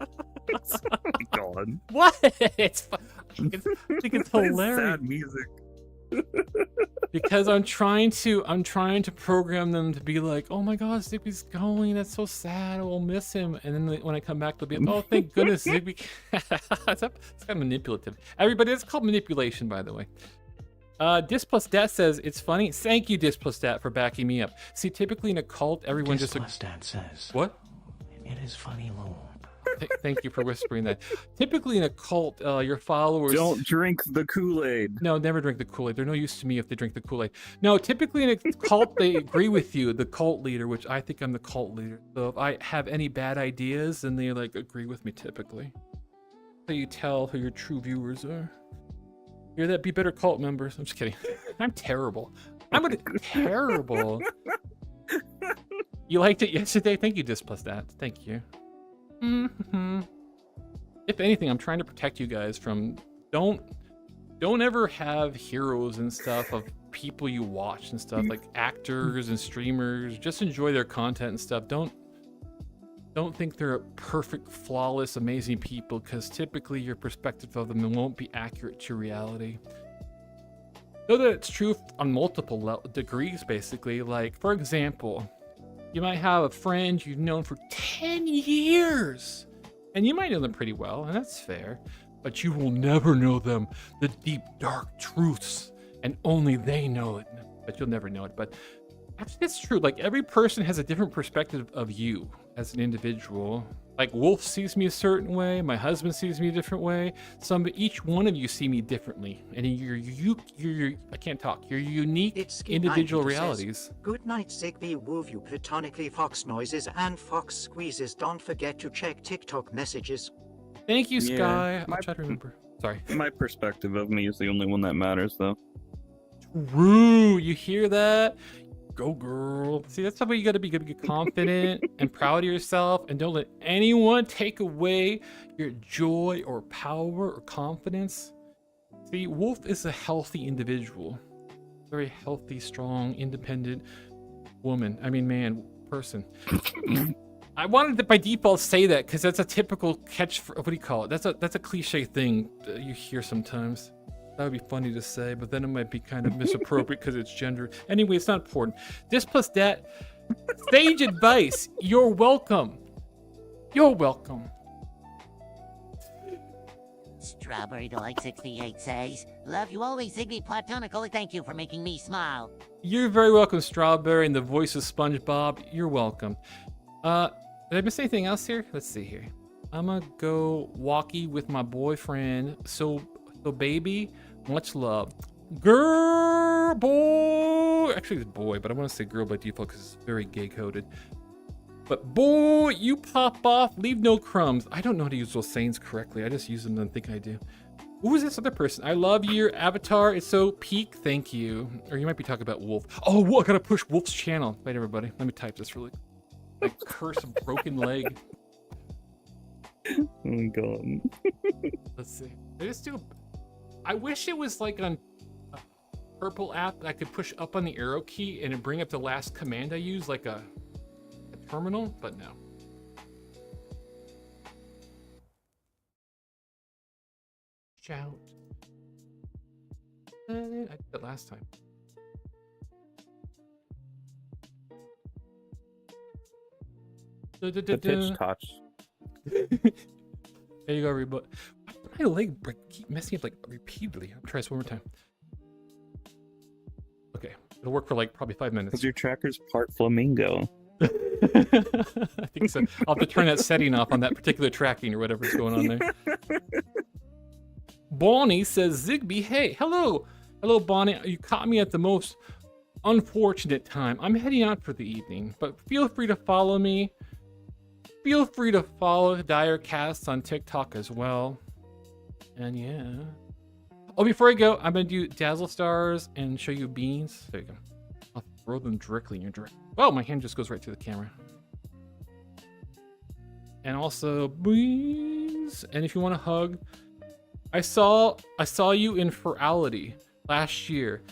my god. What? I think it's hilarious. Sad music. Because I'm trying to program them to be like, oh my god, Zigbee's going, that's so sad, we'll miss him. And then when I come back, they'll be like, oh thank goodness Ziggbee. It's kind of manipulative. Everybody, it's called manipulation, by the way. Displusdat says it's funny. Thank you, Displusdat, for backing me up. See, typically in a cult, everyone just Displusdat says. What? It is funny, Lou. Thank you for whispering that. Typically in a cult, your followers don't drink the Kool-Aid. No, never drink the Kool-Aid. They're no use to me if they drink the Kool-Aid. No, typically in a cult, they agree with you, the cult leader, which I think I'm the cult leader. So if I have any bad ideas, then they like agree with me typically. So you tell who your true viewers are. Hear that? Be better cult members. I'm just kidding. I'm terrible. Terrible. You liked it yesterday? Thank you, Displusdat. Thank you. Mm-hmm. If anything, I'm trying to protect you guys from don't ever have heroes and stuff of people you watch and stuff, like actors and streamers. Just enjoy their content and stuff. Don't think they're perfect, flawless, amazing people, because typically your perspective of them won't be accurate to reality. Know that it's true on multiple degrees, basically. Like, for example, you might have a friend you've known for 10 years, and you might know them pretty well, and that's fair, but you will never know them, the deep, dark truths, and only they know it, but you'll never know it. But actually, it's true. Like, every person has a different perspective of you as an individual. Like, Wolf sees me a certain way, my husband sees me a different way. Each one of you see me differently, and you're I can't talk. You're unique individual realities. Good night, Ziggbee. Wove you platonically, fox noises and fox squeezes. Don't forget to check TikTok messages. Thank you, Sky. I'll try to remember. Sorry. My perspective of me is the only one that matters, though. True. You hear that? Go girl. See, that's how you gotta be confident and proud of yourself, and don't let anyone take away your joy or power or confidence. See, Wolf is a healthy individual. Very healthy, strong, independent person. I wanted to by default say that because that's a typical catch for, what do you call it? That's a cliche thing that you hear sometimes. That would be funny to say, but then it might be kind of misappropriate because it's gender. Anyway, it's not important. This plus that. Sage advice. You're welcome. You're welcome. Strawberry Delight 68 says, love you always, Ziggbee platonically. Thank you for making me smile. You're very welcome, Strawberry, and the voice of SpongeBob. You're welcome. Did I miss anything else here? Let's see here. I'm gonna go walkie with my boyfriend. So baby, much love. Girl, boy. Actually, it's boy, but I want to say girl by default because it's very gay coded. But boy, you pop off, leave no crumbs. I don't know how to use those sayings correctly. I just use them and think I do. Who is this other person? I love your avatar. It's so peak. Thank you. Or you might be talking about Wolf. Oh, I gotta push Wolf's channel. Wait, everybody. Let me type this really. I curse a broken leg. Oh my god. Let's see. I just do. I wish it was like on a purple app. I could push up on the arrow key and it bring up the last command I use, like a terminal, but no. Shout. I did that last time. The pitch touch. There you go, everybody. Why does my leg keep messing up like repeatedly? I'll try this one more time. Okay, it'll work for like probably 5 minutes. Because your tracker's part flamingo. I think so. I'll have to turn that setting off on that particular tracking or whatever's going on there. Bonnie says, Ziggbee, hey, hello. Hello, Bonnie. You caught me at the most unfortunate time. I'm heading out for the evening, but feel free to follow me. Feel free to follow Direcast on TikTok as well. And yeah. Oh, before I go, I'm going to do Dazzle Stars and show you beans. There you go. I'll throw them directly in your direct. Oh, my hand just goes right to the camera. And also beans. And if you want a hug, I saw you in Ferality last year.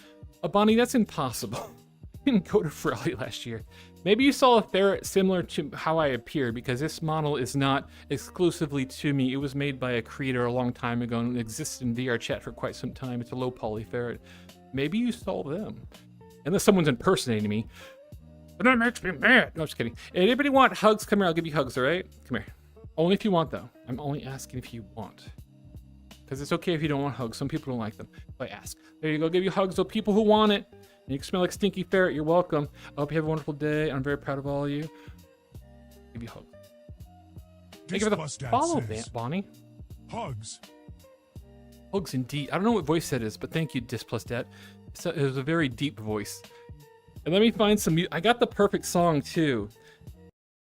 Bonnie, that's impossible. I didn't go to Ferality last year. Maybe you saw a ferret similar to how I appeared, because this model is not exclusively to me. It was made by a creator a long time ago and exists in VR chat for quite some time. It's a low poly ferret. Maybe you saw them. Unless someone's impersonating me. But that makes me mad. No, I'm just kidding. Anybody want hugs? Come here, I'll give you hugs, all right? Come here. Only if you want, though. I'm only asking if you want. Because it's okay if you don't want hugs. Some people don't like them. But I ask. There you go. Give you hugs to people who want it. And you can smell like stinky ferret. You're welcome. I hope you have a wonderful day. I'm very proud of all of you. Give you hugs. Thank you for the follow, Bonnie. Hugs. Hugs indeed. I don't know what voice that is, but thank you, Dad. It was a very deep voice. And let me find some I got the perfect song too.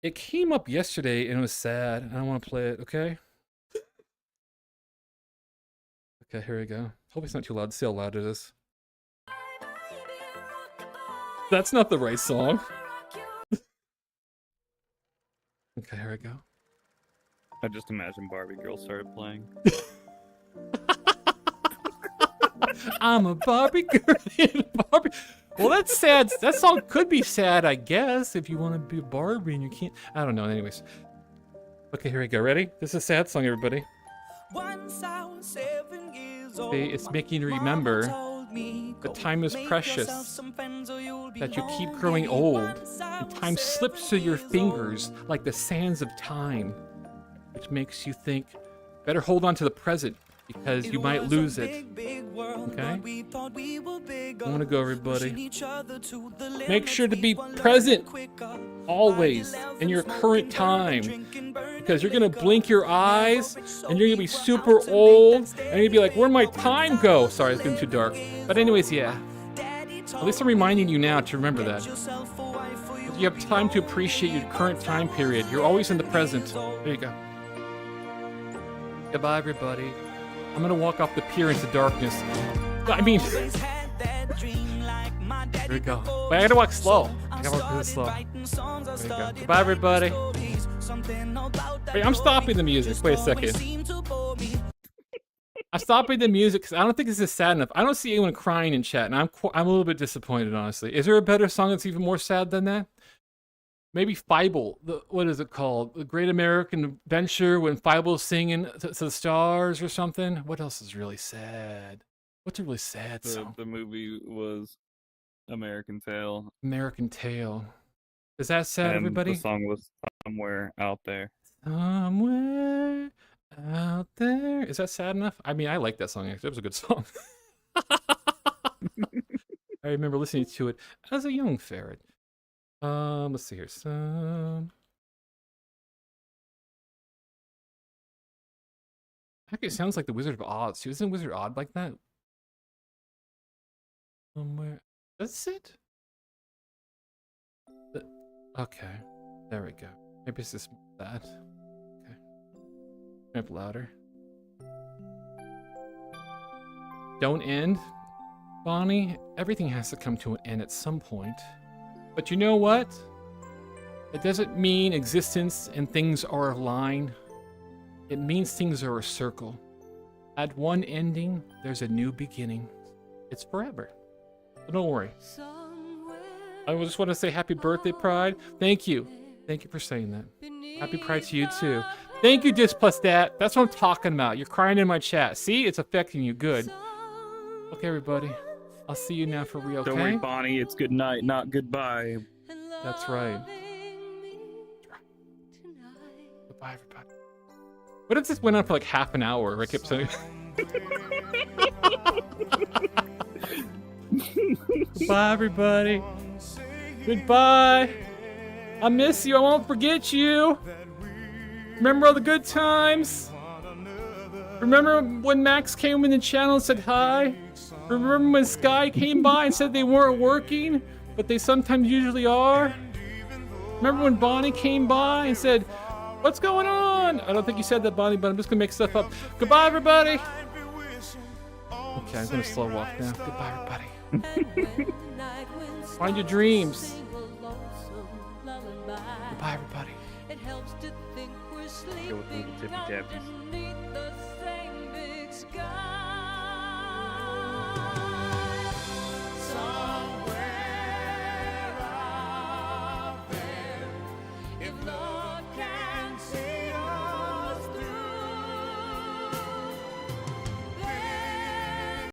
It came up yesterday and it was sad. I don't want to play it, okay? Okay, here we go. Hope it's not too loud. See how loud it is. That's not the right song. Okay, here we go. I just imagine Barbie Girl started playing. I'm a Barbie girl in Barbie. Well, that's sad. That song could be sad, I guess, if you want to be Barbie and you can't. I don't know. Anyways. Okay, here we go. Ready? This is a sad song, everybody. See, it's making you remember that time is precious, that you keep growing old, and time slips through your fingers like the sands of time, which makes you think, better hold on to the present, because you might lose it. Okay? I want to go, everybody. Make sure to be present always in your current time, because you're going to blink your eyes and you're going to be super old and you're going to be like, where'd my time go? Sorry, it's getting too dark. But anyways, yeah. At least I'm reminding you now to remember that. You have time to appreciate your current time period. You're always in the present. There you go. Goodbye, everybody. I'm gonna walk off the pier into darkness. I mean, there we go. But I gotta walk slow. I gotta walk really slow. There you go. Goodbye, everybody. Wait, I'm stopping the music. Wait a second. I'm stopping the music because I don't think this is sad enough. I don't see anyone crying in chat, and I'm a little bit disappointed, honestly. Is there a better song that's even more sad than that? Maybe Feibel, what is it called? The Great American Adventure, when Feibel's singing to the stars or something? What else is really sad? What's a really sad song? The movie was American Tail. American Tail. Is that sad, and everybody? The song was Somewhere Out There. Somewhere out there. Is that sad enough? I mean, I like that song, actually. It was a good song. I remember listening to it as a young ferret. Let's see here. Heck, it sounds like the Wizard of Oz too. Isn't Wizard of Oz like that? Somewhere. That's it? Okay. There we go. Maybe it's just that. Okay. Up louder. don't end, Bonnie. Everything has to come to an end at some point. But you know what? It doesn't mean existence and things are a line. It means things are a circle. At one ending, there's a new beginning. It's forever. So don't worry. I just want to say happy birthday, Pride. Thank you. Thank you for saying that. Happy Pride to you too. Thank you, Dis Plus Dat. That's what I'm talking about. You're crying in my chat. See, it's affecting you. Good. Okay, everybody. I'll see you now for real. Okay? Don't worry, Bonnie. It's good night, not goodbye. That's right. Goodbye, everybody. What if this went on for like half an hour? I kept saying. Goodbye, everybody. Goodbye. I miss you. I won't forget you. Remember all the good times? Remember when Max came in the channel and said hi? Remember when Sky came by and said they weren't working, but they sometimes usually are? Remember when Bonnie came by and said, what's going on? I don't think you said that, Bonnie, but I'm just gonna make stuff up. Goodbye, everybody. Okay, I'm gonna slow walk now. Goodbye, everybody. Find your dreams. Goodbye, everybody. Go with the tippy tappies.